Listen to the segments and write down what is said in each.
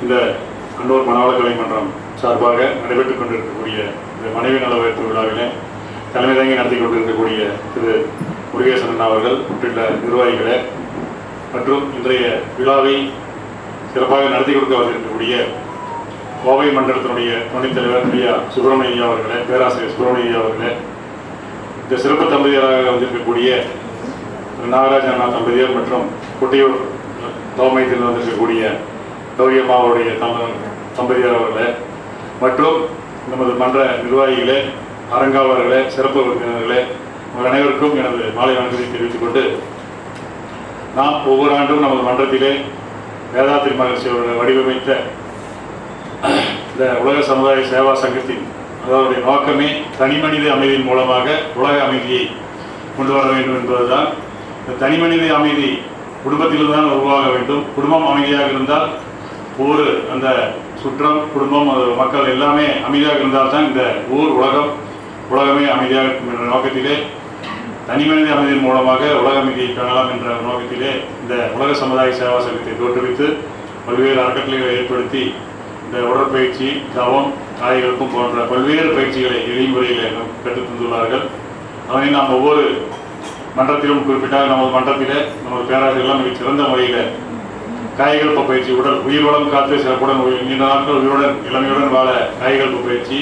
இந்த அன்னூர் மனவள கலை மன்றம் சார்பாக நடைபெற்றுக் கொண்டிருக்கக்கூடிய இந்த மனைவி நலவாழ்வு விழாவிலே தலைமை தாங்கி நடத்தி கொண்டிருக்கக்கூடிய திரு முருகேசன் அவர்கள் உள்ளிட்ட நிர்வாகிகளே மற்றும் இன்றைய விழாவை சிறப்பாக நடத்தி கொடுக்க வந்திருக்கக்கூடிய கோவை மண்டலத்தினுடைய துணைத் தலைவர் ஐயா சுப்பிரமணிய அவர்களே, பேராசிரியர் சுப்பிரமணிய அவர்களே, இந்த சிறப்பு தம்பதியராக வந்திருக்கக்கூடிய நாகராஜ அண்ணா தம்பதியர் மற்றும் குட்டையூர் தவமையத்தில் வந்திருக்கக்கூடிய கௌரியம்மா அவருடைய தம்பதியர் அவர்களே மற்றும் நமது மன்ற நிர்வாகிகளே, அரங்காவலர்களே, சிறப்பு விருந்தினர்களே, உங்கள் அனைவருக்கும் எனது மாலை வணக்கத்தை தெரிவித்துக் கொண்டு, நாம் ஒவ்வொரு ஆண்டும் நமது மன்றத்திலே வேதாத்ரி மகர்ஷி அவர்கள் வடிவமைத்த இந்த உலக சமுதாய சேவா சங்கத்தின் அதனுடைய நோக்கமே தனிமனித அமைதியின் மூலமாக உலக அமைதியை கொண்டு வர வேண்டும் என்பதுதான். இந்த தனிமனித அமைதி குடும்பத்தில் தான் உருவாக வேண்டும். குடும்பம் அமைதியாக இருந்தால் ஊர், அந்த சுற்றம், குடும்பம், மக்கள் எல்லாமே அமைதியாக இருந்தால்தான் இந்த ஊர், உலகமே அமைதியாக இருக்கும் என்ற நோக்கத்திலே தனிமனித அமைதியின் மூலமாக உலக அமைதியை காணலாம் என்ற நோக்கத்திலே இந்த உலக சமுதாய சேவா சங்கத்தை தோற்றுவித்து பல்வேறு அறக்கட்டளைகளை ஏற்படுத்தி இந்த உடற்பயிற்சி, தவம், காய்களுக்கும் போன்ற பல்வேறு பயிற்சிகளை எளிய முறையில் கற்றுத் தந்துள்ளார்கள். அதனை நாம் ஒவ்வொரு மன்றத்திலும் குறிப்பிட்டால் நமது மன்றத்திலே நமது பேராசிரியர்கள்லாம் மிகச் சிறந்த முறையில் காய்கல்ப பயிற்சி, உயிர் வளம் காத்து சிறப்புடன் நீண்ட நாட்கள் உயிருடன் இளமையுடன் வாழ காய்கல்ப பயிற்சி,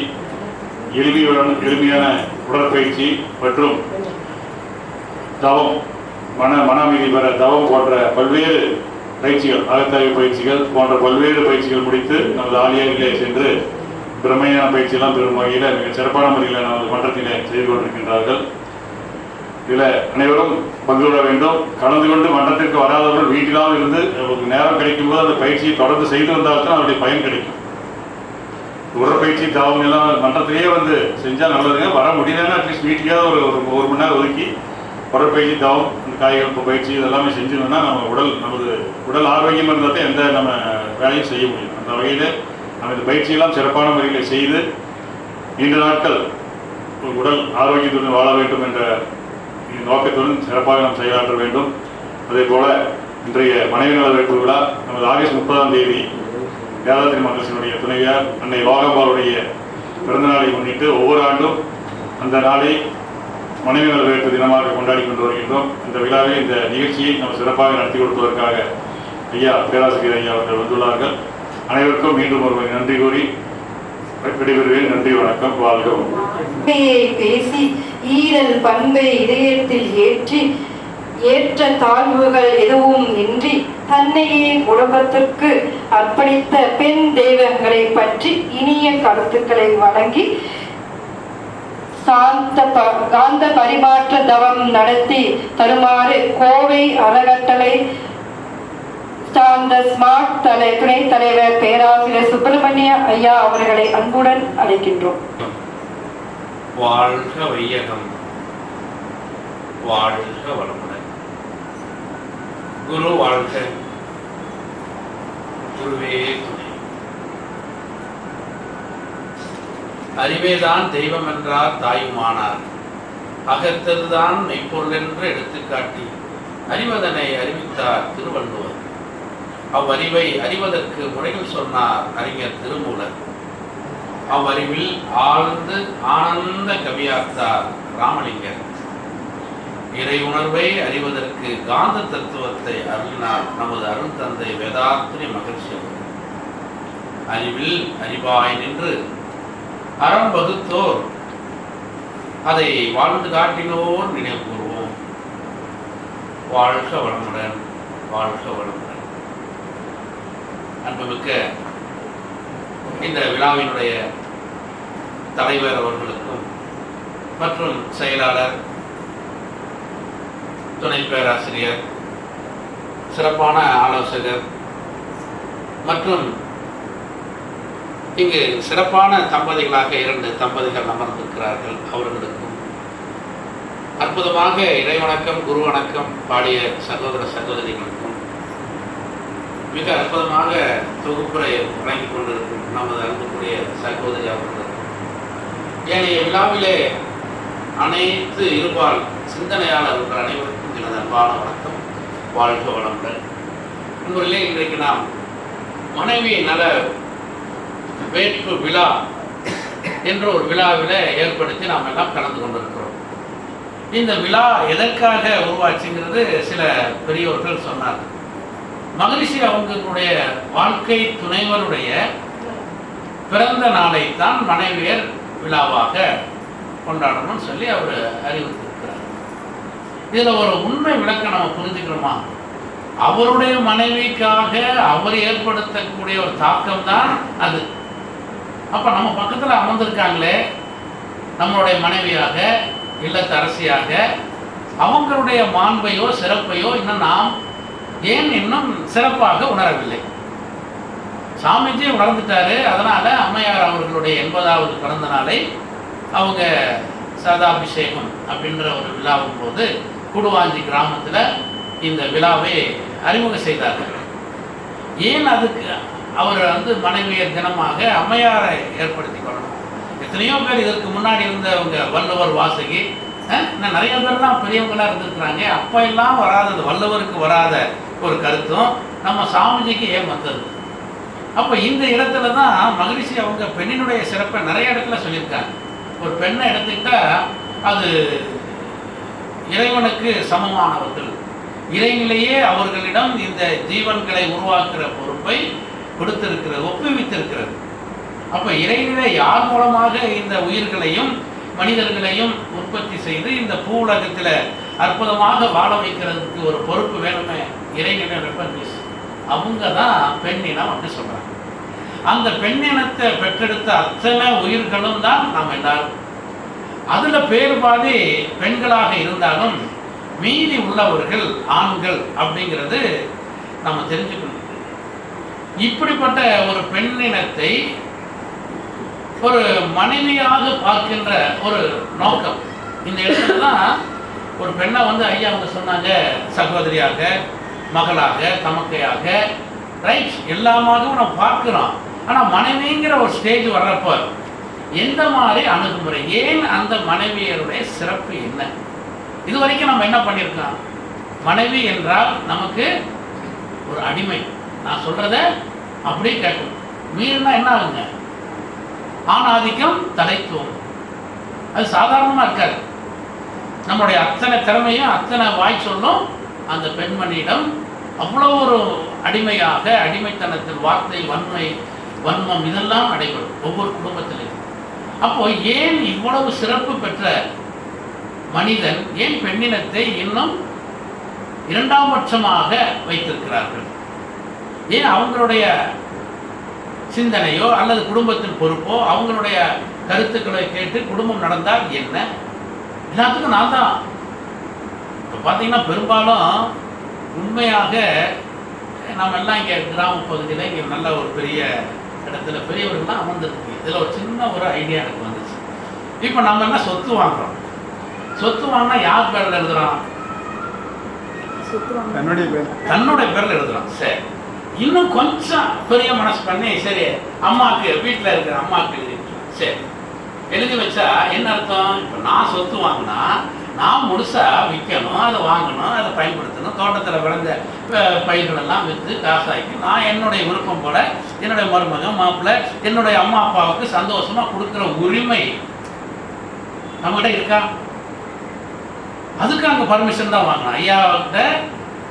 எளிமையான உடற்பயிற்சி மற்றும் தவம், மன அமைதி பெற தவம் போன்ற பல்வேறு பயிற்சிகள், அகத்தாய்வு பயிற்சிகள் போன்ற பல்வேறு பயிற்சிகள் முடித்து நமது ஆலயங்களிலே சென்று பிரம்மையான பயிற்சியெல்லாம் பெறும் வகையில் மிக சிறப்பான முறையில் நமது மன்றத்திலே செய்து கொண்டிருக்கின்றார்கள். இதில் அனைவரும் பங்கு கொள்ள வேண்டும். கலந்து கொண்டு மன்றத்திற்கு வராதவர்கள் வீட்டிலாவது இருந்து அவங்களுக்கு நேரம் கிடைக்கும் போது அந்த பயிற்சியை தொடர்ந்து செய்து வந்தால்தான் அவருடைய பயன் கிடைக்கும். உடற்பயிற்சி, தவம் எல்லாம் மன்றத்திலேயே வந்து செஞ்சால் நல்லதுங்க. வர முடியலன்னா அட்லீஸ்ட் வீட்லேயாவது ஒரு மணி நேரம் ஒதுக்கி உடற்பயிற்சி, தவம், இந்த காய்கல்ப பயிற்சி இதெல்லாமே செஞ்சோம்னா நமது உடல் ஆரோக்கியம் இருந்தால் எந்த நம்ம வேலையும் செய்ய முடியும். அந்த வகையில் நம்ம இந்த பயிற்சியெல்லாம் சிறப்பான முறையில் செய்து நீண்ட நாட்கள் உடல் ஆரோக்கியத்துடன் வாழ வேண்டும் என்ற நோக்கத்துடன் சிறப்பாக நாம் செயலாற்ற வேண்டும். அதே போல இன்றைய மனைவி நலவாழ்வு விழா நமது ஆகஸ்ட் 30ஆம் தேதி வேதாத்ரி மகர்ஷியினுடைய துணைவியார் அன்னை வாகம்பாளுடைய பிறந்தநாளை முன்னிட்டு ஒவ்வொரு ஆண்டும் அந்த நாளை மனைவி நலவாழ்வு தினமாக கொண்டாடி கொண்டு வருகின்றோம். இந்த விழாவை, இந்த நிகழ்ச்சியை நம்ம சிறப்பாக நடத்தி கொடுப்பதற்காக ஐயா பேராசிரியர் ஐயா அவர்கள் வந்துள்ளார்கள். அனைவருக்கும் மீண்டும் ஒரு நன்றி கூறி விடைபெறுவேன். நன்றி, வணக்கம், வாழ்க. பேசி ஈரல் பண்பை இதயத்தில் ஏற்ற தாழ்வுகள் எதுவும் இன்றி தன்னையே குடும்பத்திற்கு அர்ப்பணித்த பெண் தெய்வங்களை பற்றி இனிய கருத்துக்களை வழங்கி காந்த பரிமாற்ற தவம் நடத்தி தருமாறு கோவை அறக்கட்டளை சார்ந்த ஸ்மார்ட் துணைத் தலைவர் பேராசிரியர் சுப்பிரமணிய ஐயா அவர்களை அன்புடன் அழைக்கின்றோம். வாழ்க வையகம், வாழ்க வளமுடன். குரு வாழ்க, குருவே துணை. அறிவேதான் தெய்வம் என்றார் தாயுமானார். அகத்ததுதான் மெய்ப்பொருள் என்று எடுத்துக்காட்டி அறிவதனை அறிவித்தார் திருவள்ளுவர். அவ்வறிவை அறிவதற்கு முறையில் சொன்னார் அறிஞர் திருமூலர். அவ்வறிவில் ஆழ்ந்து ஆனந்த கவியார்த்தார் ராமலிங்கர். இறை உணர்வை அறிவதற்கு காந்த தத்துவத்தை அருளினார் நமது அருள் தந்தை வேதாத்ரி மகர்ஷி. அறிவில் அறிவாய் நின்று அறம் வகுத்தோர் அதை வாழ்ந்து காட்டினோர் நினைவு கூறுவோம். வாழ்க வளமுடன், வாழ்க வளமுடன். அன்புமிக்க இந்த விழாவினுடைய தலைவர் அவர்களுக்கும் மற்றும் செயலாளர், துணை பேராசிரியர், சிறப்பான ஆலோசகர் மற்றும் இங்கு சிறப்பான தம்பதிகளாக 2 தம்பதிகள் அமர்ந்திருக்கிறார்கள், அவர்களுக்கும் அற்புதமாக இறைவணக்கம், குரு வணக்கம் பாடிய சகோதர சகோதரிகளுக்கும் மிக அற்புதமாக தொகுப்புரை வழங்கிக் கொண்டிருக்கும் நமது அன்புக்குரிய சகோதரி அவர்களுக்கும் ஏனைய விழாவிலே அனைத்து இருபால் சிந்தனையாளர்கள் அனைவருக்கும் எனது அன்பான வணக்கம். வாழ்க வளமுடன். நண்பர்களே, இன்றைக்கு நாம் மனைவி நல வேட்பு விழா என்ற ஒரு விழாவில் ஏற்படுத்தி நாம் எல்லாம் கலந்து கொண்டிருக்கிறோம். இந்த விழா எதற்காக உருவாச்சுங்கிறது சில பெரியோர்கள் சொன்னார். மகரிஷி அவங்களுடைய வாழ்க்கை துணைவருடைய பிறந்த நாளை தான் மனைவியர் விழாவாக கொண்டாடணும்னு சொல்லி அவர் அறிவுறுத்திருக்கிறார். இதில் ஒரு உண்மை விளக்கம் நம்ம புரிஞ்சுக்கிறோமா? அவருடைய மனைவிக்காக அவர் ஏற்படுத்தக்கூடிய ஒரு தாக்கம் தான் அது. அப்போ நம்ம பக்கத்தில் அமர்ந்திருக்காங்களே நம்மளுடைய மனைவியாக இல்லத்தரசியாக, அவங்களுடைய மாண்பையோ சிறப்பையோ இன்னும் நாம் ஏன் இன்னும் சிறப்பாக உணரவில்லை? சாமிஜி உணர்ந்துட்டாரு. அதனால் அம்மையார் அவர்களுடைய 80வது பிறந்த நாளை அவங்க சதாபிஷேகம் அப்படின்ற ஒரு விழாவும் போது குடுவாஞ்சி கிராமத்தில் இந்த விழாவை அறிமுகம் செய்தார்கள். ஏன் அதுக்கு அவர் மனைவியர் தினமாக அம்மையாரை ஏற்படுத்தி கொள்ளணும்? எத்தனையோ பேர் இதற்கு முன்னாடி இருந்தவங்க வள்ளுவர் வாசகி, இன்னும் நிறைய பேர்லாம் பெரியவங்களாக இருந்திருக்கிறாங்க. அப்போ எல்லாம் வராத வள்ளுவருக்கு வராத ஒரு கருத்தும் நம்ம சாமிஜிக்கு ஏன் வந்தது? அப்போ இந்த இடத்துல தான் மகரிஷி அவங்க பெண்ணினுடைய சிறப்பை நிறைய இடத்துல சொல்லியிருக்காங்க. ஒரு பெண்ணை எடுத்துக்கிட்டா அது இறைவனுக்கு சமமானவர்கள், இறைநிலையே அவர்களிடம் இந்த ஜீவன்களை உருவாக்குற பொறுப்பை கொடுத்திருக்கிறது, ஒப்புவித்திருக்கிறது. அப்போ இறைநிலை யார் மூலமாக இந்த உயிர்களையும் மனிதர்களையும் உற்பத்தி செய்து இந்த பூ உலகத்தில் அற்புதமாக வாழ வைக்கிறதுக்கு ஒரு பொறுப்பு வேணுமே, இறைநிலை ரெப்ரசன்டேஷன். அவங்க தான் பெண்ணினம் அப்படி சொல்கிறாங்க. அந்த பெண்ணினத்தை பெற்றெடுத்த அத்தனை உயிர்களும் தான் நாம் எல்லாரும். அதில் பேருபாதி பெண்களாக இருந்தாலும் மீதி உள்ளவர்கள் ஆண்கள் அப்படிங்கிறது நம்ம தெரிஞ்சுக்கணும். இப்படிப்பட்ட ஒரு பெண்ணினத்தை ஒரு மனைவியாக பார்க்கின்ற ஒரு நோக்கம் இந்த இடத்துல தான். ஒரு பெண்ணை ஐயா அவங்க சொன்னாங்க, சகோதரியாக, மகளாக, தமக்கையாக, ரைட் எல்லாமாகவும் நம்ம பார்க்குறோம். ஆனால் மனைவிங்கிற ஒரு ஸ்டேஜ் வர்றப்போ எந்த மாதிரி அணுகுமுறை, ஏன் அந்த மனைவியருடைய சிறப்பு என்ன? இது வரைக்கும் நம்ம என்ன பண்ணியிருக்கோம்? மனைவி என்றால் நமக்கு ஒரு அடிமை. நான் சொல்கிறத அப்படியே கேட்கணும். மீறினா என்ன ஆகுங்க? ஆணாதிக்கம், தலைத்துவம். அது சாதாரணமாக இருக்காது. நம்முடைய அத்தனை திறமையும் அத்தனை வாய் சொல்லும் அந்த பெண்மணியிடம் அவ்வளோ ஒரு அடிமையாக, அடிமைத்தனத்தில் வார்த்தை, வன்மை, வன்மம் இதெல்லாம் நடைபெறும் ஒவ்வொரு குடும்பத்திலையும். அப்போ ஏன் இவ்வளவு சிறப்பு பெற்ற மனிதன் ஏன் பெண்ணினத்தை இன்னும் இரண்டாம் பட்சமாக வைத்திருக்கிறார்கள்? ஏன் அவங்களுடைய சிந்தனையோ அல்லது குடும்பத்தின் பொறுப்போ அவங்களுடைய கருத்துக்களை கேட்டு குடும்பம் நடந்தால் என்ன? எல்லாத்துக்கும் நான் தான். இப்போ பார்த்தீங்கன்னா பெரும்பாலும் உண்மையாக நம்ம எல்லாம் இங்கே கிராம பகுதியில் இங்கே நல்ல ஒரு பெரிய இடத்துல பெரியவர்கள்லாம் அமர்ந்துருக்கு. இதில் ஒரு சின்ன ஒரு ஐடியா எனக்கு வந்துச்சு. இப்போ நம்ம என்ன சொத்து வாங்குறோம்? சொத்து வாங்கினா யார் பேரில் எழுதுறோம்? தன்னுடைய பேரில் எழுதுறோம். சரி, இன்னும் கொஞ்சம் பெரிய மனசு பண்ணி சரி அம்மாவுக்கு, வீட்டில் இருக்கிற அம்மாவுக்கு எழுதி. சரி, எழுதி வச்சா என்ன அர்த்தம்? இப்போ நான் சொத்து வாங்கினா நான் முழுசாக விற்கணும், அதை வாங்கணும், அதை பயன்படுத்தணும், தோட்டத்தில் விளைஞ்ச பயிர்களெல்லாம் விற்று காசாக்கி நான் என்னுடைய விருப்பம் போல என்னுடைய மருமகன், மாப்பிள்ளை, என்னுடைய அம்மா அப்பாவுக்கு சந்தோஷமாக கொடுக்குற உரிமை நம்மகிட்ட இருக்கா? அதுக்கு அங்கே பர்மிஷன் தான் வாங்கணும். ஐயாக்கிட்ட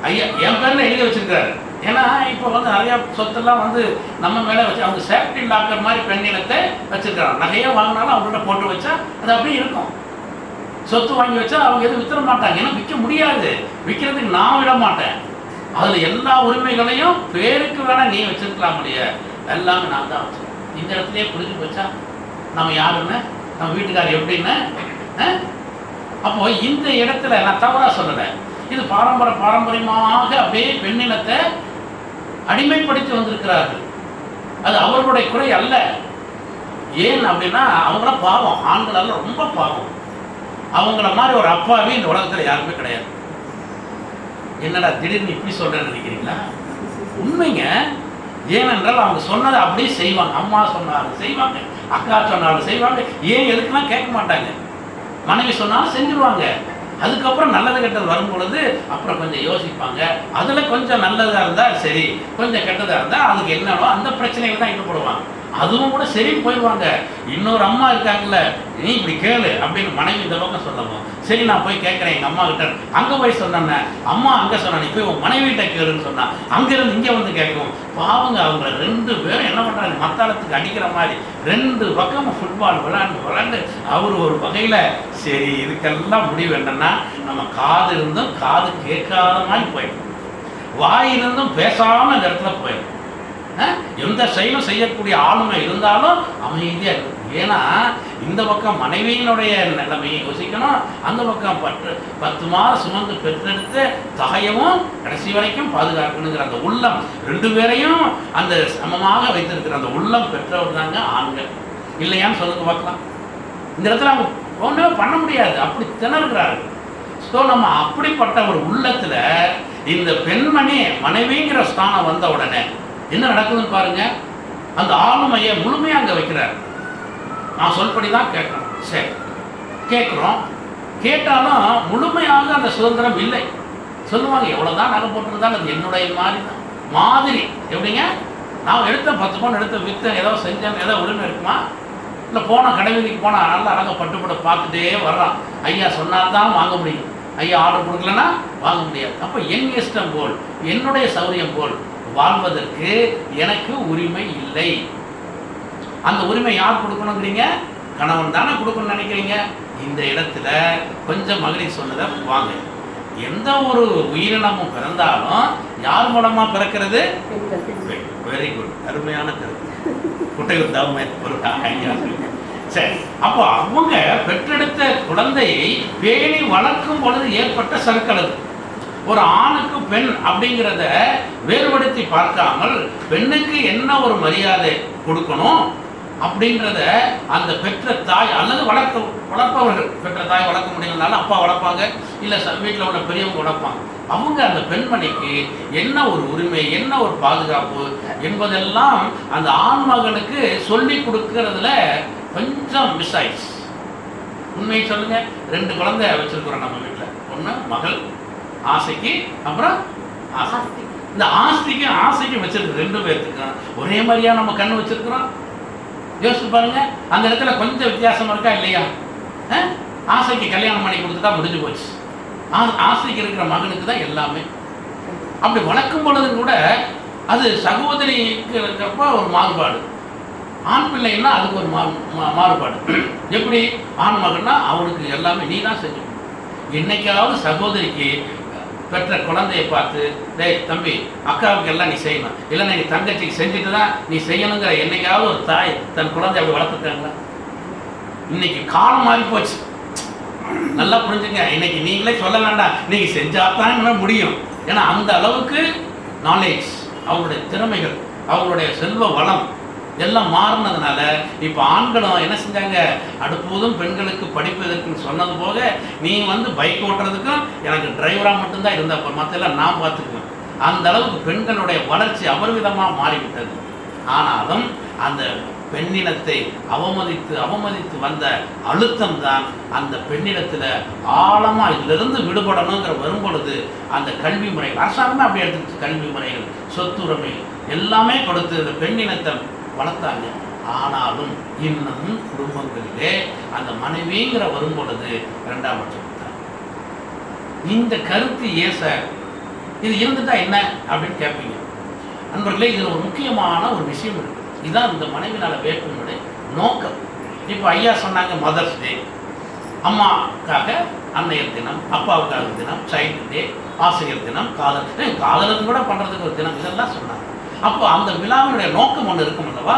ஐயா என் பேரில் எழுதி வச்சிருக்காரு. ஏன்னா இப்போ நிறையா சொத்தெல்லாம் நம்ம மேலே வச்சு அவங்க சேஃப்டி லாக்கர் மாதிரி பெண்ணினத்தை வச்சுருக்காங்க. நகையே வாங்கினாலும் அவங்கள்ட்ட போட்டு வச்சா அது அப்படியே இருக்கும். சொத்து வாங்கி வச்சா அவங்க எதுவும் விற்ற மாட்டாங்க. ஏன்னா விற்க முடியாது, விற்கிறதுக்கு நான் விட மாட்டேன். அதில் எல்லா உரிமைகளையும் பேருக்கு வேணால் நீ வச்சுருக்கலாம், முடியாது, எல்லாமே நான் தான் வச்சுருக்கேன். இந்த இடத்துலையே புரிஞ்சு வச்சா நம்ம யாருன்னு, நம்ம வீட்டுக்காரர் எப்படின்னு. அப்போது இந்த இடத்துல நான் தவறாக சொல்லலை. இது பாரம்பரியமாக அப்படியே பெண்ணினத்தை அடிமைப்படுத்தி வந்திருக்கிறார்கள். அது அவர்களுடைய குறை அல்ல. ஏன் அப்படின்னா அவங்களாம் பாவம், ஆண்களெல்லாம் ரொம்ப பாவம். அவங்கள மாதிரி ஒரு அப்பாவே இந்த உலகத்தில் யாருமே கிடையாது. என்னடா திடீர்னு இப்படி சொல்கிறேன்னு நினைக்கிறீங்களா? உண்மைங்க. ஏனென்றால் அவங்க சொன்னதை அப்படியே செய்வாங்க. அம்மா சொன்னாலும் செய்வாங்க, அக்கா சொன்னாலும் செய்வாங்க. ஏன் எதுக்குலாம் கேட்க மாட்டாங்க. மனைவி சொன்னாலும் செஞ்சுருவாங்க. அதுக்கப்புறம் நல்லது கெட்டது வரும் பொழுது அப்புறம் கொஞ்சம் யோசிப்பாங்க. அதில் கொஞ்சம் நல்லதாக இருந்தால் சரி, கொஞ்சம் கெட்டதாக இருந்தால் அதுக்கு என்னவோ அந்த பிரச்சனைகள் தான் ஈடுபடுவாங்க. அதுவும் கூட சரின்னு போயிடுவாங்க. இன்னொரு அம்மா இருக்காங்கல்ல, நீ இப்படி கேளு அப்படின்னு மனைவி இந்த பக்கம் சொல்லவும், சரி நான் போய் கேட்குறேன் எங்கள் அம்மா கிட்ட. அங்கே போய் சொன்னேன், அம்மா அங்கே சொன்னா, நீ போய் உன் மனைவிகிட்ட கேளுன்னு சொன்னா, அங்கேருந்து இங்கே வந்து கேட்கும். பாவங்க அவங்க 2 பேரும் என்ன பண்ணுறாங்க, மத்தாளத்துக்கு அடிக்கிற மாதிரி 2 பக்கமும் ஃபுட்பால் விளாண்டு அவர் ஒரு வகையில் சரி இதுக்கெல்லாம் முடிவு என்னன்னா, நம்ம காது இருந்தும் காது கேட்காத மாதிரி போயிடும், வாயிலிருந்தும் பேசாமல் இந்த இடத்துல போயிடும். எந்த செயலும் செய்யக்கூடிய ஆளுமை இருந்தாலும் அமைதியாக இருக்கும். ஏன்னா இந்த பக்கம் மனைவியினுடைய நிலைமையை யோசிக்கணும், அந்த பக்கம் 10 மாதம் சுமந்து பெற்றெடுத்து தாயவும் கடைசி வரைக்கும் பாதுகாக்கணுங்கிற அந்த உள்ளம், 2 பேரையும் அந்த சமமாக வைத்திருக்கிற அந்த உள்ளம் பெற்றவர் தாங்க ஆண்கள். இல்லையான்னு சொல்லுங்க பார்க்கலாம். இந்த இடத்துல அவங்க ஒன்றுமே பண்ண முடியாது, அப்படி திணறுகிறார்கள். ஸோ நம்ம அப்படிப்பட்ட ஒரு உள்ளத்தில் இந்த பெண்மணி மனைவிங்கிற ஸ்தானம் வந்த உடனே என்ன நடக்குதுன்னு பாருங்க. அந்த ஆளுமையை முழுமையாக அங்கே வைக்கிறார். நான் சொல்படி தான் கேட்கணும். சரி கேட்குறோம், கேட்டாலும் முழுமையாக அந்த சுதந்திரம் இல்லை. சொல்லுவாங்க எவ்வளோதான் நகை போட்டிருந்தாலும் அது என்னுடைய மாதிரி தான். மாதிரி எப்படிங்க, நான் எடுத்த 10 பவுன் எடுத்த விற்றேன், ஏதோ செஞ்சேன், ஏதோ உரிமை இருக்குமா? இல்லை போன கடைவீதிக்கு போனால் நல்லா அழகாக பட்டுப்பட பார்த்துட்டே வர்றான். ஐயா சொன்னால்தான் வாங்க முடியும், ஐயா ஆர்டர் கொடுக்கலன்னா வாங்க முடியாது. அப்போ என் இஷ்டம் போல், என்னுடைய சௌரியம் போல் வாழ்வதற்கு எனக்கு உரிமை இல்லை. அந்த உரிமை யார் கொடுக்கணுங்கிறீங்க? கணவன் தானே கொடுக்கணும்னு நினைக்கிறீங்க. இந்த இடத்துல கொஞ்சம் மகளிர் சொன்னதை வாங்க. எந்த ஒரு உயிரினமும் பிறந்தாலும் யார் மூலமா பிறக்கிறது? வெரி குட், அருமையான கருத்து. குட்டையுத்தாமை ஒரு ஐயா. சரி, அப்போ அவங்க பெற்றெடுத்த குழந்தையை பேணி வளர்க்கும் பொழுது ஏற்பட்ட சறுக்கல். ஒரு ஆணுக்கு பெண் அப்படிங்கிறத வேறுபடுத்தி பார்க்காமல் பெண்ணுக்கு என்ன ஒரு மரியாதை கொடுக்கணும் அப்படின்றத அந்த பெற்ற தாய் அல்லது வளர்ப்பவர்கள், பெற்ற தாய் வளர்க்க முடியலனாலும் அப்பா வளர்ப்பாங்க, இல்லை வீட்டில் உள்ள பெரியவங்க வளர்ப்பாங்க. அவங்க அந்த பெண்மணிக்கு என்ன ஒரு உரிமை, என்ன ஒரு பாதுகாப்பு என்பதெல்லாம் அந்த ஆண் மகனுக்கு சொல்லி கொடுக்கறதுல கொஞ்சம் மிஸ் ஆயிடுச்சு. உண்மையை சொல்லுங்க, 2 குழந்தை வச்சிருக்கிறோம் நம்ம வீட்டில். ஒன்று மகள் ஆசைக்கு, அப்புறம் ஆசை. இந்த ஆசைக்கு வச்சிருக்கு 2 பேர்த்துக்கும் ஒரே மாதிரியா நம்ம கண்ணு வச்சிருக்கிறோம். யோசிச்சு பாருங்க, அந்த இடத்துல கொஞ்சம் வித்தியாசம் இருக்கா இல்லையா? ஆசைக்கு கல்யாணம் பண்ணி கொடுத்துட்டா முடிஞ்சு போச்சு. ஆசைக்கு இருக்கிற மகனுக்கு தான் எல்லாமே. அப்படி வளர்க்கும் பொழுது கூட அது சகோதரிக்கு இருக்கிறப்ப ஒரு மாறுபாடு, ஆண் பிள்ளைன்னா அதுக்கு ஒரு மாறுபாடு. எப்படி ஆண் மகன்னா அவனுக்கு எல்லாமே நீ தான் செஞ்சு. என்னைக்காவது சகோதரிக்கு பெற்ற குழந்தையை பார்த்து, டேய் தம்பி அக்காவுக்கு எல்லாம் நீ செய்யணும், இல்லைன்னா நீ தங்கச்சிக்கு செஞ்சுட்டு தான் நீ செய்யணுங்கிற என்னைக்காவது ஒரு தாய் தன் குழந்தை அப்படி வளர்த்துட்டாங்களா? இன்னைக்கு காலம் மாறி போச்சு. நல்லா புரிஞ்சுங்க. இன்னைக்கு நீங்களே சொல்ல வேண்டாம், நீங்க செஞ்சாதான் முடியும். ஏன்னா அந்த அளவுக்கு நாலேஜ், அவங்களுடைய திறமைகள், அவங்களுடைய செல்வ வளம் எல்லாம் மாறினதுனால இப்போ ஆண்களும் என்ன செஞ்சாங்க, அடுப்போதும் பெண்களுக்கு படிப்பதற்குன்னு சொன்னது போக நீ பைக் ஓட்டுறதுக்கும் எனக்கு டிரைவராக மட்டும்தான் இருந்தா, மற்றெல்லாம் நான் பார்த்துக்குவேன். அந்த அளவுக்கு பெண்களுடைய வளர்ச்சி அபரிவிதமாக மாறிவிட்டது. ஆனாலும் அந்த பெண்ணினத்தை அவமதித்து வந்த அழுத்தம் தான் அந்த பெண்ணிடத்தில் ஆழமாக இதிலிருந்து விடுபடணுங்கிற வரும்பொழுது அந்த கல்வி முறைகள், அரசாங்கமே அப்படி எடுத்துக்கிச்சு. கல்வி முறைகள், சொத்துரிமை எல்லாமே கொடுத்து இந்த பெண்ணினத்தை வளர்த்தாங்க. ஆனாலும் இன்னும் குடும்பங்களிலே அந்த மனைவிங்கிற வரும்பொழுது 2ஆம் பட்சம். இந்த கருத்து ஏன் சார் இது இருந்துட்டா என்ன அப்படின்னு கேட்பீங்க. நண்பர்களே, இதில் ஒரு முக்கியமான ஒரு விஷயம் இருக்கு. இதுதான் இந்த மனைவி நல வேட்புடைய நோக்கம். இப்போ ஐயா சொன்னாங்க மதர்ஸ் டே, அம்மாவுக்காக அன்னையர் தினம், அப்பாவுக்காக தினம், சைல்டு டே, ஆசிரியர் தினம், காதலன் கூட பண்ணுறதுக்கு ஒரு தினம், இதெல்லாம் சொன்னாங்க. அப்போ அந்த விழாவினுடைய நோக்கம் ஒன்று இருக்கும் அல்லவா?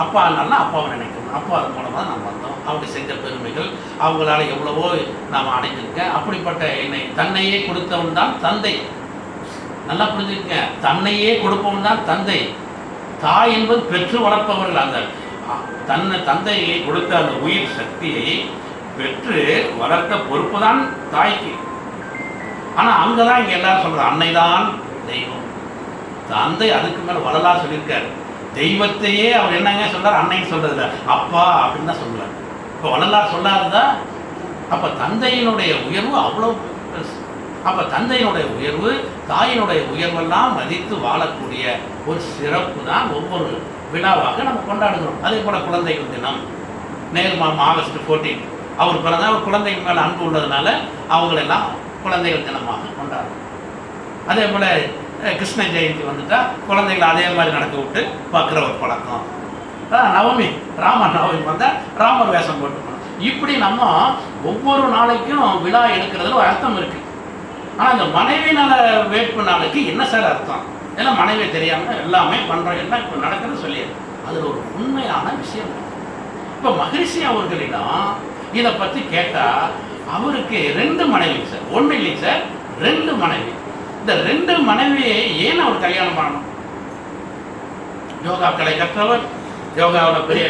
அப்பா நல்லா அப்பாவை நினைக்கணும், அப்பா அது மூலமாக நாம் வந்தோம், அப்படி செஞ்ச பெருமைகள் அவங்களால எவ்வளவோ நாம் அடைஞ்சிருக்கேன். அப்படிப்பட்ட என்னை தன்னையே கொடுத்தவன் தான் தந்தை. நல்லா புரிஞ்சுக்க, தன்னையே கொடுப்பவன் தான் தந்தை. தாய் என்பது பெற்று வளர்ப்பவர்கள். அந்த தந்தையை கொடுத்த அந்த உயிர் சக்தியை பெற்று வளர்த்த பொறுப்பு தான் தாய்க்கு. ஆனால் அங்கதான் இங்க எல்லாரும் சொல்றது அன்னைதான் தெய்வம். தந்தை அதுக்கு மேல வளரலாம் சொல்லியிருக்காரு. தெய்வத்தையே அவர் என்னங்க சொல்றாரு, அன்னைன்னு சொல்றது அப்பா அப்படின்னு தான் சொல்றாரு. இப்போ வள்ளலார் சொல்லாததா? அப்போ தந்தையினுடைய உயர்வு அவ்வளோ பெருசு. அப்போ தந்தையினுடைய உயர்வு, தாயினுடைய உயர்வெல்லாம் மதித்து வாழக்கூடிய ஒரு சிறப்பு தான் ஒவ்வொரு விழாவாக நம்ம கொண்டாடுகிறோம். அதே போல் குழந்தைகள் தினம் ஆகஸ்ட் 14 அவர் பிறந்த ஒரு குழந்தைகள் மேலே அன்பு உள்ளதுனால அவங்களெல்லாம் குழந்தைகள் தினமாக கொண்டாடுறோம். அதே போல் கிருஷ்ண ஜெயந்தி வந்துட்டால் குழந்தைகளை அதே மாதிரி நடக்க விட்டு பார்க்குற ஒரு பழக்கம். நவமி, ராமர் நவமி வந்தால் ராமர் வேஷம் போட்டுக்கணும். இப்படி நம்ம ஒவ்வொரு நாளைக்கும் விழா எடுக்கிறதுல ஒரு அர்த்தம் இருக்குது. ஆனால் இந்த மனைவி நல வேட்பு நாளைக்கு என்ன சார் அர்த்தம்? ஏன்னா மனைவி தெரியாமல் எல்லாமே பண்ணுறோம், எல்லாம் இப்போ நடக்குதுன்னு சொல்லிடு. அதில் ஒரு உண்மையான விஷயம். இப்போ மகரிஷி அவர்களிடம் இதை பற்றி கேட்டால் அவருக்கு 2 மனைவி சார், ஒன்று இல்லைங்க சார், 2 மனைவி. இந்த 2 மனைவியை ஏன் அவர் கல்யாணம் பண்ணணும்? யோகா கலை கற்றவர், யோகாவோட பெரிய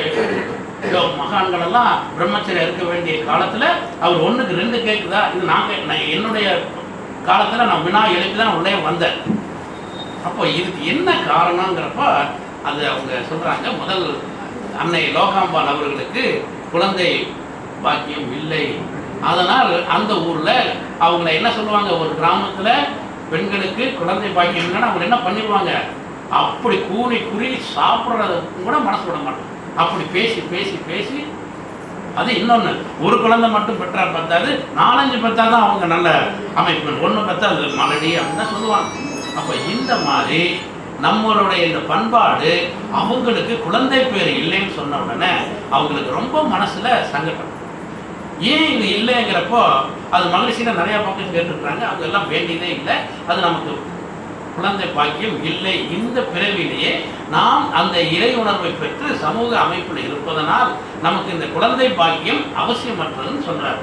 மகான்கள் எல்லாம் பிரம்மச்சரியம் இருக்க வேண்டிய காலத்தில் அவர் 1க்கு 2 கேட்குதா? இது நான் என்னுடைய காலத்தில் நான் வினா எழுப்பி தான் உள்ளே வந்தேன். அப்போ இதுக்கு என்ன காரணங்கிறப்ப அது அவங்க சொல்கிறாங்க, முதல் அன்னை லோகாம்பாள் அவர்களுக்கு குழந்தை பாக்கியம் இல்லை. அதனால் அந்த ஊரில் அவங்கள என்ன சொல்லுவாங்க, ஒரு கிராமத்தில் பெண்களுக்கு குழந்தை பாக்கியம் இல்லைன்னா அவங்க என்ன பண்ணிடுவாங்க, அப்படி கூனி குறி சாப்பிட்றது கூட மனசு விட மாட்டோம். அப்படி பேசி பேசி பேசி அது இன்னொன்று, ஒரு குழந்தை மட்டும் பெற்றா பத்தாது, 4-5 பெற்றா தான் அவங்க நல்ல அமைப்பு, 1 பெற்றா அது மலடி அப்படின்னு தான் சொல்லுவாங்க. அப்போ இந்த மாதிரி நம்மளுடைய இந்த பண்பாடு அவங்களுக்கு குழந்தை பேர் இல்லைன்னு சொன்ன உடனே அவங்களுக்கு ரொம்ப மனசில் சங்கடம். ஏன் இது இல்லைங்கிறப்போ அது மகிழ்ச்சியில் நிறையா பக்கம் கேட்டுருக்குறாங்க. அவங்க எல்லாம் வேண்டியதே இல்லை, அது நமக்கு குழந்தை பாக்கியம் இல்லை. இந்த பிறவிலேயே நாம் அந்த இறை உணர்வை பெற்று சமூக அமைப்பில் இருப்பதனால் நமக்கு இந்த குழந்தை பாக்கியம் அவசியமற்றதுன்னு சொல்கிறார்.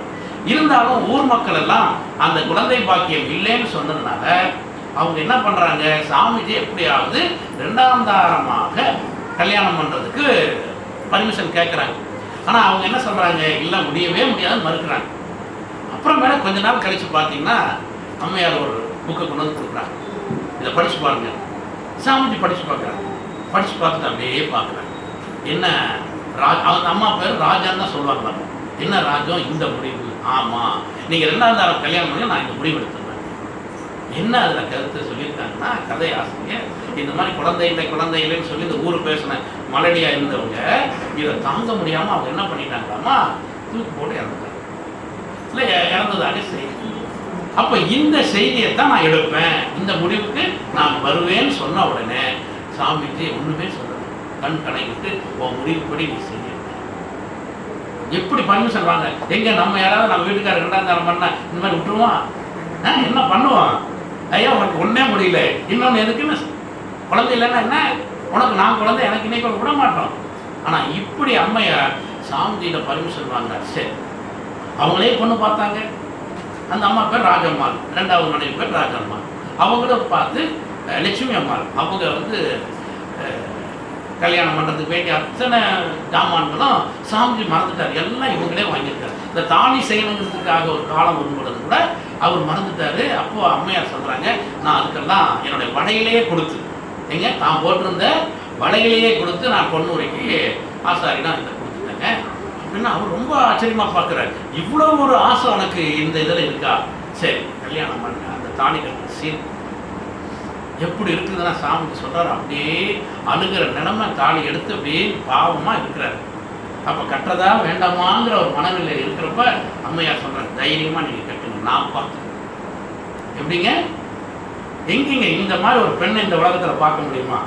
இருந்தாலும் ஊர் மக்கள் எல்லாம் அந்த குழந்தை பாக்கியம் இல்லைன்னு சொன்னதுனால அவங்க என்ன பண்ணுறாங்க, சாமிஜி எப்படியாவது 2ஆம் தாரமாக கல்யாணம் பண்ணுறதுக்கு பர்மிஷன் கேட்குறாங்க. ஆனால் அவங்க என்ன சொல்கிறாங்க, இல்லை முடியவே முடியாதுன்னு மறுக்கிறாங்க. அப்புறமேல கொஞ்ச நாள் கழித்து பார்த்தீங்கன்னா அம்மையார் ஒரு புக்கை கொண்டு வந்து கொடுக்குறாங்க, இதை படித்து பாருங்க. சாமிஜி படித்து பார்க்குறாங்க, படித்து பார்த்துட்டு அப்படியே பார்க்குறாங்க. என்ன அவங்க அம்மா பேர் ராஜான்னு தான் சொல்லுவாங்க. என்ன ராஜம் இந்த முடிவு? ஆமாம், நீங்கள் 2ஆம் தாரம் கல்யாணம் பண்ணி நான் இந்த முடிவு எடுத்துருவேன். என்ன அதில் கருத்து சொல்லியிருக்காங்கன்னா, கதை ஆசிரியர் இந்த மாதிரி குழந்தை இல்லைன்னு சொல்லி இந்த ஊர் பேசின மலடியாக இருந்தவங்க இதை தாங்க முடியாமல் அவங்க என்ன பண்ணிட்டாங்களாமா, தூக்கி போட்டு இறந்துட்டாங்க. இல்லை இறந்ததாக செய்தி. அப்போ இந்த செய்தியை தான் நான் எடுப்பேன், இந்த முடிவுக்கு நான் வருவேன்னு சொன்ன உடனே சாமிஜி ஒன்றுமே சொல்லணும், கண் கடைவிட்டு உன் முடிவுப்படி நீ செய்ய. எப்படி பர்மிஷன் வாங்க? எங்கே நம்ம யாராவது நம்ம வீட்டுக்காரர் 2ஆம் தாரம் பண்ண இந்த மாதிரி விட்டுருவான்? என்ன பண்ணுவான்? ஐயா உனக்கு ஒன்றே முடியல, இன்னொன்று எதுக்குன்னு குழந்தை இல்லைன்னா என்ன, உனக்கு நான் குழந்தை எனக்கு இன்னைக்கு விட மாட்டோம். ஆனால் இப்படி அம்மையார் சாமிஜியிட பர்மிஷன் வாங்கினார். சரி, அவங்களே பொண்ணு பார்த்தாங்க. அந்த அம்மா பேர் ராஜம்மாள், 2வது மனைவி பேர் ராஜம்மாள். அவங்களும் பார்த்து லட்சுமி அம்மாள் அவங்க வந்து கல்யாணம் பண்ணுறதுக்கு வேண்டிய அத்தனை ஜாமான்களும் சாமிஜி மறந்துட்டார், எல்லாம் இவங்களே வாங்கியிருக்காரு. இந்த தாலி செய்யணுங்கிறதுக்காக ஒரு காலம் வரும்பொழுது கூட அவர் மறந்துட்டார். அப்போது அம்மையார் சொல்கிறாங்க, நான் அதுக்கெல்லாம் என்னுடைய வடையிலேயே கொடுத்து, எங்க தான் போட்டிருந்த வடையிலேயே கொடுத்து நான் பொண்ணுரைக்கு ஆசாரிதான் இதை கொடுத்துட்டேங்க அப்படின்னா அவர் ரொம்ப ஆச்சரியமாக பார்க்குறாரு. இவ்வளோ ஒரு ஆசை உனக்கு இந்த இதில் இருக்கா? சரி கல்யாணம் பண்ண. அந்த தாலி கட்டுற சீன் எப்படி இருக்குதுன்னா சாமிஜி சொல்கிறார், அப்படியே அழுகிற நிலைமை, தாலி எடுத்து அப்படியே பாவமாக இருக்கிறார். அப்போ கட்டுறதா வேண்டாமாங்கிற ஒரு மனநிலை இருக்கிறப்ப அம்மையார் சொல்கிறார், தைரியமாக நீங்கள் கட்டுங்க, நான் பார்த்துக்கிறேன். எப்படிங்க, எங்கேங்க இந்த மாதிரி ஒரு பெண்ணை இந்த உலகத்தில் பார்க்க முடியுமா?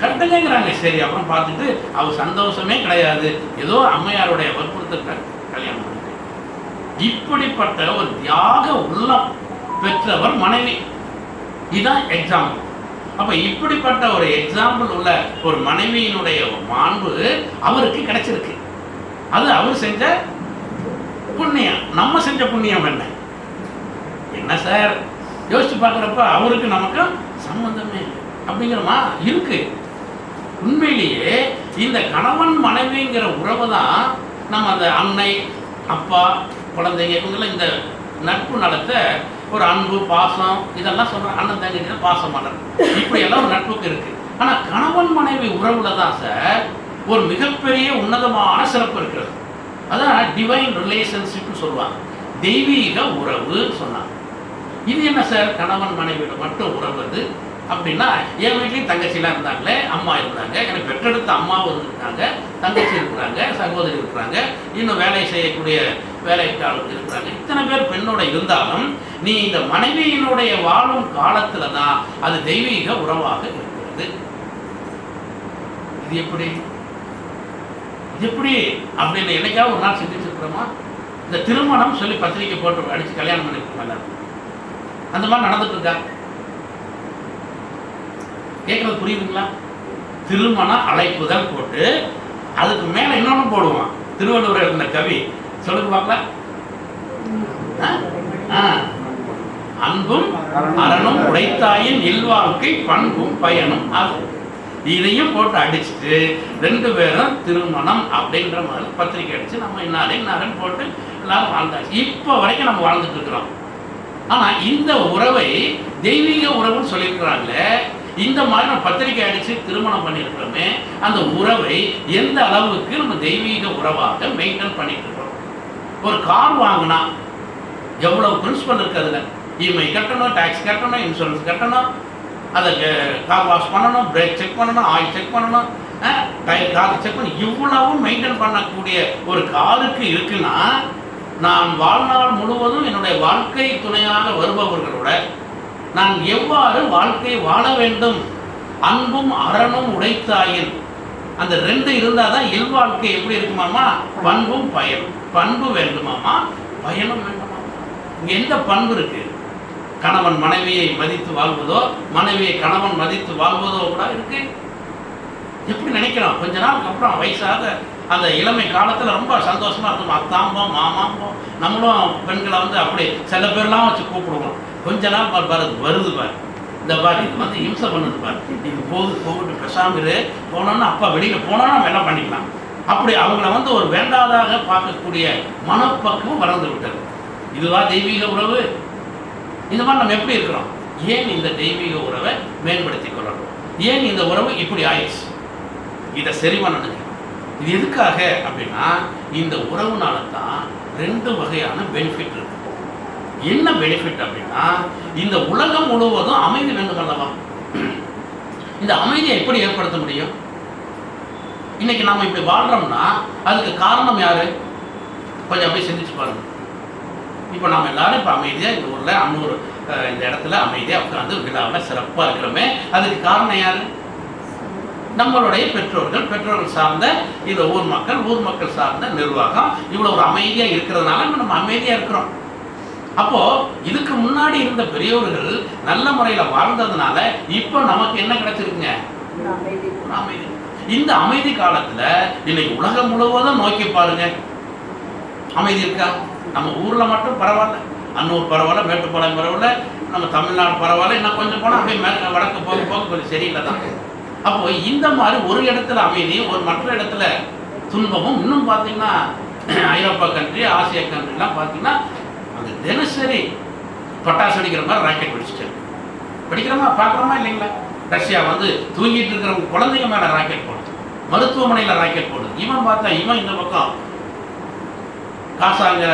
கட்டுங்கிறாங்க. சரி, அப்புறம் பார்த்துட்டு அவர் சந்தோஷமே கிடையாது, ஏதோ அம்மையாருடைய வற்புறுத்த கல்யாணம் பண்ணிட்டு. இப்படிப்பட்ட ஒரு தியாக உள்ளம் பெற்றவர் மனைவி. இதுதான் எக்ஸாம்பிள். அப்போ இப்படிப்பட்ட ஒரு எக்ஸாம்பிள் உள்ள ஒரு மனைவியினுடைய மாண்பு அவருக்கு கிடைச்சிருக்கு. அது அவர் செஞ்ச புண்ணியம். நம்ம செஞ்ச புண்ணியம் என்ன? என்ன சார் யோசிச்சு பார்க்குறப்ப அவருக்கு நமக்கு சம்பந்தமே இல்லை அப்படிங்கிறமா இருக்கு. உண்மையிலேயே இந்த கணவன் மனைவிங்கிற உறவு தான் நம்ம அந்த அன்னை அப்பா குழந்தைங்க இவங்கெல்லாம் இந்த நட்பு நடத்த ஒரு அன்பு பாசம் இதெல்லாம் சொல்கிறேன். அண்ணன் தங்கச்சி பாசம் மலர் இப்படியெல்லாம் ஒரு நட்புக்கு இருக்குது. ஆனால் கணவன் மனைவி உறவுல தான் சார் ஒரு மிகப்பெரிய உன்னதமான சிறப்பு இருக்கிறது. அதான் டிவைன் ரிலேஷன்ஷிப்னு சொல்லுவாங்க, தெய்வீக உறவு சொன்னாங்க. இது என்ன சார் கணவன் மனைவியோட மட்டும் உறவு அது அப்படின்னா, என் வீட்லேயும் தங்கச்சிலாம் இருந்தாங்களே, அம்மா இருந்தாங்க, எனக்கு பெற்றெடுத்த அம்மாவும் இருக்காங்க, தங்கச்சி இருக்கிறாங்க, சகோதரி இருக்கிறாங்க, இன்னும் வேலை செய்யக்கூடிய வேலைக்காரர்கள் இருக்கிறாங்க. இத்தனை பேர் பெண்ணோட இருந்தாலும் நீ இந்த மனைவியினுடைய வாழும் காலத்துல தான் அது தெய்வீக உறவாக இருக்கிறது. இது எப்படி அப்படின்னு என்னைக்காவது ஒரு நாள் சிந்திச்சிருக்கிறோமா? இந்த திருமணம் சொல்லி பத்திரிக்கை போட்டு அடிச்சு கல்யாணம் பண்ணிருக்கோம், அந்த மாதிரி நடந்துட்டு இருக்கா? கேட்கறது புரியுதுங்களா? திருமண அழைப்புதல் போட்டு அதுக்கு மேல இன்னொன்னு போடுவான். திருவள்ளுவர் எழுதின கவி சொல்லுங்க பார்க்கலாம். அன்பும் அறனும் உடைத்தாயின் இல்வாழ்க்கை பண்பும் பயனும் ஆகும். இதையும் போட்டு அடிச்சுட்டு 2 பேரும் திருமணம் அப்படின்ற மாதிரி பத்திரிக்கை அடிச்சு நம்ம இன்னாரன் போட்டு எல்லாரும் வாழ்ந்தாச்சு. இப்போ வரைக்கும் நம்ம வாழ்ந்துட்டு இருக்கிறோம். ஆனா இந்த உறவை தெய்வீக உறவுன்னு சொல்லியிருக்கிறாங்களே, இந்த மாதிரி நம்ம பத்திரிக்கை அடிச்சு திருமணம் பண்ணியிருக்கிறோமே, அந்த உறவை எந்த அளவுக்கு நம்ம தெய்வீக உறவாக மெயின்டைன் பண்ணிட்டு இருக்கிறோம்? ஒரு கார் வாங்கினா எவ்வளவு பிரின்சிபல் இருக்கு, அதுல இஎம்ஐ கட்டணும், டாக்ஸ் கட்டணும், இன்சூரன்ஸ் கட்டணும், அதை கார் வாஷ் பண்ணணும், பிரேக் செக் பண்ணணும், ஆயில் செக் பண்ணணும், டயர் கார் செக் பண்ணணும், இவ்வளவும் மெயின்டைன் பண்ணக்கூடிய ஒரு காருக்கு இருக்குன்னா, நான் வாழ்நாள் முழுவதும் என்னுடைய வாழ்க்கை துணையாக வருபவர்களோட நான் எவ்வாறு வாழ்க்கை வாழ வேண்டும்? அன்பும் அறனும் உடைத்தாயின் அந்த 2 இருந்தாதான் இல்வாழ்க்கை எப்படி இருக்குமாமா? பண்பும் பயனும். பண்பு வேண்டுமாமா, பயனும் வேண்டுமாமா. இங்க எந்த பண்பு இருக்கு? கணவன் மனைவியை மதித்து வாழ்வதோ, மனைவியை கணவன் மதித்து வாழ்வதோ கூட இருக்கு. எப்படி நினைக்கிறோம்? கொஞ்ச நாளுக்கு அப்புறம் வயசாக அந்த இளமை காலத்துல ரொம்ப சந்தோஷமா இருக்கும், அத்தாம்போம் மாமாம்போம். நம்மளும் பெண்களை அப்படி சில பேர்லாம் வச்சு கூப்பிடுவோம். கொஞ்ச நாள் வருது பாரு, இந்த பாரு இது இம்சை பண்ணுது பாரு, இது போகுது பெசாமிரு போனோன்னா அப்பா வெளியில போனோன்னா நம்ம என்ன பண்ணிக்கலாம், அப்படி அவங்கள ஒரு வேண்டாதாக பார்க்கக்கூடிய மனப்பக்குவம் வளர்ந்து விட்டது. இதுவா தெய்வீக உறவு? இந்த மாதிரி நம்ம எப்படி இருக்கிறோம்? ஏன் இந்த தெய்வீக உறவை மேம்படுத்திக் கொள்ளணும்? ஏன் இந்த உறவு இப்படி ஆயிடுச்சு? இதை சரி பண்ணணுங்க. இது எதுக்காக அப்படின்னா, இந்த உறவுனால தான் 2 வகையான பெனிஃபிட் இருக்கு. என்ன பெனிஃபிட் அப்படின்னா, இந்த உலகம் முழுவதும் அமைதி வேண்டும் அல்லவா? இந்த அமைதியை எப்படி ஏற்படுத்த முடியும்? இன்னைக்கு நாம இப்படி வாழ்றோம்னா அதுக்கு காரணம் யாரு? கொஞ்சம் அப்படியே சிந்திச்சு பாருங்க. இப்போ நம்ம எல்லாரும் இப்போ அமைதியாக இந்த ஊரில் அன்னூர் இந்த இடத்துல அமைதியாக உட்காந்து விழாவில் சிறப்பாக இருக்கிறோமே, அதுக்கு காரணம் யாரு? நம்மளுடைய பெற்றோர்கள் சார்ந்த இந்த ஊர் மக்கள் சார்ந்த நிர்வாகம் இவ்வளோ ஒரு அமைதியாக இருக்கிறதுனால நம்ம அமைதியாக இருக்கிறோம். அப்போ இதுக்கு முன்னாடி இருந்த பெரியவர்கள் நல்ல முறையில் வாழ்ந்ததுனால இப்போ நமக்கு என்ன கிடைச்சிருக்குங்க? ஒரு அமைதி. இந்த அமைதி காலத்துல இன்னைக்கு உலகம் முழுவதும் நோக்கி பாருங்க, அமைதி இருக்கா? நம்ம ஊர்ல மட்டும் பரவாயில்ல, அன்னூர் பரவாயில்ல, மேட்டுப்பாளையம் பரவாயில்ல, நம்ம தமிழ்நாடு பரவாயில்ல, இன்னும் கொஞ்சம் போனால் அப்படியே வடக்கு போக கொஞ்சம் சரியில்லை தான். அப்போ இந்த மாதிரி ஒரு இடத்துல அமைதி, ஒரு மற்ற இடத்துல துன்பமும். இன்னும் பார்த்தீங்கன்னா ஐரோப்பா கண்ட்ரி, ஆசியா கண்ட்ரிலாம் பார்த்தீங்கன்னா அது தினசரி பட்டாசு அடிக்கிற மாதிரி ராக்கெட் வெடிச்சுட்டு படிக்கிறோமா பார்க்குறோமா இல்லைங்களா? ரஷ்யா தூங்கிட்டு இருக்கிற குழந்தைங்க மேலே ராக்கெட் போடுது, மருத்துவமனையில் ராக்கெட் போடுது. இவன் பார்த்தா இவன் இந்த பக்கம் காசாங்க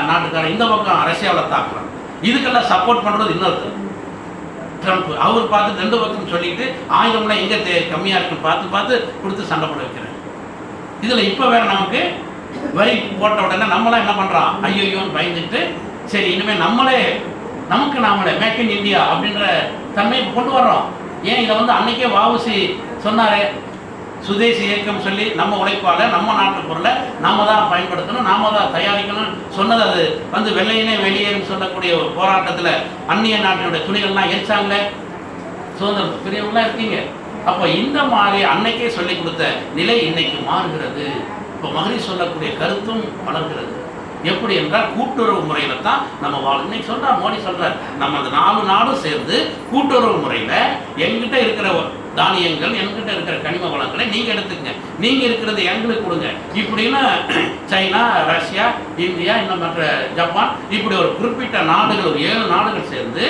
நாட்டுக்காரன் இந்த பக்கம் ரஷ்யாவில் தாக்குறான். இதுக்கெல்லாம் சப்போர்ட் பண்ணுறது இன்னொருத்தர் ட்ரம்ப். அவர் பார்த்து 2 பக்கம் சொல்லிட்டு ஆயுதம்லாம் எங்கே கம்மியாக இருக்குன்னு பார்த்து கொடுத்து சண்டை போட வைக்கிறார். இதில் இப்போ வேற நமக்கு வரி போட்ட உடனே நம்மளாம் என்ன பண்ணுறோம்? ஐயோன்னு பயந்துட்டு சரி இனிமேல் நமக்கு நாமளே மேக் இன் இந்தியா அப்படின்ற தன்மையை கொண்டு வர்றோம். ஏன் இதை அன்னைக்கே வாவுசி சொன்னாரே, சுதேசி இயக்கம் சொல்லி நம்ம உழைப்பால நம்ம நாட்டு பொருளை நாம தான் பயன்படுத்தணும், நாம தான் தயாரிக்கணும் சொன்னது. அது வெள்ளையனே வெளியேன்னு சொல்லக்கூடிய ஒரு போராட்டத்தில் அந்நிய நாட்டினுடைய துணிகள்லாம் எரிச்சாங்களே. சுதந்திரம் பெரியவங்களாம் இருக்கீங்க. அப்போ இந்த மாதிரி அன்னைக்கே சொல்லி கொடுத்த நிலை இன்னைக்கு மாறுகிறது. இப்போ மகளிர் சொல்லக்கூடிய கருத்தும் வளர்கிறது. எப்படி என்றால் கூட்டுறவு முறையில தான் நம்ம வாழ. இன்னைக்கு சொல்றார் மோடி சொல்றார், நம்ம அந்த 4 நாடும் சேர்ந்து கூட்டுறவு முறையில எங்கிட்ட இருக்கிற தானியங்கள், என்கிட்ட இருக்கிற கனிம வளங்களை நீங்க எடுத்துக்கங்க, நீங்க இருக்கிறது எங்களுக்கு கொடுங்க இப்படின்னு சைனா, ரஷ்யா, இந்தியா, இன்னும் மற்ற ஜப்பான் இப்படி ஒரு குறிப்பிட்ட நாடுகள், ஒரு 7 நாடுகள் சேர்ந்து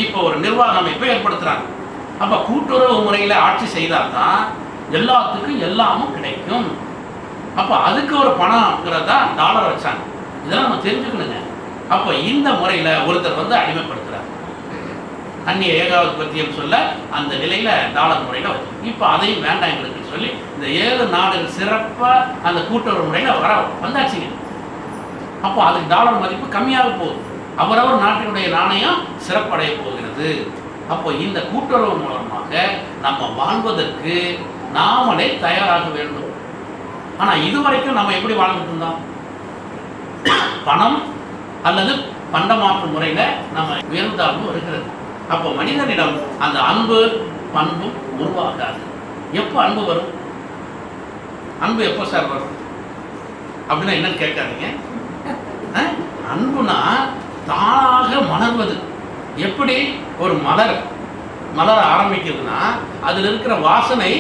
இப்போ ஒரு நிர்வாக அமைப்பை ஏற்படுத்துறாங்க. அப்ப கூட்டுறவு முறையில ஆட்சி செய்தால்தான் எல்லாத்துக்கும் எல்லாமும் கிடைக்கும். அப்போ அதுக்கு ஒரு பணம்ங்கிறதா டாலர் வச்சாங்க. இதெல்லாம் நம்ம தெரிஞ்சுக்கணுங்க. அப்போ இந்த முறையில் ஒருத்தர் வந்து அடிமைப்படுத்துறாரு. அந்நிய ஏகாதிபத்தியம் சொல்ல அந்த நிலையில டாலர் முறையில் வச்சு இப்போ அதையும் வேண்டாம் எங்களுக்கு சொல்லி இந்த 7 நாடுகள் சிறப்பாக அந்த கூட்டுறவு முறையில் வந்தாச்சுங்க. அப்போ அதுக்கு டாலர் மதிப்பு கம்மியாக போகுது. அவரவர் நாட்டினுடைய நாணயம் சிறப்படைய போகிறது. அப்போ இந்த கூட்டுறவு மூலமாக நம்ம வாழ்வதற்கு நாமளே தயாராக வேண்டும். ஆனால் இதுவரைக்கும் நம்ம எப்படி வாழ்ந்துட்டு இருந்தோம்? பணம் அல்லது பண்டமாற்று முறையில் நம்ம உயர்ந்தாலும் வருகிறது. அப்போ மனிதனிடம் அந்த அன்பு பண்பும் உருவாகாது. எப்போ அன்பு வரும்? அன்பு எப்போ சார் வரும் அப்படின்னா என்னன்னு கேட்காதீங்க. அன்புனா தானாக மலர்வது. எப்படி ஒரு மலர ஆரம்பிக்குதுன்னா அதில் இருக்கிற வாசனை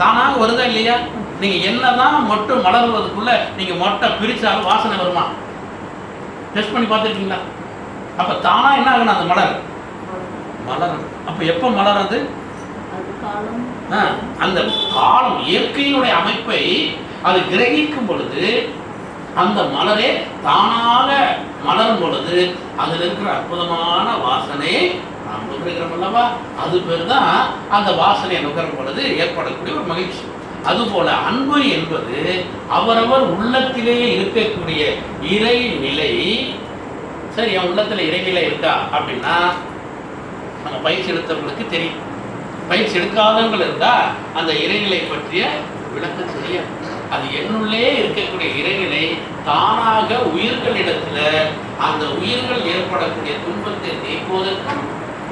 தானாக வருதா இல்லையா? நீங்க என்னதான் மொட்டு மலர்வதுக்குள்ள நீங்க மொட்டை பிரிச்சாலும் வாசனை வருமா? டெஸ்ட் பண்ணி பார்த்துருக்கீங்களா? அப்ப தானா என்ன ஆகணும்? அந்த மலரும். அப்ப எப்ப மலருது? அந்த காலம் இயற்கையினுடைய அமைப்பை அது கிரகிக்கும் பொழுது அந்த மலரே தானாக மலரும் பொழுது அதில் இருக்கிற அற்புதமான வாசனையை நாம் நுகர்கிறோம் அல்லவா? அது பேர் தான் அந்த வாசனையை நுகரும் பொழுது ஏற்படக்கூடிய ஒரு மகிழ்ச்சி. அதுபோல அன்பு என்பது அவரவர் உள்ளத்திலேயே இருக்கக்கூடிய இறைநிலை. சரி, என் உள்ளத்துல இறைநிலை இருக்கா அப்படின்னா நம்ம பயிற்சி எடுத்தவங்களுக்கு தெரியும். பயிற்சி எடுக்காதவங்கள் இருந்தா அந்த இறைநிலை பற்றிய விளக்கம் தெரியாது. அது என்னுள்ளே இருக்கக்கூடிய இறைநிலை தானாக உயிர்களிடத்துல அந்த உயிர்கள் ஏற்படக்கூடிய துன்பத்தை நீக்குவதற்கும்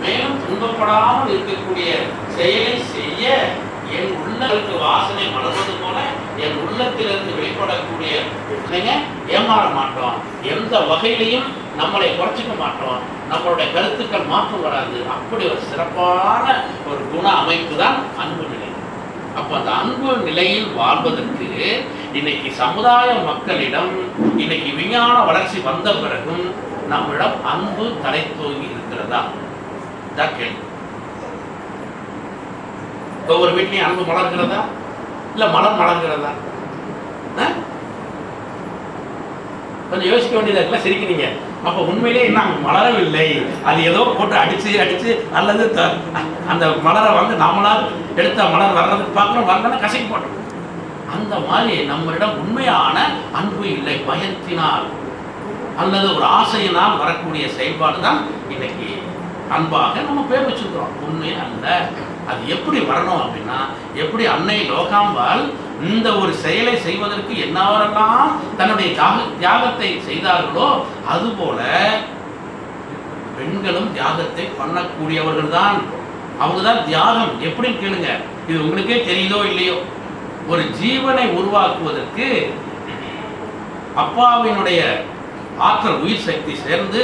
மேலும் துன்பப்படாமல் இருக்கக்கூடிய செயலை செய்ய என் உள்ளத்திற்கு வாசனை மலர்வது போல என் உள்ளத்திலிருந்து வெளிப்படக்கூடிய ஏமாற மாட்டோம். எந்த வகையிலையும் நம்மளை குறைச்சிக்க மாட்டோம். நம்மளுடைய கருத்துக்கள் மாற்றம் வராது. அப்படி ஒரு சிறப்பான ஒரு குண அமைப்பு தான் அன்பு நிலை. அப்ப அந்த அன்பு நிலையில் வாழ்வதற்கு இன்னைக்கு சமுதாய மக்களிடம் இன்னைக்கு விஞ்ஞான வளர்ச்சி வந்த பிறகும் நம்மிடம் அன்பு தலை தூங்கி இருக்கிறதா? கேள்வி. ஒவ்வொரு வீட்லையும் அன்பு மலர்கிறதா? இல்ல மலர் மலர்கிறதா? கொஞ்சம் யோசிக்க வேண்டியதா இருக்குல்ல? சிரிக்கிறீங்க. அப்ப உண்மையிலே என்ன மலரவில்லை, அது ஏதோ போட்டு அடிச்சு அல்லது அந்த மலரை வந்து நம்மளால் எடுத்த மலர் வர்றதுக்கு பார்க்கணும், வரலன்னா கசக்கி போட்டோம். அந்த மாதிரி நம்மளிடம் உண்மையான அன்பு இல்லை. பயத்தினால் அல்லது ஒரு ஆசையினால் வரக்கூடிய செயல்பாடு தான் இன்னைக்கு அன்பாக நம்ம பேர் வச்சுக்கிறோம். உண்மை அல்ல. அது எப்படி வரணும் அப்படின்னா, எப்படி அன்னை லோகாம்பாள் இந்த ஒரு செயலை செய்வதற்கு என்னவரெல்லாம் தன்னுடைய தியாகத்தை செய்தார்களோ அதுபோல பெண்களும் தியாகத்தை பண்ணக்கூடியவர்கள் தான். அவங்க தான் தியாகம். எப்படின்னு கேளுங்க, இது உங்களுக்கே தெரியுதோ இல்லையோ, ஒரு ஜீவனை உருவாக்குவதற்கு அப்பாவினுடைய ஆற்றல் உயிர் சக்தி சேர்ந்து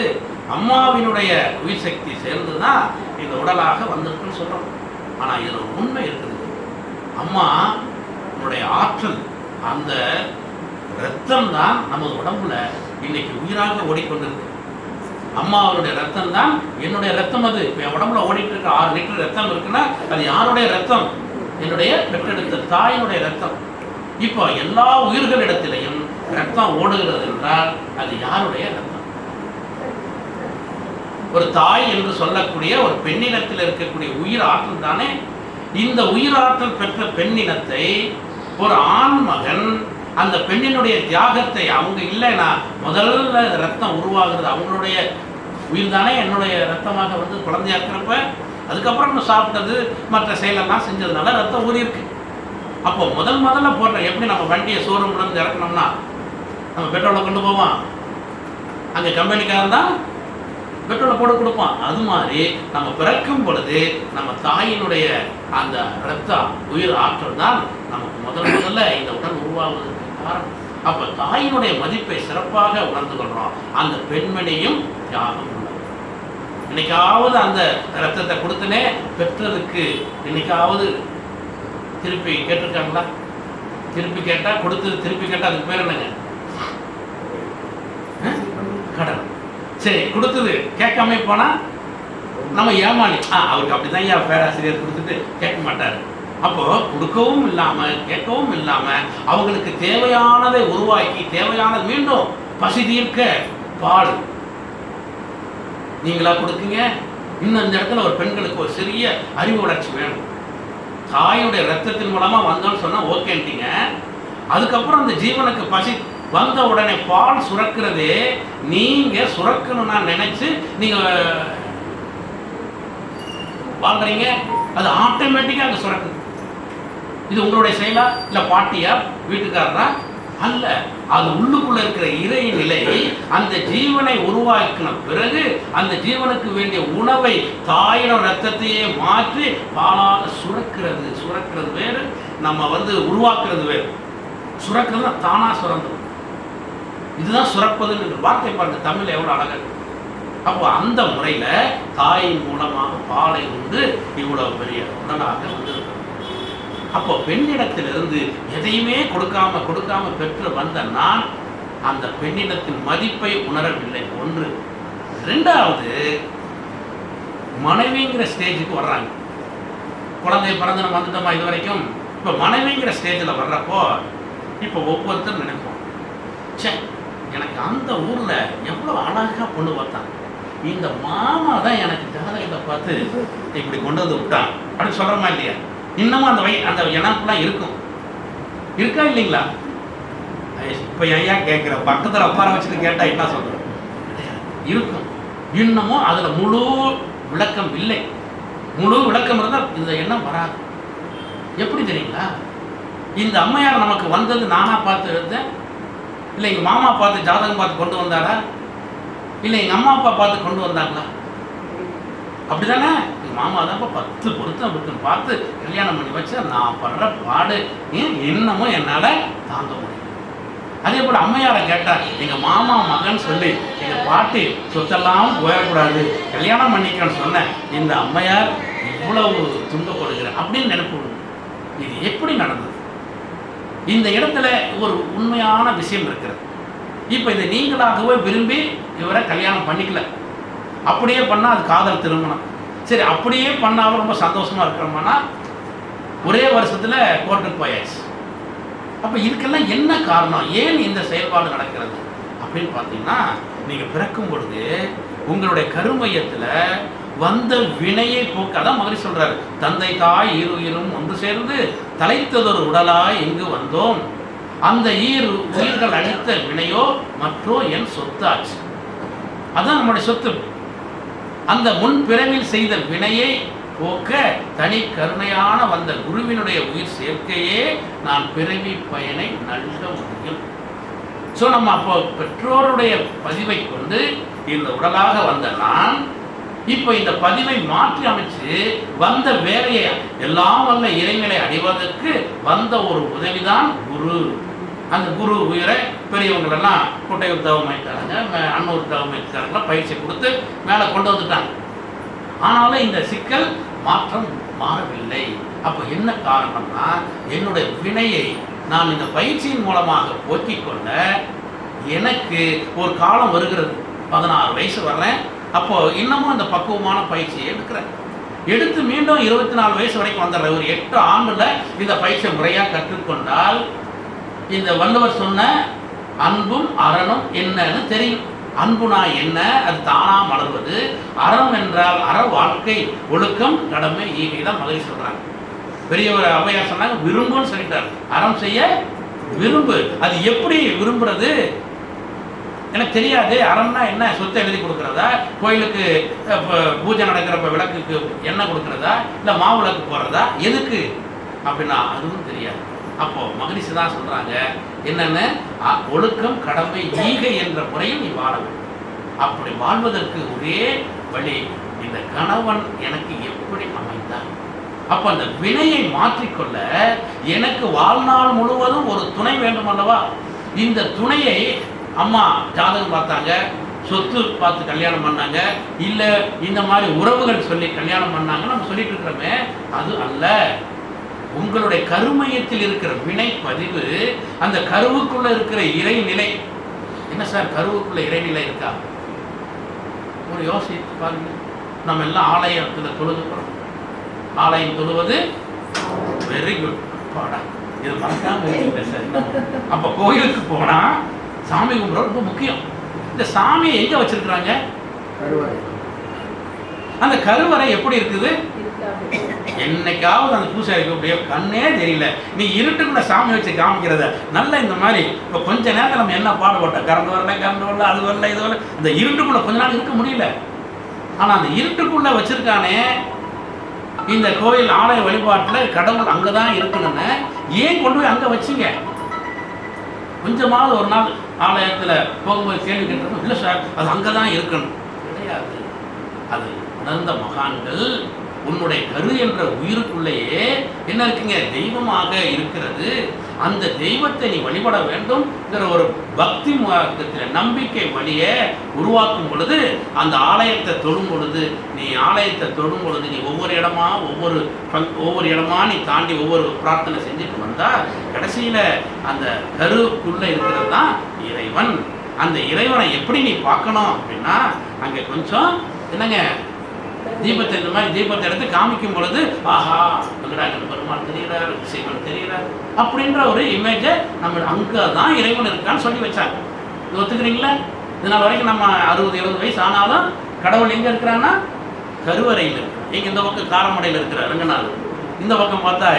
அம்மாவினுடைய உயிர் சக்தி சேர்ந்து தான் இந்த உடலாக வந்திருக்குன்னு சொல்றோம். ஆனா இதுல ஒரு உண்மை இருக்குது. அம்மா உன்னுடைய ஆற்றல், அந்த ரத்தம் தான் நமது உடம்புல இன்னைக்கு உயிராக ஓடிக்கொண்டிருக்கு. அம்மா அவருடைய ரத்தம் தான் என்னுடைய ரத்தம். அது இப்போ என் உடம்புல ஓடிட்டு இருக்க 6 லிட்டர் ரத்தம் இருக்குன்னா அது யாருடைய ரத்தம்? என்னுடைய பெற்றெடுத்த தாயினுடைய ரத்தம். இப்போ எல்லா உயிர்களிடத்திலையும் ரத்தம் ஓடுகிறது என்றால் அது யாருடைய ரத்தம்? ஒரு தாய் என்று சொல்லக்கூடிய ஒரு பெண்ணினத்தில் இருக்கக்கூடிய உயிர் ஆற்றல் தானே. இந்த உயிராற்றல் பெற்ற பெண்ணினத்தை ஒரு ஆண் மகன் அந்த பெண்ணினுடைய தியாகத்தை அவங்க இல்லைன்னா முதல்ல ரத்தம் உருவாகிறது அவங்களுடைய உயிர் தானே. என்னுடைய ரத்தமாக வந்து குழந்தையா இருக்கிறப்ப அதுக்கப்புறம் சாப்பிட்டது மற்ற செயலெல்லாம் செஞ்சதுனால ரத்தம் ஊறி இருக்கு. அப்போ முதல்ல போடுற எப்படி நம்ம வண்டியை ஷோரூம்ல இருந்து இறக்கணும்னா நம்ம பெட்ரோலை கொண்டு போவோம், அங்கே கம்பெனிக்காரன் தான் பெட்ரோலை போட்டு கொடுப்பான். அது மாதிரி நம்ம பிறக்கும் பொழுது நம்ம தாயினுடைய அந்த இரத்த உயிர் ஆற்றல் தான் நமக்கு முதல்ல இந்த உடல் உருவாவதற்கு காரணம். அப்ப தாயினுடைய மதிப்பை சிறப்பாக உணர்ந்து கொள்றோம். அந்த பெண்மணியும் தியாகம் உள்ளது. இன்னைக்காவது அந்த ரத்தத்தை கொடுத்தனே பெற்றதுக்கு இன்னைக்காவது திருப்பி கேட்டிருக்காங்களா? திருப்பி கேட்டா கொடுத்தது திருப்பி கேட்டா அதுக்கு பேர் என்னங்க? கடன். சரி, கொடுத்தது கேட்காம போனா நம்ம ஏமாளி. அவருக்கு அப்படிதான் பேராசிரியர் கொடுத்துட்டு கேட்க மாட்டாரு. அப்போ கொடுக்கவும் இல்லாம கேட்கவும் இல்லாம அவங்களுக்கு தேவையானதை உருவாக்கி தேவையானது மீண்டும் பசி தீர்க்க பால் நீங்களா கொடுக்குங்க. இன்னும் இந்த இடத்துல ஒரு பெண்களுக்கு ஒரு சிறிய அறிவு வளர்ச்சி வேணும். தாயுடைய ரத்தத்தின் மூலமா வந்தோன்னு சொன்னா ஓகேன்ட்டீங்க. அதுக்கப்புறம் அந்த ஜீவனுக்கு பசி வந்த உடனே பால் சுரக்கிறதே நீங்க சுரக்கணும்னா நினைச்சு நீங்க வாங்குறீங்க, அது ஆட்டோமேட்டிக்கா அங்க சுரக்குது. இது உங்களுடைய செயலா இல்ல பாட்டியா வீட்டுக்காரரா அல்ல, அது உள்ளுக்குள்ள இருக்கிற இறை நிலை அந்த ஜீவனை உருவாக்கின பிறகு அந்த ஜீவனுக்கு வேண்டிய உணவை தாயிடம் ரத்தத்தையே மாற்றி பாலாக சுரக்கிறது. சுரக்கிறது வேறு, நம்ம உருவாக்குறது வேறு. சுரக்கிறது தானா சுரந்தது, இதுதான் சுரப்பதுன்னு வார்த்தை பாருங்க தமிழ் எவ்வளவு அழகா இருக்கு. அப்போ அந்த முறையில தாயின் மூலமாக பாலை உண்டு இவ்வளவு பெரிய உடலாக வந்திருக்கிறது. அப்போ பெண்ணிடத்திலிருந்து எதையுமே கொடுக்காம பெற்று வந்த நான் அந்த பெண்ணிடத்தின் மதிப்பை உணரவில்லை. ஒன்று. ரெண்டாவது, மனைவிங்கிற ஸ்டேஜுக்கு வர்றாங்க. குழந்தை பிறந்து நம்ம வந்துட்டோமா இது வரைக்கும். இப்போ மனைவிங்கிற ஸ்டேஜில் வர்றப்போ இப்போ ஒவ்வொருத்தரும் நினைப்போம், சே எனக்கு அந்த ஊரில் எவ்வளோ அழகாக பொண்ணு பார்த்தாங்க, இந்த மாமா தான் எனக்கு ஜாதகத்தை பார்த்து இப்படி கொண்டு வந்து விட்டான் அப்படின்னு சொல்கிறோமா இல்லையா? இன்னமும் அந்த எண்ணம்லாம் இருக்கும், இருக்கா இல்லைங்களா? இப்போ ஐயா கேட்குற பக்கத்தில் உட்கார வச்சுட்டு கேட்டால் என்ன சொல்கிறேன், இருக்கும். இன்னமும் அதில் முழு விளக்கம் இல்லை. முழு விளக்கம் இருந்தால் இந்த எண்ணம் வராது. எப்படி தெரியுங்களா? இந்த அம்மையார் நமக்கு வந்தது நானா பார்த்து எடுத்தேன், இல்லை எங்கள் மாமா பார்த்து ஜாதகம் பார்த்து கொண்டு வந்தாரா, இல்லை எங்கள் அம்மா அப்பா பார்த்து கொண்டு வந்தாங்களா? அப்படிதானே? எங்கள் மாமா தான் இப்போ 10 பொருத்தம் இருக்குன்னு பார்த்து கல்யாணம் பண்ணி வச்சு நான் படுற பாடு இன்னமும் என்னால் தாங்க முடியும். அதே போல் அம்மையாரை கேட்டால் எங்கள் மாமா மகன் சொல்லி எங்கள் பாட்டி சொத்தெல்லாம் போயிடக்கூடாது கல்யாணம் பண்ணிக்கன்னு சொன்னேன், இந்த அம்மையார் இவ்வளவு துன்பப்படுகிறேன் அப்படின்னு நினைப்பு. இது எப்படி நடந்தது? இந்த இடத்துல ஒரு உண்மையான விஷயம் இருக்கிறது. இப்போ இதை நீங்களாகவே விரும்பி இவரை கல்யாணம் பண்ணிக்கல, அப்படியே பண்ணால் அது காதல் திருமணம். சரி, அப்படியே பண்ணாலும் ரொம்ப சந்தோஷமா இருக்கிறோம்னா ஒரே வருஷத்துல கோர்ட்டுக்கு போயாச்சு. அப்போ இதுக்கெல்லாம் என்ன காரணம், ஏன் இந்த செயல்பாடு நடக்கிறது அப்படின்னு பார்த்தீங்கன்னா, நீங்க பிறக்கும் பொழுது உங்களுடைய கருமையத்துல வந்த வினையை போக்காதான் மகரி சொல்றாரு, தந்தை தாய் இருயிரும் ஒன்று சேர்ந்து தலைத்ததொரு உடலாய் இங்கு வந்தோம், அந்த உயிர்கள் அளித்த வினையோ மற்றோ என் சொத்தாச்சு. அதான் நம்முடைய சொத்து. அந்த முன் பிறவில் செய்த வினையை போக்க தனி கருணையான வந்த குருவினுடைய உயிர் சேர்க்கையே நான் பிறவி பயனை நல்க முடியும். ஸோ நம்ம அப்போ பெற்றோருடைய பதிவை கொண்டு இந்த உடலாக வந்த நான் இப்போ இந்த பதிவை மாற்றி அமைச்சு வந்த வேலையை எல்லாம் வல்ல இறைநிலை அடைவதற்கு வந்த ஒரு உதவிதான் குரு. அந்த குரு உயிரை பெரியவங்களெல்லாம் குட்டையூர் தவமைக்காரங்க, அன்னூர் தவமைக்காரங்களாம் பயிற்சி கொடுத்து மேலே கொண்டு வந்துட்டாங்க. ஆனாலும் இந்த சிக்கல் மாற்றம் மாறவில்லை. அப்போ என்ன காரணம்னா, என்னுடைய வினையை நான் இந்த பயிற்சியின் மூலமாக போக்கிக் கொள்ள எனக்கு ஒரு காலம் வருகிறது. 16 வயசு வர்றேன், அப்போ இன்னமும் அந்த பக்குவமான பயிற்சியை எடுக்கிறேன். எடுத்து மீண்டும் 24 வயசு வரைக்கும் வந்துடுற ஒரு 8 ஆண்டுல இந்த பயிற்சியை முறையாக கற்றுக்கொண்டால் இந்த வள்ளுவர் சொன்ன அன்பும் அறனும் என்னன்னு தெரியும். அன்புனா என்ன, அது தானா மலர்வது. அறம் என்றால் அற வாழ்க்கை ஒழுக்கம் கடமை ஈகை தான் மகிழ் சொல்றாங்க. பெரியவர் அவையார் சொன்னாங்க, விரும்புன்னு சொல்லிட்டார். அறம் செய்ய விரும்பு. அது எப்படி விரும்புறது எனக்கு தெரியாது. அறம்னா என்ன, சொத்தை எழுதி கொடுக்கறதா, கோயிலுக்கு பூஜை நடக்கிறப்ப விளக்குக்கு எண்ணெய் கொடுக்கறதா, இல்லை மாவிளக்கு போடுறதா, எதுக்கு அப்படின்னா அதுவும் தெரியாது. அப்போ மகரிஷி தான் சொல்றாங்க என்னன்னு, ஒழுக்கம் கடமை ஈகை என்ற முறையில் நீ வாழ வேண்டும். அப்படி வாழ்வதற்கு ஒரே வழி, இந்த கணவன் எனக்கு எப்படி அமைந்தார். அப்ப அந்த வினையை மாற்றிக்கொள்ள எனக்கு வாழ்நாள் முழுவதும் ஒரு துணை வேண்டும் அல்லவா? இந்த துணையை அம்மா ஜாதகம் பார்த்தாங்க, சொத்து பார்த்து கல்யாணம் பண்ணாங்க, இல்லை இந்த மாதிரி உறவுகள் சொல்லி கல்யாணம் பண்ணாங்கன்னு நம்ம சொல்லிட்டு இருக்கிறோமே, அது அல்ல. உங்களுடைய கருமையத்தில் இருக்கிற வினை பதிவு, அந்த கருவுக்குள்ள இருக்கிற இறைநிலை. என்ன சார் கருவுக்குள்ள இறைநிலை இருக்கா? ஒரு யோசித்து பாருங்க. நம்ம எல்லாம் ஆலயத்தில் தொழுதுக்கிறோம். ஆலயம் தொழுவது வெரி குட். பாடா இது மறக்காம இல்லை சார். அப்போ கோயிலுக்கு போனால் சாமி கும்பிட்றது ரொம்ப முக்கியம். இந்த சாமியை எங்கே வச்சிருக்கிறாங்க? அந்த கருவறை எப்படி இருக்குது? என்னைக்காவது அந்த பூசாரிக்கு அப்படியே கண்ணே தெரியல, நீ இருட்டுக்குள்ள சாமி வச்சு காமிக்கிறத நல்லா இந்த மாதிரி இப்போ கொஞ்ச நேரம் நம்ம என்ன பாடுபட்டோம், கரண்ட் வரல அது வரல இது வரல, அந்த இருட்டுக்குள்ள கொஞ்ச நாள் இருக்க முடியல. ஆனால் அந்த இருட்டுக்குள்ள வச்சிருக்கானே இந்த கோயில் ஆலய வழிபாட்டில் கடவுள் அங்கே தான் இருக்கணும்னு ஏன் கொண்டு போய் அங்கே வச்சுங்க? கொஞ்சமாவது ஒரு நாள் ஆலயத்தில் போகும்போது கேள்வி கேட்டோம், இல்லை சார் அது அங்கே தான் இருக்கணும். கிடையாது. அது உணர்ந்த மகான்கள் உன்னுடைய கரு என்ற உயிருக்குள்ளேயே என்ன இருக்குங்க? தெய்வமாக இருக்கிறது. அந்த தெய்வத்தை நீ வழிபட வேண்டும்ங்கிற ஒரு பக்தி மார்க்கத்தில் நம்பிக்கை வழியை உருவாக்கும் பொழுது, அந்த ஆலயத்தை தொடும் பொழுது, நீ ஆலயத்தை தொடும் பொழுது நீ ஒவ்வொரு இடமா நீ தாண்டி ஒவ்வொரு பிரார்த்தனை செஞ்சுட்டு வந்தா கடைசியில் அந்த கருக்குள்ளே இருக்கிறது தான் இறைவன். அந்த இறைவனை எப்படி நீ பார்க்கணும் அப்படின்னா, அங்கே கொஞ்சம் என்னங்க தீபத்தை இந்த மாதிரி தீபத்தை எடுத்து காமிக்கும் பொழுது ஆஹா வெங்கடாஜல பெருமாள் தெரிகிறார், சிவன் தெரிகிறார் அப்படின்ற ஒரு இமேஜை நம்ம அங்கே தான் இறைவன் இருக்கான்னு சொல்லி வச்சாங்க. இது ஒத்துக்கிறீங்களா? இதனால் வரைக்கும் நம்ம 60-70 வயசு ஆனாலும் கடவுள் எங்கே இருக்கிறான்னா கருவறையில் இருக்கிறார். இங்கே இந்த பக்கம் காரமடையில் இருக்கிறார் ரங்கநாதர், இந்த பக்கம் பார்த்தா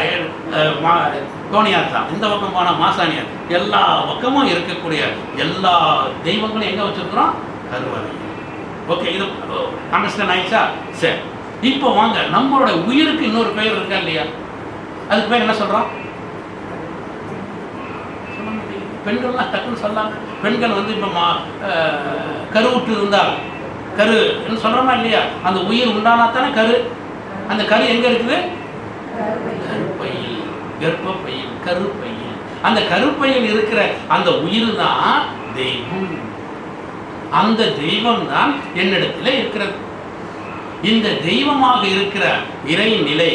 கோணியாத்தான், இந்த பக்கம் போனால் மாசாணியார், எல்லா பக்கமும் இருக்கக்கூடிய எல்லா தெய்வங்களும் எங்கே வச்சுருக்கிறோம்? கருவறை. ஓகே, இது அண்டர்ஸ்டாண்ட் ஆயிடுச்சா? சரி, இப்போ வாங்க நம்மளோட உயிருக்கு இன்னொரு பெயர் இருக்கா இல்லையா? அதுக்கு பேர் என்ன சொல்கிறோம்? பெண்கள்லாம் டக்குன்னு சொல்லலாம். பெண்கள் வந்து இப்போ கருவுற்று இருந்தால் கருன்னு சொல்கிறோமா இல்லையா? அந்த உயிர் உண்டானா தானே கரு. அந்த கரு எங்கே இருக்குது? கருப்பையில், கர்ப்பப்பையில், கருப்பையில். அந்த கருப்பையில் இருக்கிற அந்த உயிர் தான் தெய்வம். அந்த தெய்வம் தான் என்னிடத்தில் இருக்கிறது. இந்த தெய்வமாக இருக்கிற இறை நிலை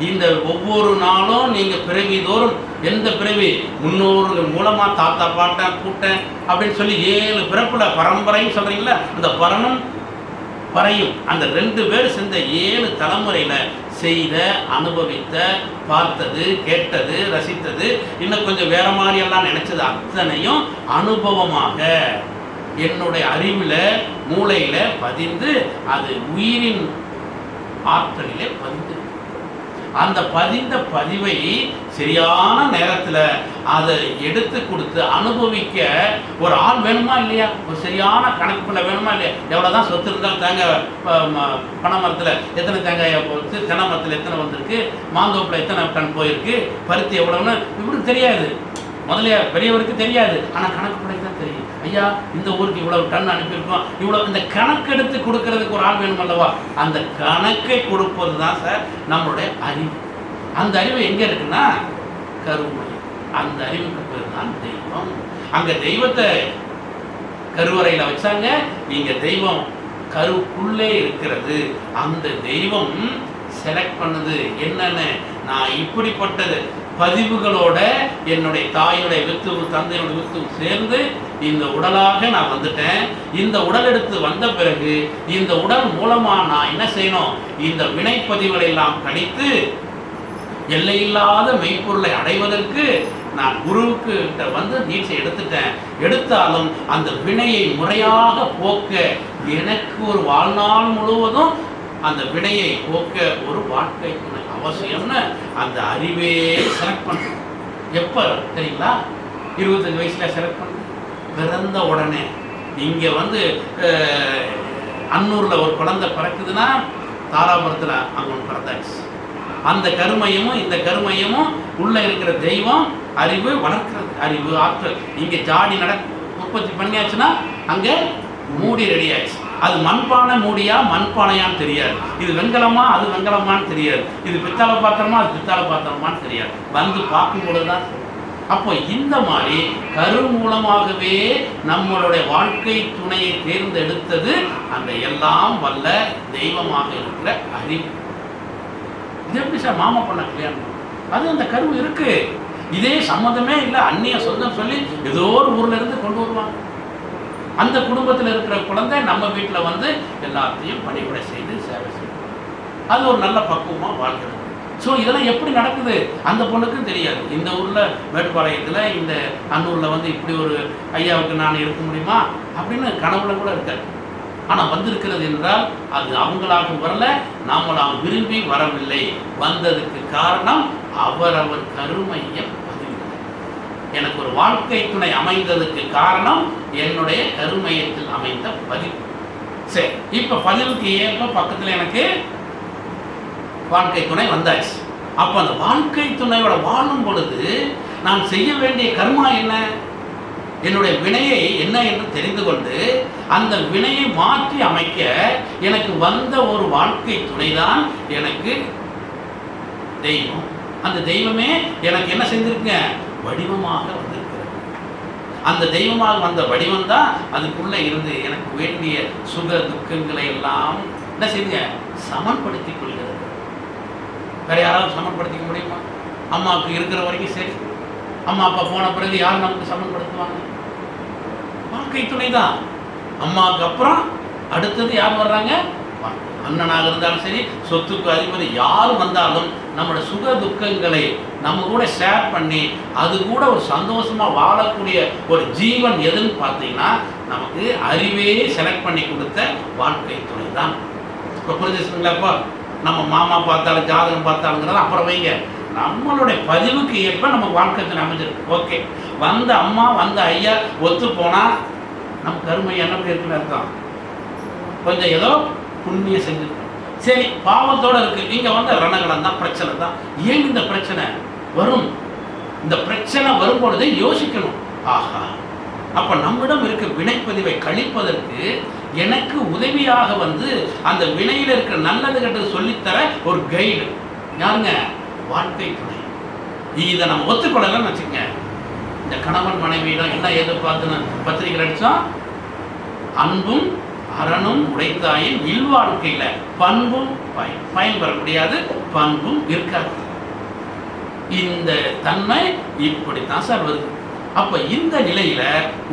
இந்த ஒவ்வொரு நாளும் நீங்கள் பிறவி தோறும் எந்த பிறவி முன்னோர்கள் மூலமாக தாத்தா பாட்டன் கூட்டன் அப்படின்னு சொல்லி 7 பிறப்புல பரம்பரைன்னு சொல்கிறீங்களா, அந்த பரனும் பறையும் அந்த 2 பேர் சேர்ந்த 7 தலைமுறையில் செய்த, அனுபவித்த, பார்த்தது, கேட்டது, ரசித்தது, இன்னும் கொஞ்சம் வேற மாதிரியெல்லாம் நினைச்சது அத்தனையும் அனுபவமாக என்னுடைய அறிவில் மூளையில் பதிந்து அது உயிரின் ஆற்றலிலே பதிந்து, அந்த பதிந்த பதிவை சரியான நேரத்தில் அதை எடுத்து கொடுத்து அனுபவிக்க ஒரு ஆள் வேணுமா இல்லையா? ஒரு சரியான கணக்குள்ள வேணுமா இல்லையா? எவ்வளோதான் சொத்து இருந்தாலும் தேங்காய் பனை மரத்தில் எத்தனை தேங்காய் போச்சு, தென்னை மரத்தில் எத்தனை வந்திருக்கு, மாந்தோப்பில் எத்தனை டன் போயிருக்கு, பருத்தி எவ்வளோன்னு இப்படி தெரியாது. முதல்ல பெரியவருக்கு தெரியாது, ஆனால் கணக்கு படைக்கு தான் தெரியும். ஐயா இந்த ஊருக்கு இவ்வளவு டன் அனுப்பியிருக்கோம், இவ்வளோ இந்த கணக்கு எடுத்து கொடுக்கறதுக்கு ஒரு ஆள் வேணும் அல்லவா? அந்த கணக்கை கொடுப்பது தான் சார் நம்மளுடைய அறிவு. அந்த அறிவு எங்கே இருக்குன்னா கருமை. அந்த அறிவுக்கு பேர் தான் தெய்வம். அங்கே தெய்வத்தை கருவறையில் வச்சாங்க, இங்கே தெய்வம் கருக்குள்ளே இருக்கிறது. அந்த தெய்வம் செலக்ட் பண்ணது என்னன்னு, நான் இப்படிப்பட்டது பதிவுகளோட என்னுடைய தாயுடைய வித்துவும் தந்தையுடைய வித்துவும் சேர்ந்து இந்த உடலாக நான் வந்துட்டேன். இந்த உடல் எடுத்து வந்த பிறகு இந்த உடல் மூலமா நான் என்ன செய்யணும்? இந்த வினைப்பதிவுகளை எல்லாம் கணித்து எல்லையில்லாத மெய்ப்பொருளை அடைவதற்கு நான் குருவுக்கு வந்து தீட்சை எடுத்துட்டேன். எடுத்தாலும் அந்த வினையை முறையாக போக்க எனக்கு ஒரு வாழ்நாள் முழுவதும் அந்த வினையை போக்க ஒரு வாழ்க்கை துணை அவசியம்னு அந்த அறிவே செலக்ட் பண்ணுறோம். எப்போ தெரியுங்களா? 25 வயசுல செலக்ட் பண்ண பிறந்த உடனே. இங்கே வந்து அன்னூரில் ஒரு குழந்தை பிறக்குதுன்னா தாராபுரத்தில் அங்கே ஒன்று பிறந்தாச்சு. அந்த கருமையமும் இந்த கருமையமும் உள்ளே இருக்கிற தெய்வம் அறிவு வளர்க்கிறது. அறிவு ஆற்றல் இங்கே ஜாடி உற்பத்தி பண்ணியாச்சுன்னா அங்கே மூடி ரெடி ஆயிடுச்சு. அது மண்பானை மூடியா மண்பானையான்னு தெரியாது, இது வெண்கலமா அது வெண்கலமான்னு தெரியாது, இது பித்தாளை பாத்திரமா அது பித்தாளை பாத்திரமான்னு தெரியாது. வந்து பார்க்கும் பொழுதுதான். அப்போ இந்த மாதிரி கரு மூலமாகவே நம்மளுடைய வாழ்க்கை துணையை தேர்ந்தெடுத்தது அந்த எல்லாம் வல்ல தெய்வமாக இருக்கிற அறிவு. இது எப்படி சார் மாமா பண்ண கல்யாணம்? அது அந்த கரு இருக்கு. இதே சம்மந்தமே இல்லை, அந்நிய சொந்தம் சொல்லி ஏதோ ஒரு ஊர்ல இருந்து கொண்டு வருவாங்க. அந்த குடும்பத்தில் இருக்கிற குழந்தை நம்ம வீட்டில் வந்து எல்லாத்தையும் பணிவிடை செய்து சேவை செய்யும். அது ஒரு நல்ல பக்குவமாக வாழ்கிறது. ஸோ இதெல்லாம் எப்படி நடக்குது அந்த பொண்ணுக்கும் தெரியாது. இந்த ஊரில் மேட்டுப்பாளையத்தில் இந்த அன்னூரில் வந்து இப்படி ஒரு ஐயாவுக்கு நான் இருக்க முடியுமா அப்படின்னு கனவுல கூட இருக்காது. ஆனால் வந்திருக்கிறது என்றால் அது அவங்களாக வரல, நாமளாக விரும்பி வரவில்லை. வந்ததுக்கு காரணம் அவரவர் கருமைய பதிவு. எனக்கு ஒரு வாழ்க்கை துணை அமைந்ததுக்கு காரணம் என்னுடைய கருமையத்தில் அமைந்த பதிவு. சரி, இப்போ பதிவுக்கு ஏற்ப பக்கத்தில் எனக்கு வாழ்க்கை துணை வந்தாச்சு. அப்போ அந்த வாழ்க்கை துணையோட வாழும் பொழுது நான் செய்ய வேண்டிய கர்மா என்ன, என்னுடைய வினையை என்ன என்று தெரிந்து கொண்டு அந்த வினையை மாற்றி அமைக்க எனக்கு வந்த ஒரு வாழ்க்கை துணைதான் எனக்கு தெய்வம். அந்த தெய்வமே எனக்கு என்ன செஞ்சிருக்க, வடிவமாக வந்திருக்கிறது. அந்த தெய்வமாக வந்த வடிவம் தான் அதுக்குள்ள இருந்து எனக்கு வேண்டிய சுக துக்கங்களை எல்லாம் என்ன செய்யுங்க, சமன்படுத்திக் கொள்கிறது. வேற யாராவது சமன்படுத்திக்க முடியுமா? அம்மாவுக்கு இருக்கிற வரைக்கும் சரி, அம்மா அப்பா போன பிறகு யார் நமக்கு சமன்படுத்துவாங்க? வாழ்க்கை துணை தான். அம்மாவுக்கு அப்புறம் அடுத்தது யார் வர்றாங்க? அண்ணனாக இருந்தாலும் சரி, சொத்துக்கு அதிபதி யார் வந்தாலும் நம்மளோட சுக துக்கங்களை நம்ம கூட ஷேர் பண்ணி அது கூட ஒரு சந்தோஷமா வாழக்கூடிய ஒரு ஜீவன் எதுன்னு பார்த்தீங்கன்னா நமக்கு அறிவே செலக்ட் பண்ணி கொடுத்த வாழ்க்கை துணை தான். இப்போ புரிஞ்சுங்களா? நம்ம மாமா பார்த்தாலும் ஜாதகம் பார்த்தாலுங்கிறத அப்புறம் வைங்க. நம்மளுடைய பதிவுக்கு ஏற்ப நம்ம வாழ்க்கை துணை அமைஞ்சிருக்கு. ஓகே, வந்த அம்மா வந்த ஐயா ஒத்து போனா நம்ம கருமை என்ன இருக்குன்னு அர்த்தம், கொஞ்சம் ஏதோ புண்ணியம் செஞ்சிருக்கோம். சரி, பாவத்தோட இருக்கு, நீங்க வந்து ரணகலம் தான், பிரச்சனை தான். ஏன் இந்த பிரச்சனை வரும்? இந்த பிரச்சனை வரும் பொழுது யோசிக்கணும். ஆஹா, அப்ப நம்மிடம் இருக்க வினைப்பதிவை கழிப்பதற்கு எனக்கு உதவியாக வந்து அந்த வினையில் இருக்கிற நல்லது கெட்டது சொல்லித்தர ஒரு கைடு யாருங்க? வாழ்க்கை துணை. இதை நம்ம ஒத்துக்கொள்ளலன்னு வச்சுக்கங்க, இந்த கணவன் மனைவியிடம் என்ன எதிர்பார்த்து பத்திரிகை அடிச்சோம், அன்பும் அரணும் உடைத்தாயின் இல்வாழ்க்கையில பண்பும் பயன் பெற முடியாது, பண்பும் இருக்காது. இந்த தன்மை இப்படித்தான் சார் வருது. அப்ப இந்த நிலையில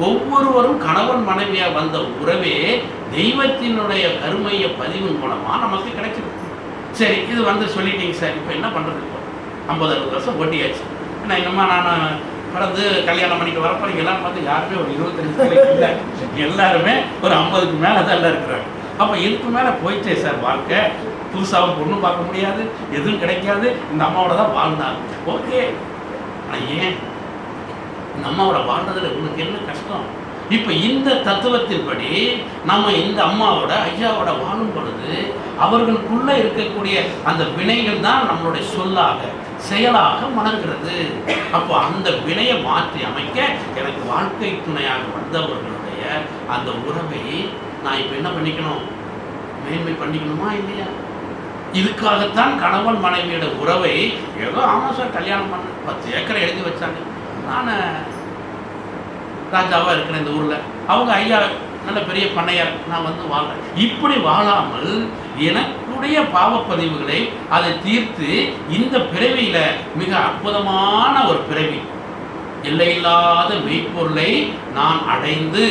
ஒவ்வொருவரும் கணவன் மனைவியா வந்த உறவே தெய்வத்தினுடைய கருமைய பதிவின் மூலமா நமக்கு கிடைச்சிருக்கு. சரி, இது வந்து சொல்லிட்டீங்க சார், இப்ப என்ன பண்றது? இப்போ 50-60 வருஷம் ஓட்டியாச்சு. ஏன்னா இன்னுமா நான் பிறந்து கல்யாணம் பண்ணிட்டு வரப்போ எல்லாரும் பார்த்து யாருமே ஒரு 25 இல்லை, எல்லாருமே ஒரு 50க்கு மேலே தான் எல்லாம் இருக்கிறாங்க. அப்போ இதுக்கு மேலே போயிட்டே சார் வாழ்க்கை, புதுசாகவும் பொண்ணு பார்க்க முடியாது, எதுவும் கிடைக்காது, இந்த அம்மாவோட தான் வாழ்ந்தாங்க. ஓகே, ஆனால் ஏன் இந்த அம்மாவோட வாழ்ந்ததில் உங்களுக்கு என்ன கஷ்டம்? இப்போ இந்த தத்துவத்தின்படி நம்ம இந்த அம்மாவோட ஐயாவோட வாழும் பொழுது அவர்களுக்குள்ள இருக்கக்கூடிய அந்த வினைகள் தான் நம்மளுடைய சொல்லாக செயலாக மலர்கிறது. அப்போ அந்த வினையை மாற்றி அமைக்க எனக்கு வாழ்க்கை துணையாக வந்தவர்களுடைய அந்த உறவை நான் இப்போ என்ன பண்ணிக்கணும்? மேன்மை பண்ணிக்கணுமா இல்லையா? இதுக்காகத்தான் கணவன் மனைவியோட உறவை ஏதோ ஆமாம் சார் கல்யாணம் பண்ண 10 ஏக்கரை எழுதி வச்சாங்க, நான் ராஜாவாக இருக்கிறேன் இந்த ஊரில், அவங்க ஐயா நல்ல பெரிய பண்ணையார், நான் வந்து வாழ்றேன். இப்படி வாழாமல் எனக்குடைய பாவப்பதிவுகளை அதை தீர்த்து இந்த பிறவியில மிக அற்புதமான ஒரு பிறவி, எல்லையில்லாத மெய்ப்பொருளை நான் அடைந்து,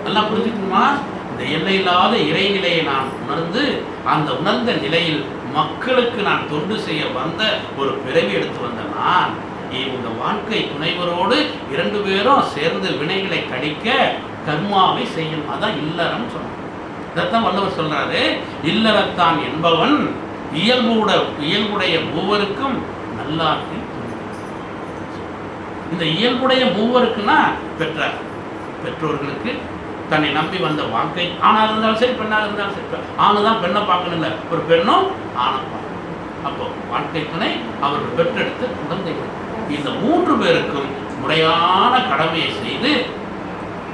நல்லா புரிஞ்சுக்கணுமா? இந்த எல்லையில்லாத இறைநிலையை நான் உணர்ந்து அந்த உணர்ந்த நிலையில் மக்களுக்கு நான் தொண்டு செய்ய வந்த ஒரு பிறவி எடுத்து வந்த நான் இவங்க வாழ்க்கை துணைவரோடு 2 பேரும் சேர்ந்து வினைகளை கழிக்க கர்மாவை செய்யணும். அதான் இல்லறம் சொல்றாங்க. இதைத்தான் வள்ளுவர் சொல்றாரு, இல்லறத்தான் என்பவன் இயல்புடைய மூவருக்கும் நல்லாற்றி. இந்த இயல்புடைய மூவருக்குன்னா பெற்றோர்களுக்கு, தன்னை நம்பி வந்த வாழ்க்கை ஆணாக இருந்தாலும் சரி பெண்ணாக இருந்தாலும் சரி, ஆணு தான் பெண்ணை பார்க்கணும் இல்லை, ஒரு பெண்ணும் ஆணை பார்க்கணும். அப்போ வாழ்க்கை துணை அவர்கள் பெற்றெடுத்த குழந்தைகள், இந்த 3 பேருக்கும் முறையான கடமையை செய்து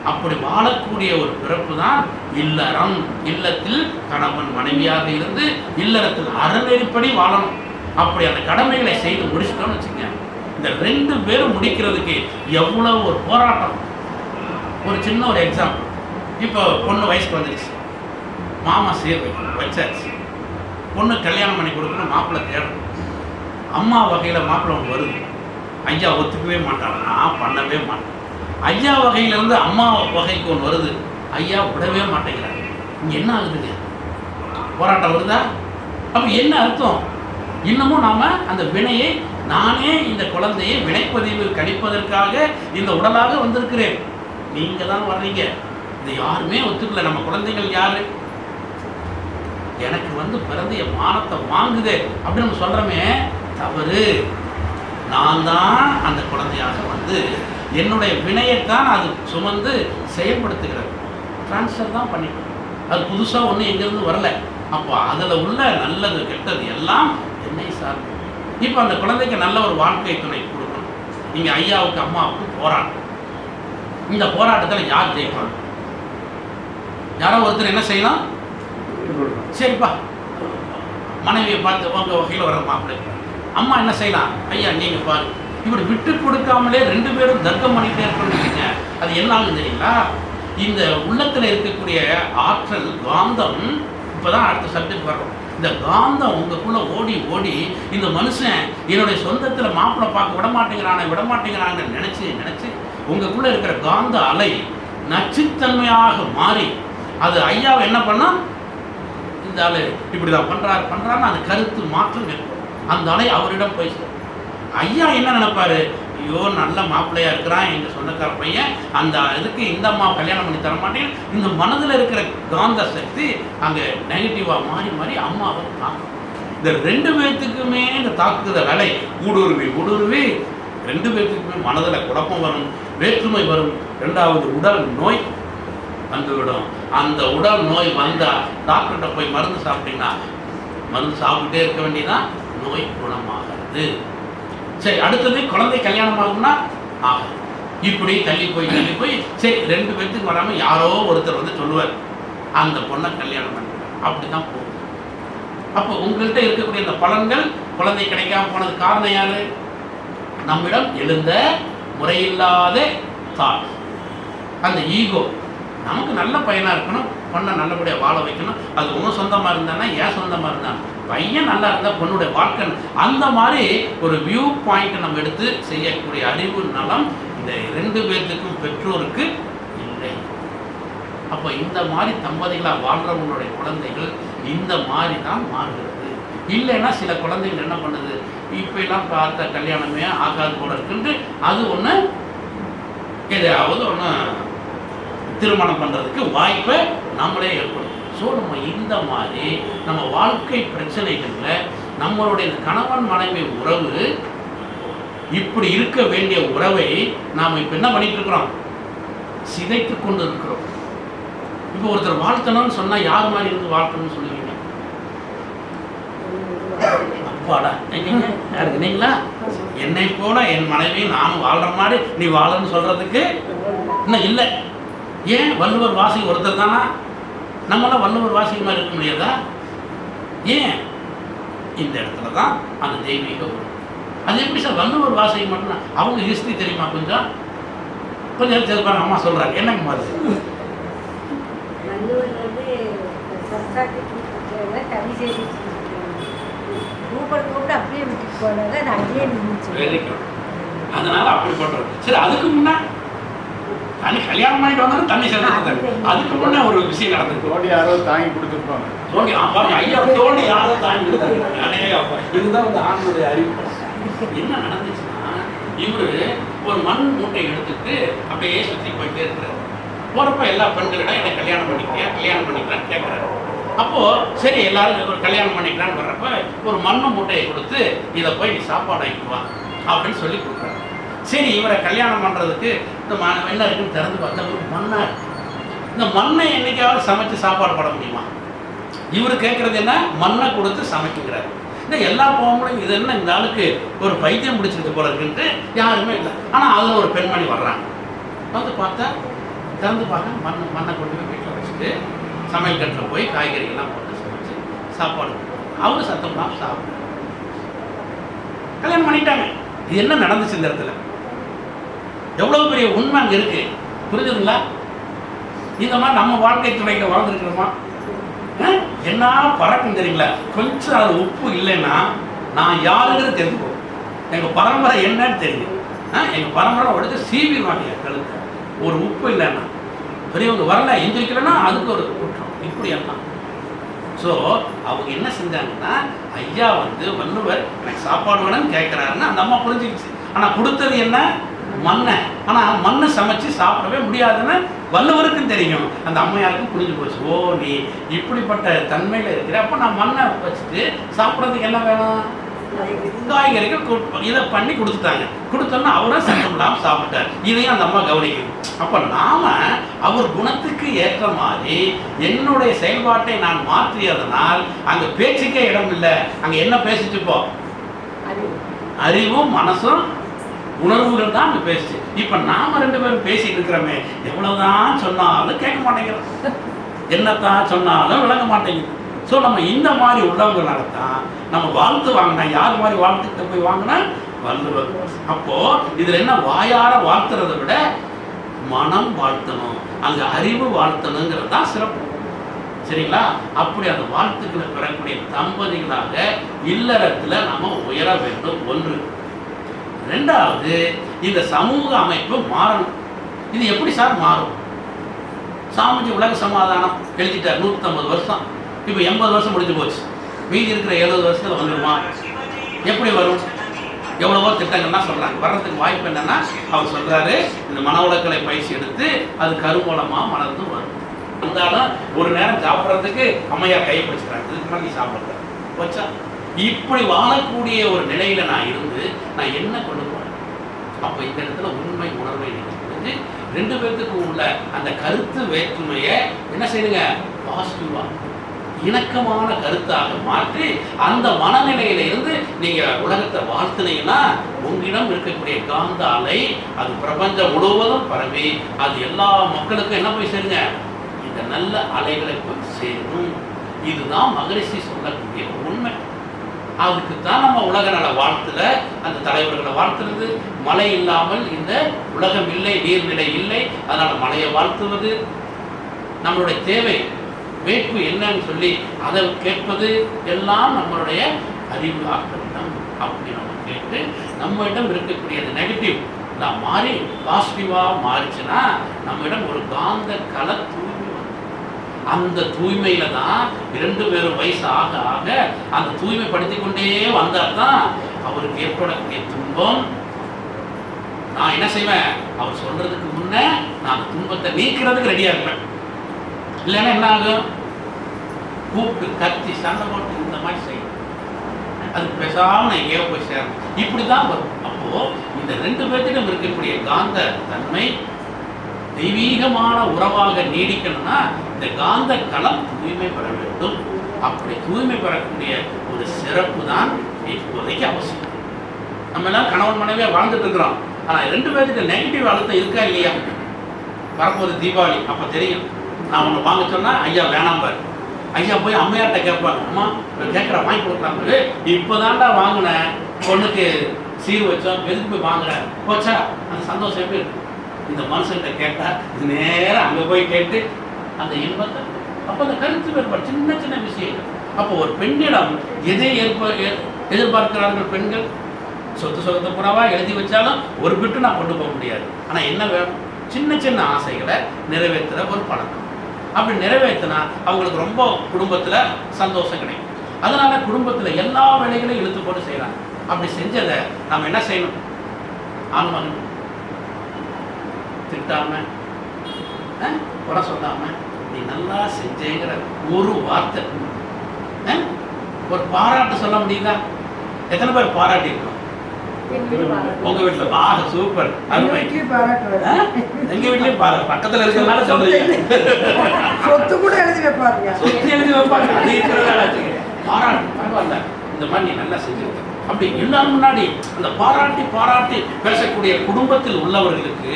அப்படி வாழக்கூடிய ஒரு பிறப்பு தான் இல்லறம். இல்லத்தில் கணவன் மனைவியாக இருந்து இல்லறத்தில் அறநெறிப்படி வாழணும். அப்படி அந்த கடமைகளை செய்து முடிச்சிட்டோம்னு வச்சுங்க, இந்த 2 பேரும் முடிக்கிறதுக்கு எவ்வளவு ஒரு போராட்டம். ஒரு சின்ன ஒரு எக்ஸாம்பிள், இப்போ பொண்ணு வயசுக்கு வந்துடுச்சு, மாமா சீர் வச்சாச்சு, பொண்ணு கல்யாணம் பண்ணி கொடுக்கணும், மாப்பிள்ளை தேடணும். அம்மா வகையில் மாப்பிள்ளை ஒன்று வருது, ஐயா ஒத்துக்கவே மாட்டாங்க, நான் பண்ணவே மாட்டேன். ஐயா வகையிலேருந்து அம்மா வகைக்கு ஒன்று வருது, ஐயா விடவே மாட்டேங்கிறாங்க. இங்கே என்ன ஆகுதுங்க? போராட்டம் வருதா? அப்போ என்ன அர்த்தம்? இன்னமும் நாம அந்த வினையை, நானே இந்த குழந்தையை வினைப்பதிவு கணிப்பதற்காக இந்த உடலாக வந்திருக்கிறேன், நீங்க தான் வர்றீங்க, இதை யாருமே ஒத்துக்கல. நம்ம குழந்தைகள் யாரு? எனக்கு பிறந்த என் மானத்தை வாங்குதே அப்படின்னு நம்ம சொல்றோமே, தவறு. நான் தான் அந்த குழந்தையாக என்னுடைய வினையைத்தான் அது சுமந்து செயல்படுத்துகிறது, டிரான்ஸ்ஃபர் தான் பண்ணிட்டு. அது புதுசா ஒன்றும் எங்கிருந்து வரல. அப்போ அதுல உள்ள நல்லது கெட்டது எல்லாம் என்னை சார்ந்து. இப்போ அந்த குழந்தைக்கு நல்ல ஒரு வாழ்க்கை துணை கொடுக்கணும். இங்க ஐயாவுக்கு அம்மாவுக்கு போராட்டம். இந்த போராட்டத்தில் யார் ஜெயிப்பாங்க? யாரோ ஒருத்தர் என்ன செய்யலாம்? சரிப்பா, மனைவியை பார்த்து உங்க வகையில் வர மாப்பிள்ளை, அம்மா என்ன செய்யலாம்? ஐயா நீங்க பாரு, இப்படி விட்டு கொடுக்காமலே 2 பேரும் தர்க்கம் பண்ணிட்டே இருக்கணும்னு. அது என்ன ஆகுது தெரியுங்களா? இந்த உள்ளத்துல இருக்கக்கூடிய ஆற்றல் காந்தம், இப்பதான் அடுத்த சப்ஜெக்ட் வர்றோம். இந்த காந்தம் உங்களுக்குள்ள ஓடி ஓடி இந்த மனுஷன் என்னுடைய சொந்தத்துல மாப்பிள்ளை பார்க்க விடமாட்டேங்கிறான்னு நினைச்சு உங்களுக்குள்ள இருக்கிற காந்த அலை நச்சுத்தன்மையாக மாறி அது ஐயாவை என்ன பண்ணா, இந்த ஆளு இப்படிதான் பண்றாருன்னு அந்த கருத்து மாற்றம் ஏற்படும். அந்த அலை அவரிடம் போய் ஐயா என்ன நினைப்பாரு? ஐயோ நல்ல மாப்பிள்ளையா இருக்கிறான் எங்க சொந்தக்கார பையன், அந்த இதுக்கு இந்த அம்மா கல்யாணம் பண்ணி தர மாட்டேன். இந்த மனதில் இருக்கிற காந்த சக்தி அங்க நெகட்டிவா மாறி அம்மாவை தாக்கும். இந்த 2 பேர்த்துக்குமே இந்த தாக்குதல் அலை ஊடுருவி 2 பேர்த்துக்குமே மனதில் குழப்பம் வரும், வேற்றுமை வரும். 2வது உடல் நோய் வந்துவிடும். அந்த உடல் நோய் வந்தா டாக்டர்கிட்ட போய் மருந்து சாப்பிட்டீங்கன்னா, மருந்து சாப்பிட்டே இருக்க வேண்டியதான், நோய் குணமாகிறது. சரி, அடுத்தது குழந்தை கல்யாணம் ஆகும்னா ஆகும். இப்படி தள்ளி போய் சரி 2 பேர்த்துக்கு வராம யாரோ ஒருத்தர் சொல்லுவார், அந்த பொண்ணை கல்யாணம் பண்ணிக்கிறார். அப்படிதான் போகும். அப்போ உங்கள்கிட்ட இருக்கக்கூடிய இந்த பலன்கள், குழந்தை கிடைக்காம போனது காரணம் யாரு? நம்மிடம் எழுந்த முறையில்லாத தாட், அந்த ஈகோ. நமக்கு நல்ல பையனா இருக்கணும், பொண்ணை நல்லபடியாக வாழ வைக்கணும், அது உங்க சொந்தமா இருந்தானா ஏன் சொந்தமா இருந்தான், பையன் நல்லா இருந்தா பொண்ணுடைய வாழ்க்கை, அந்த மாதிரி ஒரு வியூ பாயிண்ட் நம்ம எடுத்து செய்யக்கூடிய அறிவு நலம் இந்த 2 பேர்த்துக்கும் பெற்றோருக்கு இல்லை. அப்போ இந்த மாதிரி தம்பதிகளாக வாழ்றவங்களுடைய குழந்தைகள் இந்த மாதிரி தான் மாறுகிறது. இல்லைன்னா சில குழந்தைகள் என்ன பண்ணுது, இப்போ எல்லாம் பார்த்த கல்யாணமே ஆகாது போல இருக்குன்ட்டு அது ஒன்று எதையாவது ஒன்று திருமணம் பண்ணுறதுக்கு வாய்ப்பை நம்மளே ஏற்படும். ஸோ நம்ம இந்த மாதிரி நம்ம வாழ்க்கை பிரச்சனைகளில் நம்மளுடைய கணவன் மனைவி உறவு இப்படி இருக்க வேண்டிய உறவை நாம் இப்போ என்ன பண்ணிட்டு இருக்கிறோம்? சிதைத்து கொண்டு இருக்கிறோம். இப்போ ஒருத்தர் வாழ்த்தணும்னு சொன்னால் யார் மாதிரி இருந்து வாழ்த்தணும்னு சொல்லுவீங்க? அப்பாடா நீங்களா? என்னை போல என் மனைவி நானும் வாழ்ற மாதிரி நீ வாழன்னு சொல்றதுக்கு இன்னும் இல்லை. ஏன்? வள்ளுவர் வாசி ஒருத்தர் தானா? நம்மளாம் வள்ளுவர் வாசி மாதிரி இருக்க முடியாதா? ஏன்? இந்த இடத்துல தான் அந்த தெய்வீக உறவு. அது எப்படி சார் வள்ளுவர் வாசி மட்டும்? அவங்க ஹிஸ்டரி தெரியுமா? கொஞ்சம் தெரிஞ்சுப்பாங்க. அம்மா சொல்றாங்க, என்னங்க மாதிரி அதனால அப்படி பண்றது. சரி, அதுக்கு முன்னா தண்ணி கல்யாணம் பண்ணிட்டு வந்தாலும் தண்ணி சேர்ந்து அதுக்கு முன்னே ஒரு விஷயம் நடந்தது. தோண்டி யாரோ தாங்கி கொடுத்துருப்பாங்க. தோண்டி ஐயா தோண்டி யாரோ தாங்கி கொடுத்தாங்க. இதுதான் ஆணுடைய அறிவு. என்ன நடந்துச்சுன்னா, இவரு ஒரு மண் மூட்டை எடுத்துட்டு அப்படியே சுற்றி போயிட்டே இருக்கிறாரு. போறப்ப எல்லா பெண்களிடம் என்னை கல்யாணம் பண்ணிக்கிறான்னு கேட்கிறாரு. அப்போ சரி எல்லாரும் ஒரு கல்யாணம் பண்ணிக்கலான்னு வர்றப்ப ஒரு மண்ணு மூட்டையை கொடுத்து இதை போய் நீ சாப்பாடு ஆகிக்குவா அப்படின்னு சொல்லி கொடுக்குறாரு. சரி, இவரை கல்யாணம் பண்ணுறதுக்கு இந்த என்ன இருக்குன்னு திறந்து பார்த்தா ஒரு மண்ணா இருக்கு. இந்த மண்ணை என்னைக்காவது சமைச்சு சாப்பாடு போட முடியுமா? இவர் கேட்கறது என்ன? மண்ணை கொடுத்து சமைக்கிறாரு. இந்த எல்லா போகமும் இது என்ன இந்த ஆளுக்கு ஒரு பைத்தியம் பிடிச்சிருக்கு போல இருக்குன்ட்டு யாருமே இல்லை. ஆனால் அதில் ஒரு பெண்மணி வர்றாங்க. வந்து பார்த்தா திறந்து பார்க்க மண்ணை கொண்டு போய் வீட்டில் வச்சுட்டு சமையல் கட்டில் போய் காய்கறிகள்லாம் போட்டு சமைச்சு சாப்பாடு அவரு சத்தம்லாம் சாப்பிடு. கல்யாணம் பண்ணிட்டாங்க. இது என்ன நடந்துச்சு இந்த இடத்துல? எவ்வளவு பெரிய உண்மை அங்கே இருக்கு. புரிஞ்சுதுங்களா? இந்த மாதிரி நம்ம வாழ்க்கை துறைக்கு வாழ்ந்துருக்கிறோமா? என்ன பறக்கும் தெரியுங்களா? கொஞ்சம் அது உப்பு இல்லைன்னா நான் யாருங்கிறது தெரிஞ்சுக்கோ. எங்கள் பரம்பரை என்னன்னு தெரியும். எங்கள் பரம்பரை உடச்சு சீவிடுவாங்க கழுத்து. ஒரு உப்பு இல்லைன்னா பெரியவங்க வரல எந்திரிக்கலன்னா அதுக்கு ஒரு குற்றம். இப்படி எல்லாம். ஸோ அவங்க என்ன செஞ்சாங்கன்னா, ஐயா வந்து வள்ளுவர் எனக்கு சாப்பாடு வேணும்னு கேட்குறாருன்னு அந்த அம்மா புரிஞ்சுக்கிச்சு. ஆனால் கொடுத்தது என்ன? மண்ணை. ஆனால் மண்ணை சமைச்சு சாப்பிடவே முடியாதுன்னு வள்ளுவருக்கும் தெரியும், அந்த அம்மையாருக்கும் புரிஞ்சு போச்சு. ஓ, நீ இப்படிப்பட்ட தன்மையில் இருக்கிற, அப்போ நான் மண்ணை வச்சுட்டு சாப்பிட்றதுக்கு என்ன வேணும்? காய்கறிகள் இதை பண்ணி கொடுத்துட்டாங்க. கொடுத்தோன்னா அவரும் சத்தம் இல்லாமல் சாப்பிட்டார். இதையும் அந்த அம்மா கவனிக்கணும். அப்போ நாம அவர் குணத்துக்கு ஏற்ற மாதிரி என்னுடைய செயல்பாட்டை நான் மாற்றியதனால் அங்கே பேச்சுக்கே இடம் இல்லை. அங்கே என்ன பேசிச்சுப்போ? அறிவும் மனசும் உணர்வுகள் தான் அங்கே பேசிச்சு. இப்போ நாம 2 பேரும் பேசிட்டு இருக்கிறோமே, எவ்வளவுதான் சொன்னாலும் கேட்க மாட்டேங்கிறோம், என்னத்தான் சொன்னாலும் விளங்க மாட்டேங்குது. ஸோ நம்ம இந்த மாதிரி உள்ளவங்களால தான் நம்ம வாழ்த்து வாங்கினா, யார் மாதிரி வாழ்த்துக்கிட்ட போய் வாங்கினா? வள்ளுவர். அப்போ இதுல என்ன, வாயார வாழ்த்துறதை விட மனம் வாழ்த்தணும், அங்க அறிவு வாழ்த்தணுங்கிறது தான் சிறப்பு. சரிங்களா? அப்படி அந்த வாழ்த்துக்களை பெறக்கூடிய தம்பதிகளாக இல்லறத்துல நம்ம உயர வேண்டும். 1. 2வது, இந்த சமூக அமைப்பு மாறணும். இது எப்படி சார் மாறும்? சாமிஜி உலக சமாதானம் எழுதிட்டார், 150 வருஷம். இப்போ 80 வருஷம் முடிஞ்சு போச்சு. மீதி இருக்கிற 70 வருஷத்துல வந்துடுமா? எப்படி வரும்? எவ்வளவோ திட்டங்கள்லாம் சொல்றாங்க. வர்றதுக்கு வாய்ப்பு என்னன்னா, அவர் சொல்றாரு, இந்த மன உலகலை பயிற்சி எடுத்து அது கருமூலமா மலர்ந்து வரும். இருந்தாலும் ஒரு நேரம் சாப்பிட்றதுக்கு அம்மையார் கை பிடிச்சிக்கிறாங்க, இதுக்கு மேலே நீ சாப்பிட்ற வச்சா. இப்படி வாழக்கூடிய ஒரு நிலையில நான் இருந்து நான் என்ன கொண்டு போறேன்? அப்போ இந்த இடத்துல உண்மை உணர்வை புரிஞ்சு 2 பேர்த்துக்கு உள்ள அந்த கருத்து வேற்றுமையை என்ன செய்யுங்க? பாசிட்டிவா இணக்கமான கருத்தாக மாற்றி அந்த மனநிலையில இருந்து நீங்க உலகத்தை வாழ்த்துனீங்கன்னா உங்களிடம் இருக்கக்கூடிய காந்த அலை அது பிரபஞ்சம் முழுவதும் பரவி அது எல்லா மக்களுக்கும் என்ன போய் சேருங்க? இந்த நல்ல அலைகளை போய் சேரும். இதுதான் மகரிஷி சொல்லக்கூடிய உண்மை. அதுக்குத்தான் நம்ம உலக நல வாழ்த்துல அந்த தலைவர்களை வாழ்த்துறது. மழை இல்லாமல் இந்த உலகம் இல்லை, நீர்நிலை இல்லை, அதனால மழையை வாழ்த்துவது. நம்மளுடைய தேவை வேட்பு என்னன்னு சொல்லி அதை கேட்பது எல்லாம் நம்மளுடைய அறிவு ஆக்கட்டம். அப்படி நம்ம கேட்டு நம்மிடம் இருக்கக்கூடிய அந்த நெகட்டிவ் நான் மாறி பாசிட்டிவா மாறிச்சுன்னா நம்மிடம் ஒரு காந்த கல தூய்மை வரும். அந்த தூய்மையில தான் 2 பேரும் வயசு ஆக ஆக அந்த தூய்மைப்படுத்தி கொண்டே வந்தால் தான் அவருக்கு ஏற்படக்கூடிய துன்பம். நான் என்ன செய்வேன்? அவர் சொல்றதுக்கு முன்னே நான் துன்பத்தை நீக்கிறதுக்கு ரெடியா இருப்பேன். இல்லைன்னா என்ன ஆகும்? கூப்பிட்டு கத்தி சண்டை போட்டு இந்த மாதிரி செய்யும். அது பேசாம நான் எங்கேயோ போய் சேரணும். இப்படிதான் வரும். அப்போ இந்த 2 பேர்த்திடம் இருக்கக்கூடிய காந்த தன்மை தெய்வீகமான உறவாக நீடிக்கணும்னா இந்த காந்த களம் தூய்மை பெற வேண்டும். அப்படி தூய்மை பெறக்கூடிய ஒரு சிறப்பு தான் இப்போதைக்கு அவசியம். நம்ம எல்லாம் கணவன் மனைவியா வாழ்ந்துட்டு இருக்கிறோம். ஆனா 2 பேர்த்துக்கு நெகட்டிவ் அழுத்தம் இருக்கா இல்லையா? வரப்போது தீபாவளி, அப்ப தெரியும். நான் ஒன்று வாங்க சொன்னா ஐயா வேணாம் பாரு. ஐயா போய் அம்மையார்ட்ட கேட்பாங்க, அம்மா கேட்குற வாங்கி கொடுக்குறாங்க. இப்போதான்டா வாங்கினேன், பொண்ணுக்கு சீர் வச்சோம், எதுக்கு போய் வாங்குறேன் போச்சா? அந்த சந்தோஷம் எப்படி இருக்கு? இந்த மனுஷன்கிட்ட கேட்டா நேரம் அங்கே போய் கேட்டு அந்த இன்பத்தை. அப்போ அந்த கருத்து வேறுபாடு சின்ன சின்ன விஷயம். அப்போ ஒரு பெண்ணிடம் எதை எதிர்பார்க்கிறார்கள் பெண்கள்? சொத்து சொத்தை புறவா எழுதி வச்சாலும் ஒரு பிட்டு நான் கொண்டு போக முடியாது. ஆனால் என்ன வேணும்? சின்ன சின்ன ஆசைகளை நிறைவேற்றுற ஒரு பழக்கம். அப்படி நிறைவேற்றினா அவங்களுக்கு ரொம்ப குடும்பத்தில் சந்தோஷம் கிடைக்கும். அதனால குடும்பத்தில் எல்லா வேலைகளையும் இழுத்து போட்டு செய்யறாங்க. அப்படி செஞ்சதை நம்ம என்ன செய்யணும்? ஆண்மகன் திட்டாம குறை சொல்லாம நீ நல்லா செஞ்சேங்கிற ஒரு வார்த்தை, ஒரு பாராட்டு சொல்ல முடியுதா? எத்தனை பேர் பாராட்டி இருக்கோம் உங்க வீட்டுல? ஆக சூப்பர், அருமை. எங்க வீட்லயும் பாரு, பக்கத்துல இருக்கிறதுனால சொல்றீங்க. சொத்து கூட எழுதி வைப்பாங்க, சொத்து எழுதி வைப்பாங்க. அது இருக்கிறதால பாராட்டு பரவாயில்ல, இந்த மாதிரி நீ நல்லா செஞ்சிருக்க. அப்படி எல்லாரும் முன்னாடி அந்த பாராட்டி பாராட்டி பேசக்கூடிய குடும்பத்தில் உள்ளவர்களுக்கு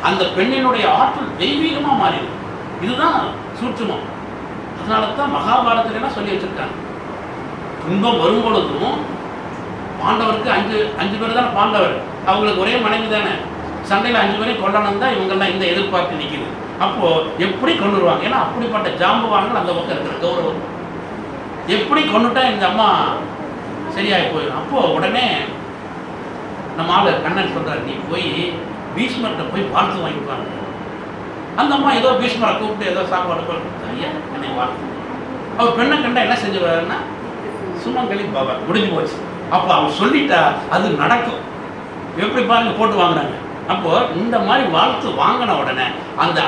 அந்த பெண்ணினுடைய ஆற்றல் தெய்வீகமா மாறிடும். இதுதான் சூட்சுமம். அதனால தான் மகாபாரதத்துல என்ன சொல்லி வச்சிருக்காங்க, துன்பம் வரும் பொழுதும் பாண்டவருக்கு அஞ்சு பேர் தானே பாண்டவர், அவங்களுக்கு ஒரே மனைவி தானே, சண்டையில் 5 பேரையும் கொல்லணும் தான் இவங்கெல்லாம் இந்த எதிர்பார்த்து நிற்குது. அப்போ எப்படி கொண்டுருவாங்க? ஏன்னா அப்படிப்பட்ட ஜாம்பவான்கள் அந்த பக்கம் இருக்கிற கௌரவம். எப்படி கொண்டுட்டா இந்த அம்மா சரியாகி போயிடும். அப்போ உடனே நம்ம ஆளு கண்ணன் சொல்றாரு, நீ போய் பீஷ்மர்கிட்ட போய் வாழ்த்து வாங்கிப்பாங்க. அந்த அம்மா ஏதோ பீஷ்மரை கூப்பிட்டு ஏதோ சாப்பாடு கொடுத்து, ஐயா என்னை வாழ்த்து. அவர் பெண்ணை கண்டா என்ன செஞ்சுருவாருன்னா சுமங்கலி பவர் முடிஞ்சு போச்சு. அப்போ அவன் சொல்லிட்டா அது நடக்கும். எப்படி பாருங்க போட்டு வாங்கினாங்க. அப்போ இந்த மாதிரி வாழ்த்து வாங்கின உடனே அந்த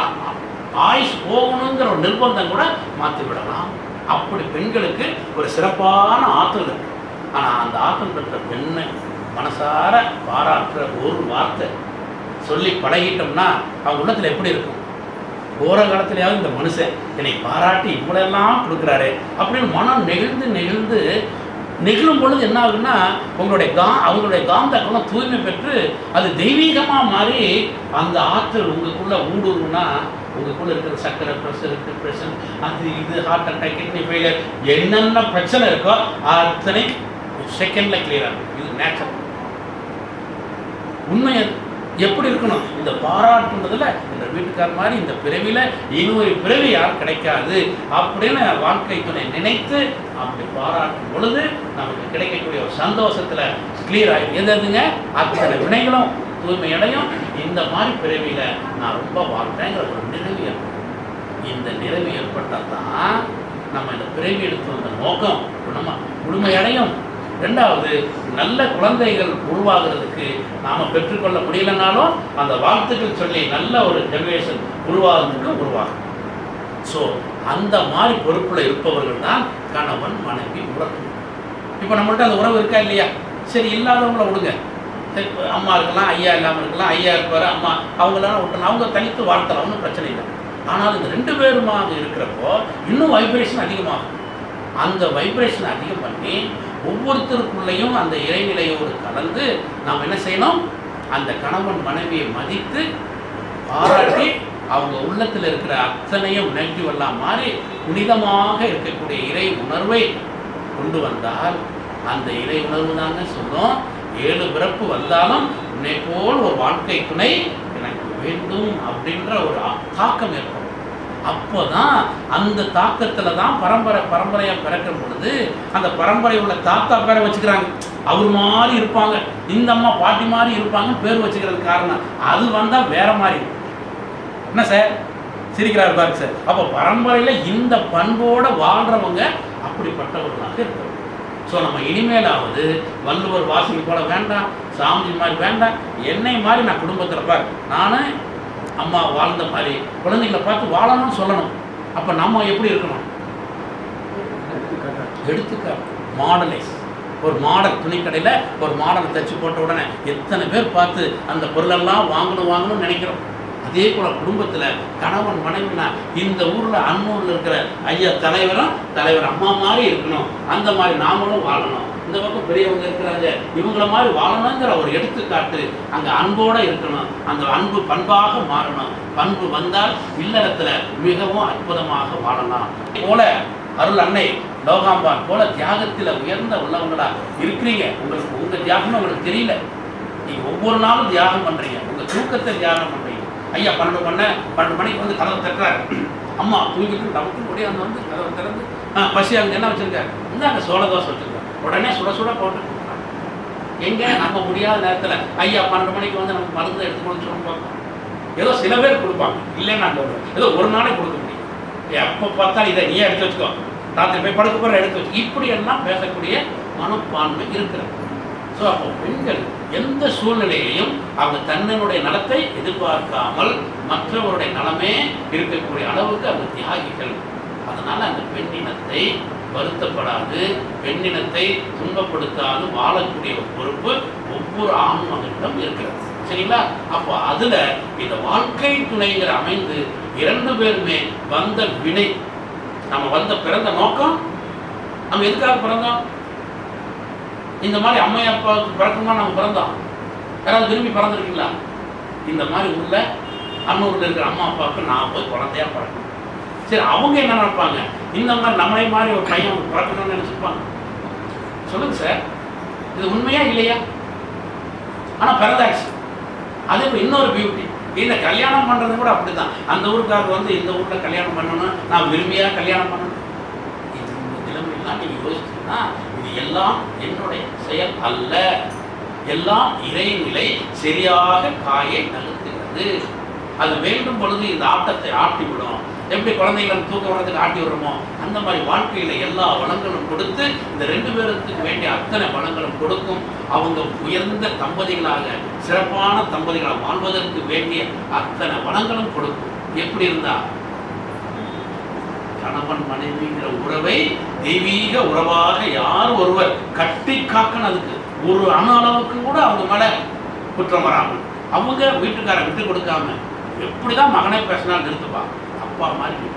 ஆயுஷ் போகணுங்கிற ஒரு நிர்பந்தம் கூட மாற்றி விடலாம். அப்படி பெண்களுக்கு ஒரு சிறப்பான ஆற்றல் இருக்கு. ஆனால் அந்த ஆற்றல் பெற்ற பெண்ணை மனசார பாராட்டுற ஒரு வார்த்தை சொல்லி பழகிட்டோம்னா அவங்க உள்ளத்தில் எப்படி இருக்கும்? போகிற காலத்துலையாவது இந்த மனுஷன் என்னை பாராட்டி இவ்வளெல்லாம் கொடுக்குறாரு அப்படின்னு மனம் நெகிழ்ந்து நெகிழும் பொழுது என்ன ஆகுன்னா அவங்களுடைய காந்த குணம் தூய்மை பெற்று அது தெய்வீகமாக மாறி அந்த ஆற்றல் உங்களுக்குள்ள ஊடுருவுனா உங்களுக்குள்ள இருக்கிற சக்கரை, ப்ரெஷர், டிப்ரெஷன், அது இது, ஹார்ட் அட்டாக், கிட்னி ஃபெயிலியர், என்னென்ன பிரச்சனை இருக்கோ அத்தனை செகண்ட்ல கிளியர் ஆகும். இது நேச்சுரல் உண்மை. எப்படி இருக்கணும்? இந்த பாராட்டுன்றதுல இந்த வீட்டுக்கார மாதிரி இந்த பிறவில இன்னொரு பிறவி யாரும் கிடைக்காது அப்படின்னு வாழ்க்கை துணை நினைத்து அப்படி பாராட்டும் பொழுது நமக்கு கிடைக்கக்கூடிய ஒரு சந்தோஷத்துல கிளியர் ஆகிடும். எதுங்க அத்தனை வினைகளும் தூய்மையடையும். இந்த மாதிரி பிறவியில நான் ரொம்ப வாழ்றேங்கிற ஒரு நிறைவு ஏற்படும். இந்த நிறைவு ஏற்பட்டால் தான் நம்ம இந்த பிறவி எடுத்து வந்த நோக்கம் நம்ம முழுமையடையும். ரெண்டாவது, நல்ல குழந்தைகள் உருவாகிறதுக்கு நாம் பெற்றுக்கொள்ள முடியலனாலும் அந்த வாழ்த்துக்கள் சொல்லி நல்ல ஒரு ஜெனரேஷன் உருவாகும். ஸோ அந்த மாதிரி பொறுப்பில் இருப்பவர்கள் தான் கணவன், மனைவி, உறவு. இப்போ நம்மள்ட்ட அந்த உறவு இருக்கா இல்லையா? சரி, இல்லாதவங்கள விடுங்க. அம்மா இருக்கலாம், ஐயா இல்லாமல் இருக்கலாம், ஐயா இருப்பார், அம்மா அவங்களாம் விட்டலாம், அவங்க தனித்து வாழ்த்தலாம், ஒன்றும் பிரச்சனை இல்லை. ஆனால் இந்த ரெண்டு பேருமாக இருக்கிறப்போ இன்னும் வைப்ரேஷன் அதிகமாகும். அந்த வைப்ரேஷன் அதிகம் பண்ணி ஒவ்வொருத்தருக்குள்ளேயும் அந்த இறைநிலையோடு கலந்து நாம் என்ன செய்யணும்? அந்த கணவன் மனைவியை மதித்து பாராட்டி அவங்க உள்ளத்தில் இருக்கிற அத்தனையும் நெகட்டிவ் எல்லாம் மாறி புனிதமாக இருக்கக்கூடிய இறை உணர்வை கொண்டு வந்தால் அந்த இறை உணர்வு தாங்க சொல்லும், 7 பிறப்பு வந்தாலும் உன்னை போல் ஒரு வாழ்க்கை துணை எனக்கு வேண்டும் அப்படின்ற ஒரு தாக்கம் ஏற்படும். அப்போதான் அந்த தாக்கத்தில் தான் பரம்பரையாக பிறக்கும் பொழுது அந்த பரம்பரை உள்ள தாத்தா பேரை வச்சுக்கிறாங்க. அவர் மாதிரி இருப்பாங்க, இந்த அம்மா பாட்டி மாதிரி இருப்பாங்க பேர் வச்சுக்கிறதுக்கு காரணம் அது வந்தால் வேற மாதிரி இருக்கும். என்ன சார் சிரிக்கிறார் பாருங்க சார். அப்போ பரம்பரையில் இந்த பண்போடு வாழ்கிறவங்க அப்படிப்பட்டவர்களாக இருப்பாங்க. ஸோ நம்ம இனிமேலாவது வள்ளுவர் வாசிக்கு போல வேண்டாம், சாமி மாதிரி வேண்டாம், என்னை மாதிரி நான் குடும்பத்தில் பார் நானும் அம்மா வாழ்ந்த மாதிரி குழந்தைகளை பார்த்து வாழணும்னு சொல்லணும். அப்போ நம்ம எப்படி இருக்கணும்? எடுத்துக்காட்டு மாடலைஸ். ஒரு மாடல் துணிக்கடையில் ஒரு மாடல் தைச்சு போட்ட உடனே எத்தனை பேர் பார்த்து அந்த பொருளெல்லாம் வாங்கணும்னு நினைக்கிறோம். அதே போல் குடும்பத்தில் கணவன் மனைவினா இந்த ஊரில் அன்னூரில் இருக்கிற ஐயா தலைவர் அம்மா மாதிரி இருக்கணும், அந்த மாதிரி நாமளும் வாழணும். இந்த பக்கம் பெரியவங்க இருக்கிறாங்க, இவங்கள மாதிரி வாழணுங்கிற ஒரு எடுத்துக்காட்டு அங்கே அன்போடு இருக்கணும். அந்த அன்பு பண்பாக மாறணும். பண்பு வந்தால் இல்லறத்தில் மிகவும் அற்புதமாக வாழலாம். போல அருள் அன்னை லோகாம்பான் போல தியாகத்தில் உயர்ந்த உள்ளவங்களா இருக்கிறீங்க. உங்களுக்கு உங்கள் தியாகம் உங்களுக்கு தெரியல. நீங்கள் ஒவ்வொரு நாளும் தியாகம் பண்ணுறீங்க, உங்கள் தூக்கத்தை தியாகம் பண்ணுறீங்க. ஐயா 12 மணிக்கு வந்து கதவை தட்டுறாரு, அம்மா தூங்கிட்டு நமக்கு முடிய அந்த வந்து கதவை திறந்து பசி அங்கே என்ன வச்சுருக்காரு, இந்தாங்க சோள தோசை வச்சுருக்காரு, உடனே சுட போட்டு கொடுக்குறாங்க. எங்கே நம்ம முடியாத நேரத்தில் ஐயா 12 மணிக்கு வந்து நமக்கு மருந்து எடுத்துக்கணும்னு சொல்லி பார்ப்போம். ஏதோ சில பேர் கொடுப்பாங்க, இல்லைன்னு நான் சொல்கிறேன், ஏதோ ஒரு நாளைக்கு கொடுக்க முடியும். எப்போ பார்த்தா இதை நீயே எடுத்து வச்சுக்கோ, ராத்திரி போய் படுக்க போகிற எடுத்து வச்சு, இப்படியெல்லாம் பேசக்கூடிய மனப்பான்மை இருக்கிறது. ஸோ அப்போ பெண்கள் எந்த சூழ்நிலையிலையும் அவங்க தன்னுடைய நலத்தை எதிர்பார்க்காமல் மற்றவருடைய நலமே இருக்கக்கூடிய அளவுக்கு அவங்க தியாகிகள். அதனால் அந்த பெண்ணினத்தை வருத்தப்படாது, பெண்ணினத்தை துன்பப்படுத்தாது வாழக்கூடிய ஒரு பொறுப்பு ஒவ்வொரு ஆண் மகனிடம் இருக்கிறது. சரிங்களா? அப்போ அதில் இந்த வாழ்க்கை துணைங்கிற அமைந்து 2 பேருமே வந்த வினை, நம்ம பிறந்த நோக்கம், நம்ம எதுக்காக பிறந்தோம்? இந்த மாதிரி அம்மையா அப்பாவுக்கு பிறக்கணுமா நம்ம பிறந்தோம்? யாராவது விரும்பி பிறந்திருக்கீங்களா? இந்த மாதிரி உள்ள அன்னூரில் இருக்கிற அம்மா அப்பாவுக்கு நான் போய் குழந்தையா பிறக்கணும். சரி, அவங்க என்ன நினைப்பாங்க? இந்த மாதிரி நம்மளே மாதிரி ஒரு பையன் பிறக்கணும்னு நினைச்சிருப்பாங்க. சொல்லுங்க சார், இது உண்மையா இல்லையா? ஆனால் பிறந்தாச்சு. அதே இப்போ இன்னொரு பியூட்டி, இந்த கல்யாணம் பண்ணுறது கூட அப்படி தான். அந்த ஊருக்காரர் வந்து இந்த ஊரில் கல்யாணம் பண்ணணும், நான் விரும்பியா கல்யாணம் பண்ணணும். இந்த நிலைமையெல்லாம் நீங்கள் யோசிச்சீங்கன்னா இது எல்லாம் என்னுடைய செயல் அல்ல, எல்லாம் இறைநிலை சரியாக காயை நகர்த்துகிறது. அது வேண்டும் பொழுது இந்த ஆட்டத்தை ஆட்டிவிடும். எப்படி குழந்தைகளை தூக்க விடுறதுக்கு ஆட்டி விடுறோமோ அந்த மாதிரி வாழ்க்கையில எல்லா வளங்களும் கொடுத்து இந்த 2 பேருக்கு வேண்டிய அத்தனை வளங்களும் கொடுக்கும். அவங்க உயர்ந்த தம்பதிகளாக சிறப்பான தம்பதிகளாக வாழ்வதற்கு வேண்டிய அத்தனை வளங்களும் கொடுக்கும். எப்படி இருந்தா கணவன் மனைவிங்கிற உறவை தெய்வீக உறவாக யார் ஒருவர் கட்டி காக்கணுதுக்கு ஒரு அணு அளவுக்கு கூட அவங்க மேல குற்றம் வராமல் அவங்க வீட்டுக்கார விட்டு கொடுக்காம எப்படிதான் மகனை பேசினாலும் நிறுத்துப்பா, அப்பா மாதிரி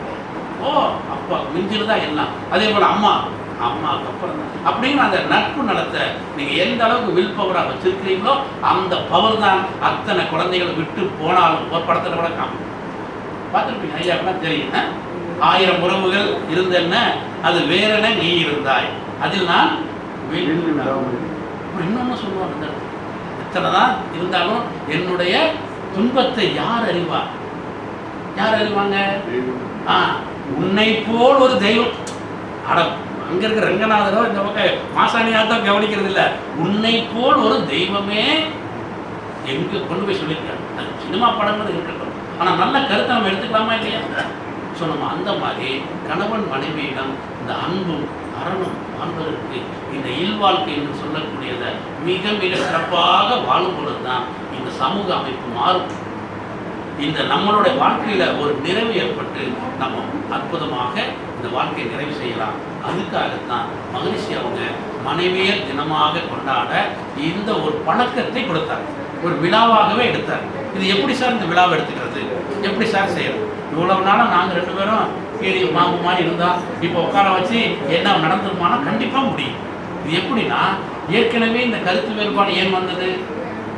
ஓ அப்பா மிஞ்சிருதான் எல்லாம். அதே போல அம்மாவுக்கு அப்புறம் தான் அப்படிங்கிற அந்த நட்பு நலத்தை நீங்க எந்த அளவுக்கு வில் பவரா வச்சிருக்கிறீங்களோ அந்த பவர் தான் அத்தனை குழந்தைகளை விட்டு போனாலும் ஒரு படத்துல கூட காணும் பார்த்துருப்பீங்க. ஐயாக்கெல்லாம் தெரியும், 1000 உறவுகள் இருந்தென்ன அது வேறென நீ இருந்தாய் அதில் நான் இன்னொன்னு சொல்லுவாங்க, இத்தனைதான் இருந்தாலும் என்னுடைய துன்பத்தை யார் அறிவார்? யார் அறிவாங்க? உன்னை போல் ஒரு தெய்வம். அட அங்க இருக்கிற ரங்கநாதரோ இந்த பக்கம் மாசாணியாத்தான் கவனிக்கிறது இல்லை. உன்னை போல் ஒரு தெய்வமே எங்க கொண்டு போய் சொல்லியிருக்காரு. அது சினிமா படங்கள் இருக்கட்டும், ஆனா நல்ல கருத்தை நம்ம எடுத்துக்கலாமா இல்லையா? சொன்னோம். அந்த மாதிரி கணவன் மனைவியிடம் இந்த அன்பும் அறனும் வாழ்வதற்கு இந்த இல்வாழ்க்கை என்று சொல்லக்கூடியதை மிக மிக சிறப்பாக வாழும் பொழுதுதான் இந்த சமூக அமைப்பு மாறும். இந்த நம்மளுடைய வாழ்க்கையில ஒரு நிறைவு ஏற்பட்டு நம்ம அற்புதமாக இந்த வாழ்க்கையை நிறைவு செய்யலாம். அதுக்காகத்தான் மகரிஷி அவங்க மனைவியர் தினமாக கொண்டாட இந்த ஒரு பழக்கத்தை கொடுத்தார், ஒரு விழாவாகவே எடுத்தார். இது எப்படி சார் இந்த விழாவை எடுத்துக்கிறது, எப்படி சார் செய்யறது? இவ்வளவு நாளும் நாங்கள் 2 பேரும் கீழே மாம்பு மாதிரி இருந்தா இப்போ உட்கார வச்சு என்ன நடந்துருமானா கண்டிப்பா முடியும். இது எப்படின்னா ஏற்கனவே இந்த கருத்து வேறுபாடு ஏன் வந்தது?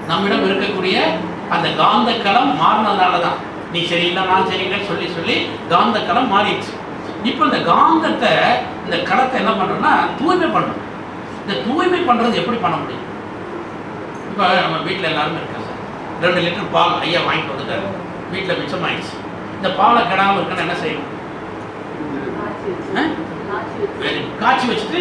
நம்மிடம் இருக்கக்கூடிய அந்த காந்த களம் மாறினதுனால தான். நீ சரியில்லை நான் சரியில்லைன்னு சொல்லி சொல்லி காந்த களம் மாறிடுச்சு. இப்போ இந்த காந்தத்தை இந்த களத்தை என்ன பண்றோம்னா தூய்மை பண்ணணும். இந்த தூய்மை பண்றது எப்படி பண்ண முடியும்? இப்போ நம்ம வீட்டில் எல்லாருமே இருக்கா சார், 2 லிட்டர் பால் ஐயா வாங்கிட்டு வந்துட்டாரு, வீட்டில் மிச்சமாயிடுச்சு. இந்த பாலை கெடாமல் இருக்குன்னு என்ன செய்யணும்? காய்ச்சி வச்சுட்டு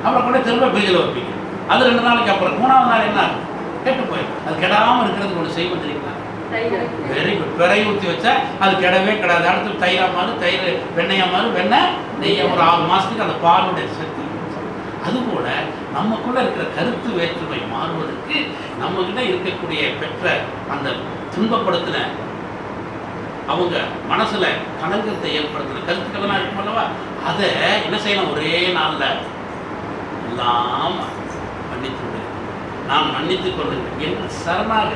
அப்புறம் கூட திரும்ப ஃப்ரிட்ஜில் வைப்பீங்க. அது 2 நாளைக்கு அப்புறம் 3ஆவது நாள் என்ன ஆகும்? கெட்டு போயிடும். அது கெடாமல் இருக்கிறதுக்கு ஒன்று செய்வோம் தெரியுங்களா? Very good. பிறை ஊற்றி வச்சா அது கெடவே கிடாது. அடுத்து தயிரா மாறு, தயிர் வெண்ணையா மாறு, வெண்ணெய் நெய்யை ஒரு 6 மாதத்துக்கு அந்த பாலுடைய சக்தி. அதுபோல நமக்குள்ள இருக்கிற கருத்து வேற்றுமை மாறுவதற்கு நம்ம கிட்ட இருக்கக்கூடிய பெற்ற அந்த துன்பப்படுத்தின அவங்க மனசுல கலங்கத்தை ஏற்படுத்தின கருத்துக்கள்லாம் இருக்கும் அல்லவா, அதை என்ன செய்யணும்? ஒரே நாள்ல எல்லாம் மன்னித்து விடு, நான் மன்னித்துக் கொள்ளுங்கள் என்று சரணாக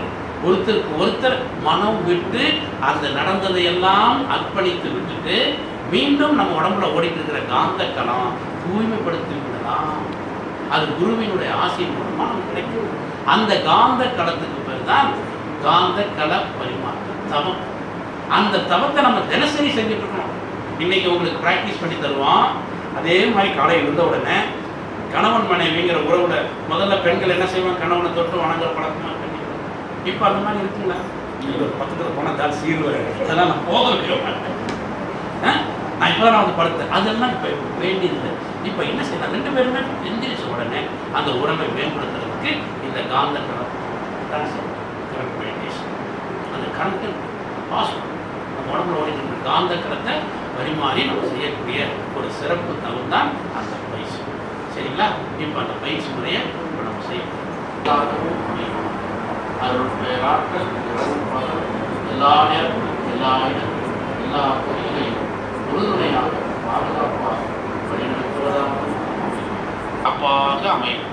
ஒருத்தருக்கு ஒருத்தர் மனம் விட்டு அந்த நடந்ததை எல்லாம் அர்ப்பணித்து விட்டுட்டு மீண்டும் நம்ம உடம்புல ஓடிட்டு இருக்கிற காந்த களம் தூய்மைப்படுத்தி விடலாம். அது குருவினுடைய ஆசையின் மூலமா நமக்கு கிடைக்கும். அந்த காந்த களத்துக்கு பேர் தான் காந்த கள பரிமாற்றம், தவம். அந்த தவத்தை நம்ம தினசரி செஞ்சுட்டு இருக்கணும். இன்னைக்கு உங்களுக்கு பிராக்டிஸ் பண்ணி தருவோம். அதே மாதிரி காலை இருந்த உடனே கணவன் மனைவிங்கிற உறவுல முதல்ல பெண்கள் என்ன செய்வாங்க? கணவனை தொட்டு வணங்குற பழக்கமா இருக்கு. இப்போ அந்த மாதிரி இருக்குங்களா? ஒரு பக்கத்தில் போனால் தான் சீர்வரை அதெல்லாம் நான் போக வைக்க மாட்டேன். நான் இப்போ நான் வந்து படுத்தேன், அதெல்லாம் இப்போ வேண்டியதில்லை. இப்போ என்ன செய்யலாம்? 2 பேருமே எந்திரிச்ச உடனே அந்த உறவை மேம்படுத்துறதுக்கு இந்த காந்த களம் கரண்ட் மெடிடேஷன், அந்த கரண்ட்டு பாஸ் நம்ம உடம்புல ஓடிட்டு காந்த களத்தை பரிமாறி நம்ம செய்யக்கூடிய ஒரு சிறப்பு தவம் தான் அந்த பயிற்சி. சரிங்களா? இப்போ அந்த பயிற்சி முறையை இப்போ நம்ம செய்யணும். அதோட பேராற்றல் எல்லா நேரத்திலும் எல்லா இடத்திலும் எல்லா பொருளையும் உறுதுணையாக பாதுகாப்பாக வழிநடத்துவதாக அப்பாக அமையும்.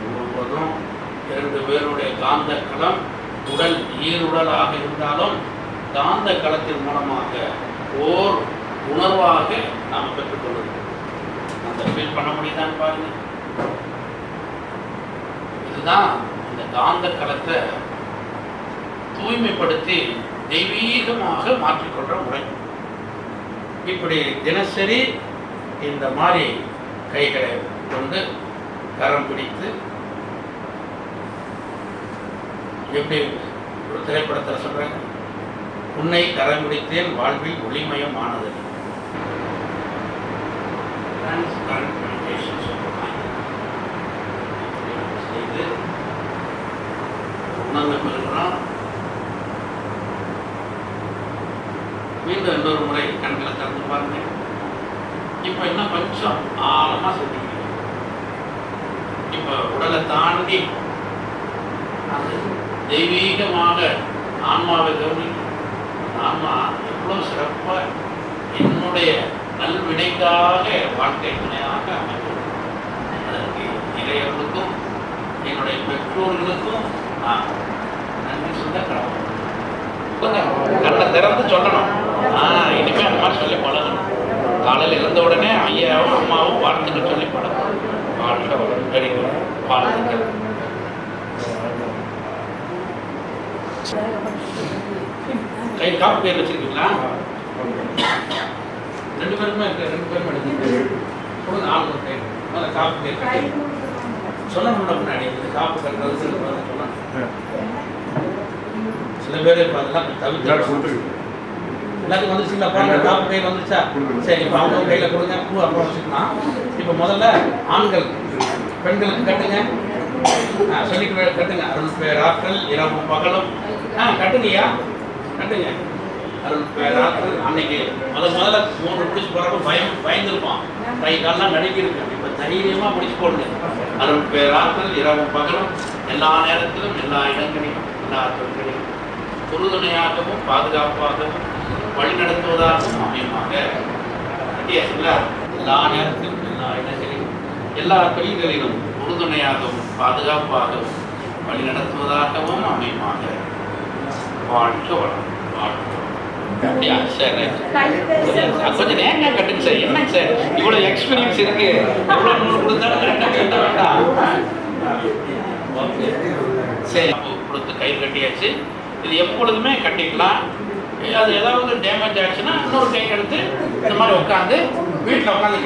முழுவதும் 2 பேருடைய காந்த களம் உடல் ஈருடலாக இருந்தாலும் காந்த களத்தின் மூலமாக ஓர் உணர்வாக நாம் பெற்றுக்கொள்ளும். அந்த ஃபீல் பண்ண முடியுதான்னு பாருங்க. இதுதான் இந்த காந்த களத்தை தூய்மைப்படுத்தி தெய்வீகமாக மாற்றிக்கொள்ற முறை. இப்படி தினசரி இந்த மாதிரி கைகளை கொண்டு கரம் பிடித்து எப்படி ஒரு திரைப்படத்தில் சொல்கிறாங்க, உன்னை கரைமுடித்தேன் வாழ்வில் ஒளிமயம் ஆனது. செய்து உணர்ந்த பிறகுதான் மீண்டும் இன்னொரு முறை கண்களை திறந்து பாருங்க. இப்போ என்ன கொஞ்சம் ஆழமாக செஞ்சுக்கிறீங்க. இப்போ உடலை தாண்டி அது தெய்வீகமாக ஆன்மாவை கவனி. ஆன்மா எவ்வளோ சிறப்பாக என்னுடைய நல்வினைக்காக வாழ்க்கை துணையாக அமைக்கும். அதற்கு இளையவர்களுக்கும் என்னுடைய பெற்றோர்களுக்கும் நான் நன்றி சொல்ல கடவுள். கண்ணை திறந்து சொல்லணும். இனிமேல் அந்த மாதிரி சொல்லி பழகணும். காலையில் இருந்த உடனே ஐயாவும் அம்மாவும் வாழ்த்துக்கள் சொல்லி பழகணும். வாழ்க்கை வளரும். Very good. வாழ்த்துக்கள். கை காப்பு பேர் வச்சிருக்கீங்களா? 2 பேருமே இருக்கு. 2 பேரும் எடுத்து கொடுங்க. ஆள் ஒரு கை அந்த காப்பு பேர் கட்டி சொல்லணும்னா முன்னாடி இந்த காப்பு கட்டுறது சொல்லணும். சில பேர் இப்போ அதெல்லாம் தவிர்த்து எல்லாத்துக்கும் வந்துச்சுங்களா? பாருங்க, காப்பு கையில் வந்துச்சா? சரி, இப்போ அவங்க கையில் கொடுங்க. பூ அப்புறம் வச்சுக்கலாம். இப்போ முதல்ல ஆண்கள் பெண்களுக்கு கட்டுங்க. சொல்லிட்டு கட்டுங்க. அருள் பேராற்றல் இரவும் பகலும். கட்டுங்கய்யா, கட்டுங்க. அருள் பேராற்றல். அன்னைக்கு முதல்ல 3 பிடிச்சி போகிறப்ப பயந்துருப்போம். கை காலெலாம் நடுக்கிருக்கு. இப்போ தைரியமாக பிடிச்சி போடுங்க. அருள் பேராற்றல் இரவும் பகலும் எல்லா நேரத்திலும் எல்லா இடங்களிலும் எல்லா தொழில்களிலும் உறுதுணையாகவும் பாதுகாப்பாகவும் வழிநடத்துவதாகவும் அமையமாக எல்லா நேரத்திலும் எல்லா இடங்களிலும் எல்லா தொழில்களிலும் உறுதுணையாகவும் பாதுகாப்பாகவும் வழிநடத்துவதாகவும் அமையமாக. வாழ்க வளம். அப்படியா? சரி, கொஞ்சம் நேரம் கட்டுங்க சார். என்னங்க சார் இவ்வளோ எக்ஸ்பீரியன்ஸ் இருக்கு? எவ்வளோ நூல் கொடுத்தாலும் கரெக்டாக கட்ட வேண்டாம். ஓகே, சரி. கொடுத்து கை கட்டியாச்சு. இது எப்பொழுதுமே கட்டிக்கலாம். அது ஏதாவது டேமேஜ் ஆச்சுன்னா இன்னொரு கை எடுத்து இந்த மாதிரி உட்காந்து வீட்டில் உட்காந்து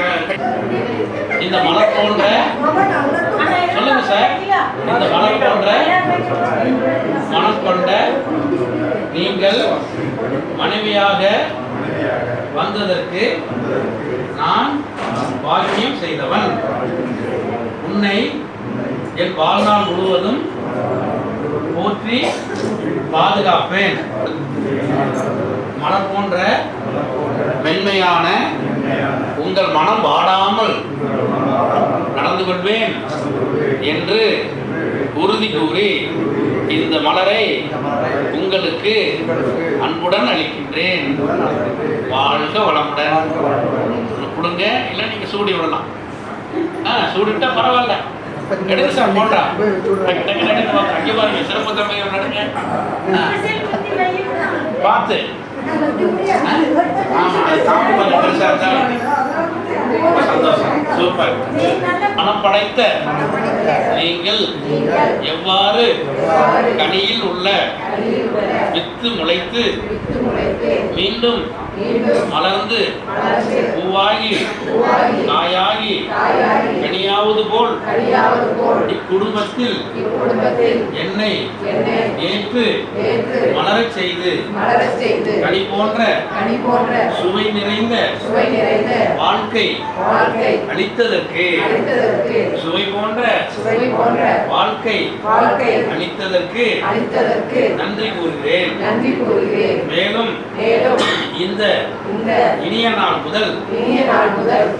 இந்த மலர் போன்ற சொல்லுங்க சார். இந்த மலர் போன்ற மனம் கொண்ட நீங்கள் மனைவியாக வந்ததற்கு நான் பாக்கியம் செய்தவன். உன்னை என் வாழ்நாள் முழுவதும் போற்றி பாதுகாப்பேன். மனம் போன்ற மென்மையான உங்கள் மனம் வாடாமல் நடந்து கொள்வேன் என்று உறுதி கூறி இந்த மலரை உங்களுக்கு அன்புடன் அளிக்கின்றேன். வாழ்க வளமுடன். கொடுங்க, இல்லை நீங்க சூடி விடலாம். சூடிட்டா பரவாயில்ல. எடுங்க சார், போட்டா அங்கே பாருங்க. சிறப்பு தன்மைகள் நடுங்க பார்த்து. சந்தோஷம். சூப்பர். மனம் படைத்த நீங்கள் எவ்வாறு கனியில் உள்ள வித்து முளைத்து மீண்டும் மலர்ந்து பூவாகி காயாகி கனியாவது போல் இக்குடும்பத்தில் என்னை ஏற்று மலரச் செய்து கனி போன்ற சுவை நிறைந்த வாழ்க்கை அளித்ததற்கு சுவை போன்ற வாழ்க்கை அளித்ததற்கு நன்றி கூறுகிறேன். மேலும் இந்த இனிய நாள் முதல்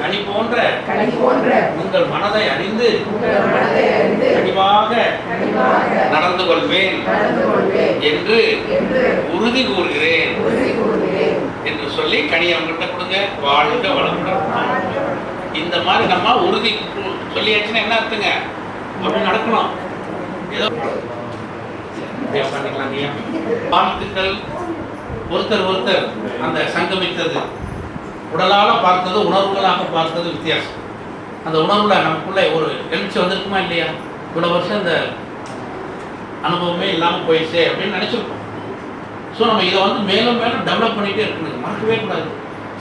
கனி போன்ற உங்கள் மனதை அறிந்து கனிவாக நடந்து கொள்வேன் என்று உறுதி கூறுகிறேன் என்று சொல்லி கனியை அவங்கள்ட்ட கொடுங்க. வாழ்க வளமுடன். இந்த மாதிரி நம்ம உறுதி சொல்லியாச்சுன்னா என்ன அர்த்தங்க? அப்படி நடக்கணும். ஏதோ பண்ணிக்கலாம். வாழ்த்துக்கள். ஒருத்தர் அந்த சங்கமித்தது உடலால பார்த்தது உணர்வுகளாக பார்த்தது வித்தியாசம். அந்த உணர்வுல நமக்குள்ள ஒரு எழுச்சி வந்திருக்குமா இல்லையா? இவ்வளவு வருஷம் இந்த அனுபவமே இல்லாமல் போயிடுச்சு அப்படின்னு நினைச்சிருப்போம். ஸோ நம்ம இதை மேலும் மேலும் டெவலப் பண்ணிகிட்டே இருக்கணும். மறக்கவே கூடாது.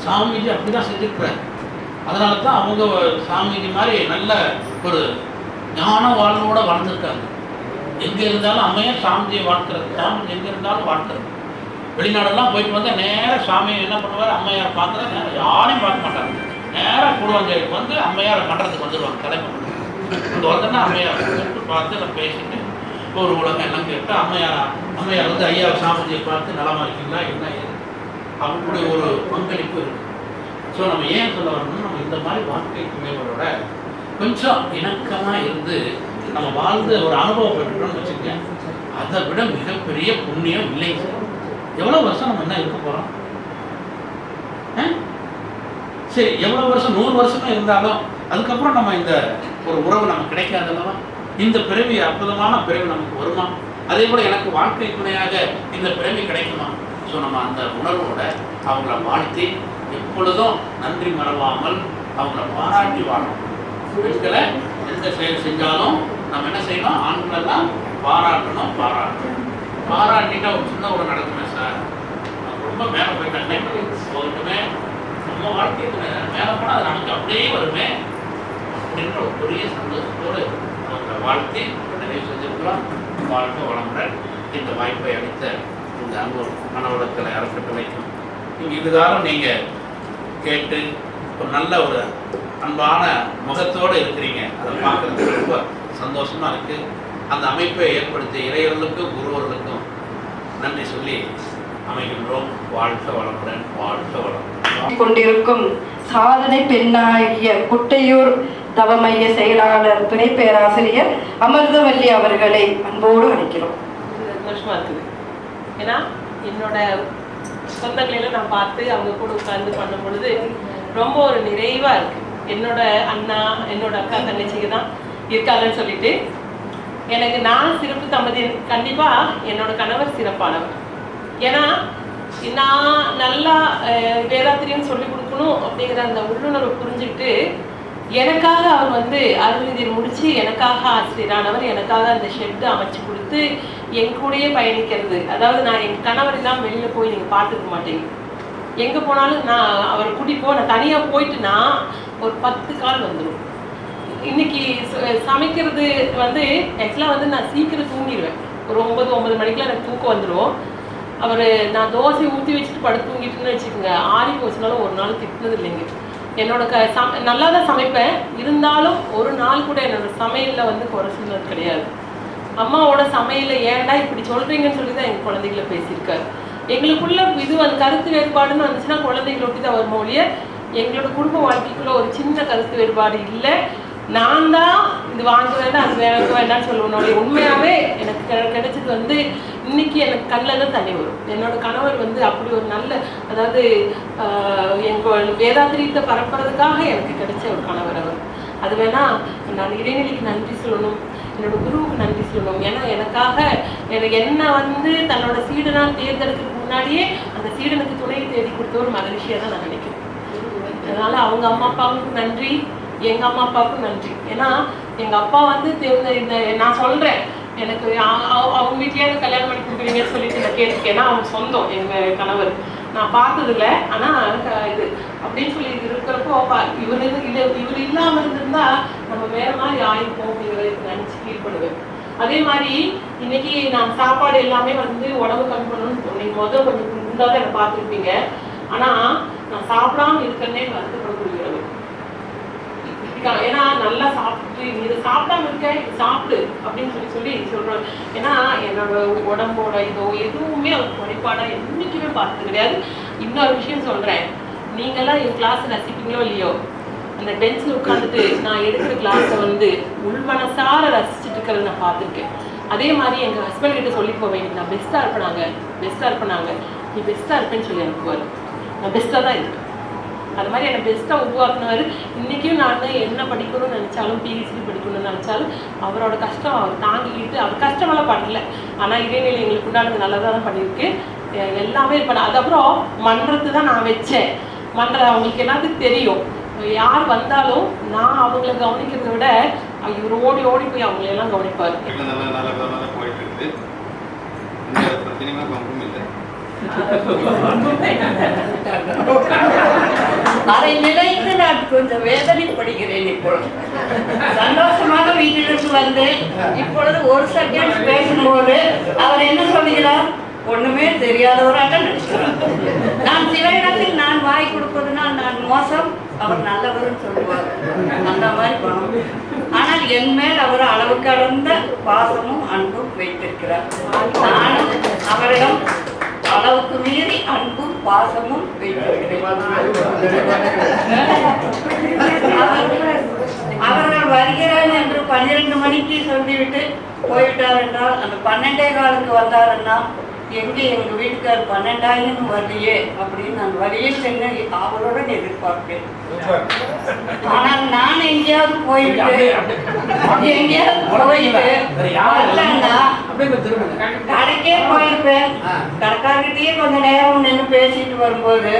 சாமிஜி அப்படிதான் செஞ்சுருக்கிறார். அதனால தான் அவங்க சாமிஜி மாதிரி நல்ல ஒரு ஞான வாழ்வோட வாழ்ந்துருக்காங்க. எங்கே இருந்தாலும் அம்மையார் சாமியை வாழ்த்துறது, சாமி எங்கே இருந்தாலும் வாழ்த்துறது. வெளிநாடெல்லாம் போயிட்டு வந்து நேராக சாமியை என்ன பண்ணுவார், அம்மையாரை பார்க்குறது, நேரம் யாரையும் பார்க்க மாட்டாங்க, நேராக கூடுவாஞ்சேரிக்கு வந்து அம்மையாரை மன்றத்துக்கு வந்துடுவாங்க. தலைமை இங்கே வந்தோன்னா அம்மையார் பார்த்து நம்ம பேசிட்டு ஒரு உலகம் எல்லாம் கேட்டு அம்மையார் வந்து ஐயா சாமிஜியை பார்த்து நலமா இருக்கீங்களா என்ன ஏது அப்படி ஒரு பங்களிப்பு இருக்குது. ஸோ நம்ம ஏன் சொல்ல வரணும்னா, நம்ம இந்த மாதிரி வாழ்க்கை துணைவரோட கொஞ்சம் இணக்கமாக இருந்து நம்ம வாழ்ந்து ஒரு அனுபவப்பட்டுட்டோம்னு வச்சுக்கோங்க, அதை விட மிகப்பெரிய புண்ணியம் இல்லைங்க சார். எவ்வளோ வருஷம் நம்ம என்ன இருக்க போகிறோம்? சரி, எவ்வளோ வருஷம் 100 வருஷமா இருந்தாலும் அதுக்கப்புறம் நம்ம இந்த ஒரு உறவு நமக்கு கிடைக்காதல்லவா? இந்த பிறவி அற்புதமான பிறவி நமக்கு வருமா? அதே போல் எனக்கு வாழ்க்கை துணையாக இந்த பிறவி கிடைக்குமா? ஸோ நம்ம அந்த உணர்வோட அவங்கள வாழ்த்தி எப்பொழுதும் நன்றி மறவாமல் அவங்கள பாராட்டி வாழணும். பெண்களை எந்த செயல் செஞ்சாலும் நம்ம என்ன செய்யணும், ஆண்களெல்லாம் பாராட்டணும். பாராட்டிட்டா ஒரு சின்ன ஒரு நடக்குமே சார், ரொம்ப மேலே போயிட்டேன் போகட்டுமே, நம்ம வாழ்க்கை துணை மேலே போனால் அது நமக்கு அப்படியே வருமே அப்படின்ற ஒரு பெரிய சந்தோஷத்தோடு அவங்களை வாழ்த்தி நிறைவு செஞ்சிருக்கிறோம். வாழ்க்கை வளமுடன் இந்த வாய்ப்பை அளித்த இந்த அன்பு மனவளக்கலை அறக்கட்டளைக்கும் நீங்கள் இதுதாரம் நீங்கள் கேட்டு ஒரு நல்ல ஒரு அன்பான முகத்தோடு இருக்கிறீங்க, அதை பார்க்குறதுக்கு ரொம்ப சந்தோஷமாக இருக்குது. அந்த அமைப்பை ஏற்படுத்திய இறையர்களுக்கும் குருவர்களுக்கும் நன்றி சொல்லி அமைகின்றோம். வாழ்க வளமுடன், வாழ்க வளமுடன். கொண்டிருக்கும் சாதனை பெண்ணாகிய குட்டையூர் தவமைய செயலாளர் துணை பேராசிரியர் அமிர்தவல்லி அவர்களை அன்போடு அழைக்கிறோம். சந்தோஷமா இருக்குது. ஏன்னா என்னோட சொந்தங்களையெல்லாம் நான் பார்த்து அவங்க கூட உட்கார்ந்து பண்ணும் பொழுது ரொம்ப ஒரு நிறைவா இருக்கு. என்னோட அண்ணா என்னோட அக்கா தங்கச்சிக்கு தான் இருக்காங்கன்னு சொல்லிட்டு எனக்கு நான் சிறப்பு தம்பதி. கண்டிப்பா என்னோட கணவர் சிறப்பானவர். ஏன்னா நான் நல்லா வேதாத்திரியம் சொல்லி கொடுக்கணும் அப்படிங்கிற அந்த உள்ளுணர்வு புரிஞ்சுக்கிட்டு எனக்காக அவர் வந்து அருள்நிதியை முடிச்சு எனக்காக ஆசிரியரானவர், எனக்காக அந்த ஷெட்டு அமைச்சு கொடுத்து என் கூடயே பயணிக்கிறது. அதாவது நான் என் கணவர் எல்லாம் வெளியில போய் நீங்க பார்த்துக்க மாட்டீங்க, எங்க போனாலும் நான் அவரை கூட்டிட்டு நான் தனியா போயிட்டுனா ஒரு 10 கால் வந்துடும். இன்னைக்கு சமைக்கிறது வந்து ஆக்சுவலா வந்து நான் சீக்கிரம் தூங்கிடுவேன். ஒரு 9 மணிக்கெல்லாம் எனக்கு தூக்கம் வந்துடும். அவர் நான் தோசை ஊற்றி வச்சுட்டு படுத்து தூங்கிட்டுன்னு வச்சுக்கோங்க, ஆறி போச்சுனாலும் ஒரு நாள் திட்டினது இல்லைங்க. என்னோட நல்லா தான் சமைப்பேன், இருந்தாலும் ஒரு நாள் கூட என்னோட சமையலில் வந்து குறை சொன்னது கிடையாது. அம்மாவோட சமையலில் ஏன்டா இப்படி சொல்கிறீங்கன்னு சொல்லி தான் எங்கள் குழந்தைகளை பேசியிருக்காரு. எங்களுக்குள்ள இது அந்த கருத்து வேறுபாடுன்னு வந்துச்சுன்னா குழந்தைகளை ஒட்டி தான் வரும் மொழிய. எங்களோட குடும்ப வாழ்க்கைக்குள்ள ஒரு சின்ன கருத்து வேறுபாடு இல்லை. நான் தான் இது வாங்க வேண்டாம் அது வேக வேண்டாம்னு சொல்லுவேன். உண்மையாகவே எனக்கு கிடைச்சது வந்து இன்னைக்கு எனக்கு கண்ணில் தான் தண்ணி வரும். என்னோட கணவர் வந்து அப்படி ஒரு நல்ல, அதாவது எங்கள் வேதாத்திரியத்தை பரப்புறதுக்காக எனக்கு கிடைச்ச ஒரு கணவர் அவர். அது வேணா நான் இறைநிலைக்கு நன்றி சொல்லணும், என்னோட குருவுக்கு நன்றி சொல்லணும். ஏன்னா எனக்காக என்ன வந்து தன்னோட சீடனா தேர்ந்தெடுக்கிறதுக்கு முன்னாடியே அந்த சீடனுக்கு துணையை தேடி கொடுத்த ஒரு மகிழ்ச்சியாக தான் நான் நினைக்கிறேன். அதனால அவங்க அம்மா அப்பாவுக்கும் நன்றி, எங்க அம்மா அப்பாவுக்கும் நன்றி. ஏன்னா எங்க அப்பா வந்து இந்த நான் சொல்றேன் எனக்கு அவங்க வீட்லயே கல்யாணம் பண்ணி கொடுக்குறீங்கன்னு சொல்லிட்டு நான் கேட்டிருக்கேன். ஏன்னா அவங்க சொந்தம் எங்க கணவர், நான் பார்த்தது இல்லை. ஆனா இது அப்படின்னு சொல்லி இருக்கிறப்போ இவர் இல்லாம இருந்திருந்தா நம்ம வேற மாதிரி ஆயிருப்போம் அப்படிங்கிறத நினைச்சு ஃபீல் பண்ணுவேன். அதே மாதிரி இன்னைக்கு நான் சாப்பாடு எல்லாமே வந்து உடம்பு கம்மி பண்ணணும்னு நீங்க முதல் கொஞ்சம் குண்டாக என்னை பார்த்துருப்பீங்க. ஆனா நான் சாப்பிடாம இருக்கிறனே வருத்தப்படக்கூடியது. ஏன்னா நல்லா சாப்பிட்டு இது சாப்பிடாம இருக்க சாப்பிடு அப்படின்னு சொல்லி சொல்றேன். ஏன்னா என்னோட உடம்போட இதோ எதுவுமே அவர் குறைபாடா என்னைக்குமே பார்த்தது கிடையாது. இன்னொரு விஷயம் சொல்றேன், நீங்கெல்லாம் என் கிளாஸ் ரசிப்பீங்களோ இல்லையோ, அந்த பெஞ்சில் உட்காந்துட்டு நான் எடுக்கிற கிளாஸை வந்து உள்மனசார ரசிச்சுட்டு இருக்கிறத நான் பார்த்துருக்கேன். அதே மாதிரி எங்க ஹஸ்பண்ட் கிட்ட சொல்லி போவேன், நான் பெஸ்டா இருப்பேனாங்க, நீ பெஸ்டா இருப்பேன்னு சொல்லி அனுப்புவார். நான் பெஸ்டா தான் இருக்கேன். அது மாதிரி என்னை பெஸ்ட்டாக உருவாக்குனவர். இன்றைக்கும் நான் என்ன படிக்கணும்னு நினச்சாலும், பிஹெச்டி படிக்கணும்னு நினச்சாலும் அவரோட கஷ்டம் அவர் தாங்கிக்கிட்டு, அவர் கஷ்டமெல்லாம் பண்ணல. ஆனால் இடைநிலை எங்களுக்கு உண்டானது நல்லதாக தான் பண்ணியிருக்கு. எல்லாமே பண்ண. அதுக்கப்புறம் மன்றத்து தான் நான் வச்சேன். அவங்களுக்கு எல்லாத்துக்கும் தெரியும், யார் வந்தாலும் நான் அவங்கள கவனிக்கிறத விட இவர் ஓடி போய் அவங்களெல்லாம் கவனிப்பார். நல்ல போயிட்டு இருக்குது, எந்த பிரச்சனையுமே ஒன்றும் இல்லை. அதை நினைத்து நான் கொஞ்சம் வேதனைப்படுகிறேன். இப்பொழுது சந்தோஷமாக வீட்டிலிருந்து வந்து இப்பொழுது ஒரு செகண்ட் பேசும்போது அவர் என்ன சொல்லுகிறார்? ஒண்ணுமே தெரியாதவராக நினைக்கிறார். நான் சில இடத்தில் நான் வாய் கொடுப்பதுனால் நான் மோசம், அவர் நல்லவர்னு சொல்லுவார். அந்த மாதிரி பணம். ஆனால் என் மேல் அவர் அளவுக்கு அளந்த பாசமும் அன்பும் வைத்திருக்கிறார். நானும் அவரிடம் அளவுக்கு மீறி அன்பும் பாசமும் வைத்திருக்கிறேன். அவர்கள் வருகிறேன் என்று 12 மணிக்கு சொல்லிவிட்டு போயிட்டார் என்றால், அந்த 12:15 வந்தாருன்னா எங்க எங்க வீட்டுக்கார் 12,000 வரலையே அப்படின்னு நான் வழியில் சென்று அவளுடன் எதிர்பார்ப்பேன். ஆனால் நான் எங்கேயாவது போயிட்டு வரலன்னா கடைக்கே போயிருப்பேன். கடைக்காரர்கிட்டயே கொஞ்ச நேரம் நின்று பேசிட்டு வரும்போது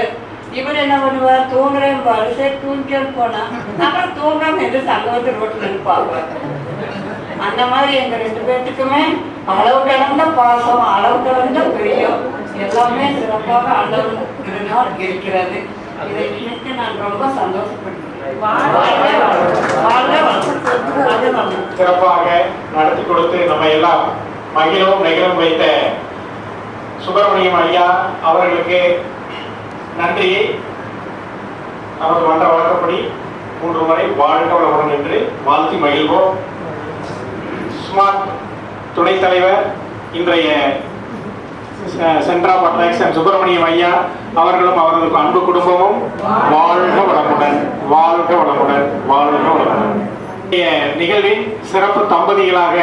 இவர் என்ன பண்ணுவார்? தூங்குறேன் பாரு, சரி தூங்கிட்டு போனா அப்புறம் தூங்காம எது சங்கவத்து ரோட்டில் நிற்பாங்க. அந்த மாதிரி எங்க 2 பேர்த்துக்குமே அளவு கடந்த பாசம், அளவு கடந்த பிரியம் எல்லாமே சிறப்பாக ஆண்டவனால் இருக்கிறது. இதை நினைத்து நான் ரொம்ப சந்தோஷப்படுகிறேன். சிறப்பாக நடத்தி கொடுத்து நம்ம எல்லாம் மகிழவும் நெகிழவும் வைத்த சுப்பிரமணியம் ஐயா அவர்களுக்கு நன்றியை நமது மன்ற வழக்கப்படி 3 முறை வாழ்க வளமுடன் என்று வாழ்த்தி மகிழ்வோம். ஸ்மார்ட் துணைத் தலைவர் இன்றைய சென்ட்ரா பட்நாயக் சுப்பிரமணியம் ஐயா அவர்களும் அவரது அன்பு குடும்பமும் வாழ்க வளமுடன், வாழ்க வளமுடன், வாழ்க வளமுடன். நிகழ்வின் சிறப்பு தம்பதிகளாக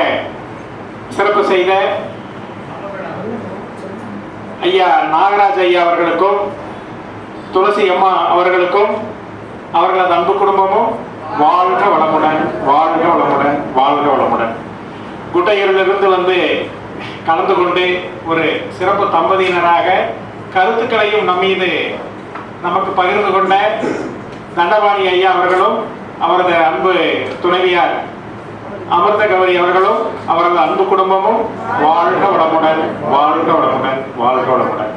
சிறப்பு செய்த ஐயா நாகராஜ் ஐயா அவர்களுக்கும் துளசி அம்மா அவர்களுக்கும் அவர்களது அன்பு குடும்பமும் வாழ்க வளமுடன், வாழ்க வளமுடன், வாழ்க வளமுடன். குட்டையூரிலிருந்து வந்து கலந்து கொண்டு ஒரு சிறப்பு தம்பதியினராக கருத்துக்களையும் நம்மீது நமக்கு பகிர்ந்து கொண்ட தண்டபாணி ஐயா அவர்களும் அவரது அன்பு துணைவியார் அமிர்த கௌரி அவர்களும் அவரது அன்பு குடும்பமும் வாழ்க வளமுடன், வாழ்க வளமுடன், வாழ்க வளமுடன்.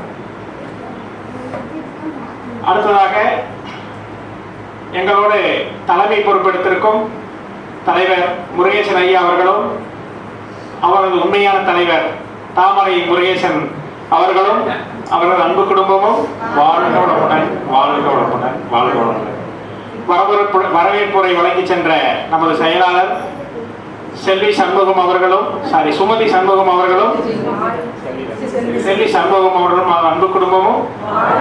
அடுத்ததாக எங்களோடு தலைமை பொறுப்பெடுத்திருக்கும் தலைவர் முருகேசன் ஐயா அவர்களும் அவரது உண்மையான தலைவர் தாமரை முருகேசன் அவர்களும் அவரது அன்பு குடும்பமும் வாழ்க வளமுடன், வாழ்க வளமுடன், வாழ்க வளமுடன். வரவேற்புரை வழங்கி சென்ற நமது செயலாளர் செல்வி சண்முகம் அவர்களும் சுமதி சண்முகம் அவர்களும் செல்வி சண்முகம் அவர்களும் அன்பு குடும்பமும்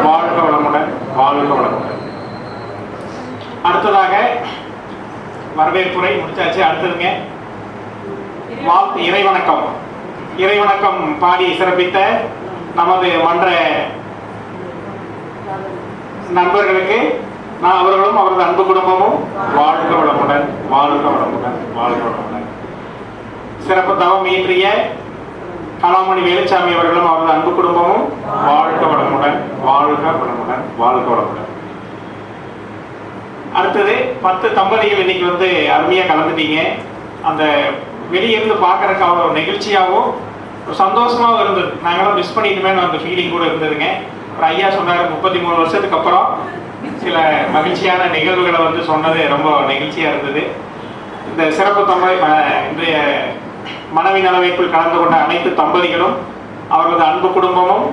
வாழ்க வளமுடன், வாழ்க வளமுடன். அடுத்ததாக வரவேற்புரை முடிச்சாச்சு. அடுத்ததுங்க வாழ்த்து இறைவணக்கம். இறைவணக்கம் பாடி சிறப்பித்த நமது மன்ற நண்பர்களுக்கு நான் அவர்களும் அவரது அன்பு குடும்பமும் வாழ்க வளமுடன், வாழ்க வளமுடன், வாழ்க வளமுடன். சிறப்பு தவம் இயற்றிய கலாமணி வேலுச்சாமி அவர்களும் அவரது அன்பு குடும்பமும் வாழ்க வளமுடன், வாழ்க வளமுடன், வாழ்க வளமுடன். அடுத்தது 10 தம்பதிகள் இன்னைக்கு வந்து அருமையா கலந்துட்டீங்க. அந்த வெளியிருந்து பார்க்கறதுக்கு அவ்வளோ நெகிழ்ச்சியாகவும் ஒரு சந்தோஷமாகவும் இருந்தது. நாங்களாம் மிஸ் பண்ணிட்டுமேனு அந்த ஃபீலிங் கூட இருந்ததுங்க. அப்புறம் ஐயா சொன்னார் 33 வருஷத்துக்கு அப்புறம் சில மகிழ்ச்சியான நிகழ்வுகளை வந்து சொன்னது ரொம்ப நெகிழ்ச்சியாக இருந்தது. இந்த சிறப்பு தம்பதி இன்றைய மனைவி நலவைப்பில் கலந்து கொண்ட அனைத்து தம்பதிகளும் அவர்களது அன்பு குடும்பமும்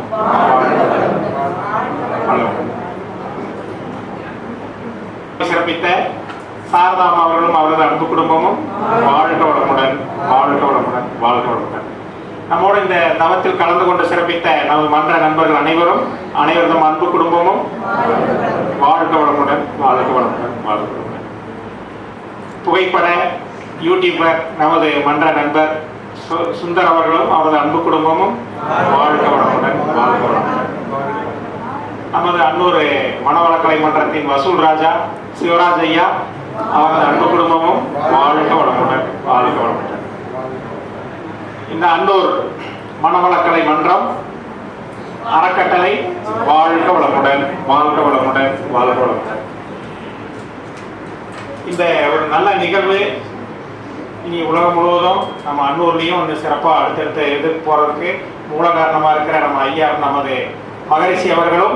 சிறப்பித்த சாரதாம் அவர்களும் அவரது அன்பு குடும்பமும் வாழ்க வளமுடன், வாழ்க வளமுடன், வாழ்க வளமுடன். நம்மோடு இந்த தவத்தில் கலந்து கொண்டு சிறப்பித்த நமது மன்ற நண்பர்கள் அனைவரதும் அன்பு குடும்பமும் வாழ்க வளமுடன், வாழ்க வளமுடன், வாழ்க வளமுடன். புகைப்பட யூடியூபர் நமது மன்ற நண்பர் சுந்தர் அவர்களும் அவரது அன்பு குடும்பமும் வாழ்க வளமுடன், வாழ்க வளமுடன். நமது அன்னூர் மனவளக்கலை மன்றத்தின் வசூல் ராஜா சிவராஜ் ஐயா அவரது அன்பு குடும்பமும் வாழ்க வளமுடன், வாழ்க வளமுடன். இந்த அன்னூர் மனவளக்கலை மன்றம் அறக்கட்டளை வாழ்க வளமுடன், வாழ்க வளமுடன், வாழ்க வளமுடன். இந்த ஒரு நல்ல நிகழ்வு இனி உலகம் முழுவதும் நம்ம அன்னூர்லேயும் வந்து சிறப்பாக அடுத்தடுத்து எதிர்த்து போகிறதுக்கு மூல காரணமாக இருக்கிற நம்ம ஐயா நமது மகரிஷி அவர்களும்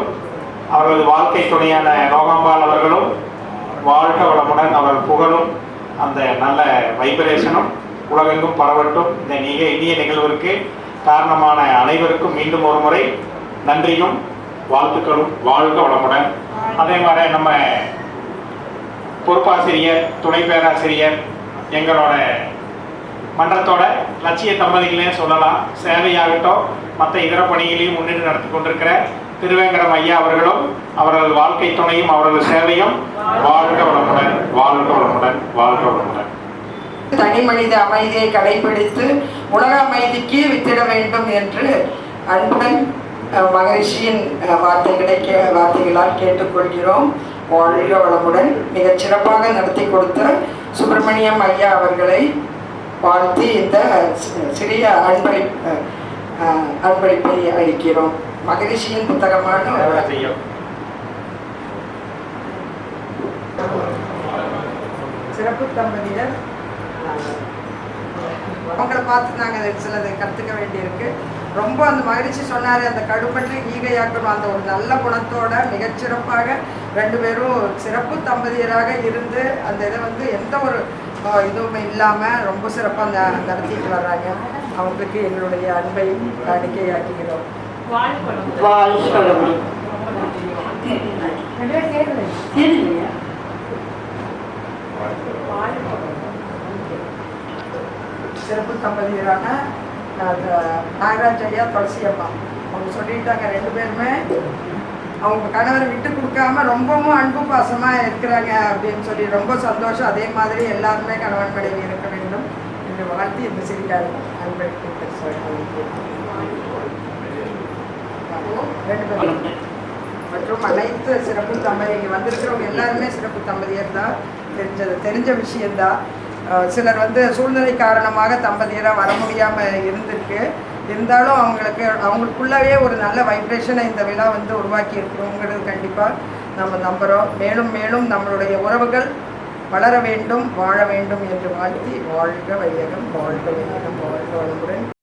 அவர்களது வாழ்க்கை துணையான லோகாம்பாள் அவர்களும் வாழ்க வளமுடன் அவர்கள் புகழும் அந்த நல்ல வைப்ரேஷனும் உலகெங்கும் பரவட்டும். இந்த இனிய நிகழ்விற்கு காரணமான அனைவருக்கும் மீண்டும் ஒரு முறை நன்றியும் வாழ்த்துக்களும். வாழ்க வளமுடன். அதே மாதிரி நம்ம பொறுப்பாசிரியர், துணை பேராசிரியர், எங்களோட மன்றத்தோட லட்சிய தம்பதிகளே சொல்லலாம், சேவையாகட்டும் மற்ற இதர பணிகளையும் முன்னிட்டு நடத்தி கொண்டிருக்கிற திருவேங்கடம் ஐயா அவர்களும் அவரது வாழ்க்கை துணையும் அவரது சேவையும் வாழ்க வளமுடன், வாழ்க வளமுடன், வாழ்க வளமுடன். தனி மனித அமைதியை கடைபிடித்து உலக அமைதிக்கு வித்திட வேண்டும் என்று அன்புடன் மகரிஷியின் வார்த்தைகளால் கேட்டுக்கொள்கிறோம். வாழ்க வளமுடன். மிகச் சிறப்பாக நடத்தி கொடுத்த சுப்பிரமணியம் ஐயா அவர்களை வாழ்த்தி இந்த சிறிய அன்பளிப்பை அளிக்கிறோம். மகரிஷியின் புத்தகமான சிறப்பு தம்பதியர் அவங்கள பார்த்து நாங்கள் சிலதை கற்றுக்க வேண்டியிருக்கு. ரொம்ப அந்த மகிழ்ச்சி சொன்னார், அந்த கடுப்பற்று ஈகையாக்கணும், அந்த ஒரு நல்ல குணத்தோட மிகச்சிறப்பாக 2 பேரும் சிறப்பு தம்பதியராக இருந்து அந்த இதை எந்த ஒரு இதுவுமே இல்லாமல் ரொம்ப சிறப்பாக நடத்திட்டு வர்றாங்க. அவங்களுக்கு எங்களுடைய அன்பை காணிக்கையாக்குகிறோம். சிறப்பு தம்பதியரான நாகராஜ் ஐயா, துளசி அம்மா அவங்க சொல்லிட்டாங்க, 2 பேருமே அவங்க கணவரை விட்டு கொடுக்காம ரொம்பவும் அன்பு பாசமாக இருக்கிறாங்க அப்படின்னு சொல்லி ரொம்ப சந்தோஷம். அதே மாதிரி எல்லாருமே கணவன் மனைவி இருக்க வேண்டும் என்று வாழ்த்தி இந்த சிறிய அன்பை மற்றும் அனைத்து சிறப்பு தம்பதி இங்கே வந்திருக்கிறவங்க எல்லாருமே சிறப்பு தம்பதியர் தான். தெரிஞ்ச விஷயந்தான். சிலர் சூழ்நிலை காரணமாக தம்பதியராக வர முடியாமல் இருந்திருக்கு. இருந்தாலும் அவங்களுக்குள்ளவே ஒரு நல்ல வைப்ரேஷனை இந்த விழா உருவாக்கி இருக்கிறோங்கிறது கண்டிப்பாக நம்ம நம்புகிறோம். மேலும் மேலும் நம்மளுடைய உறவுகள் வளர வேண்டும், வாழ வேண்டும் என்று வாழ்த்தி வாழ்க வையகம், வாழ்க வையகம், வாழ்க வளமுடன்.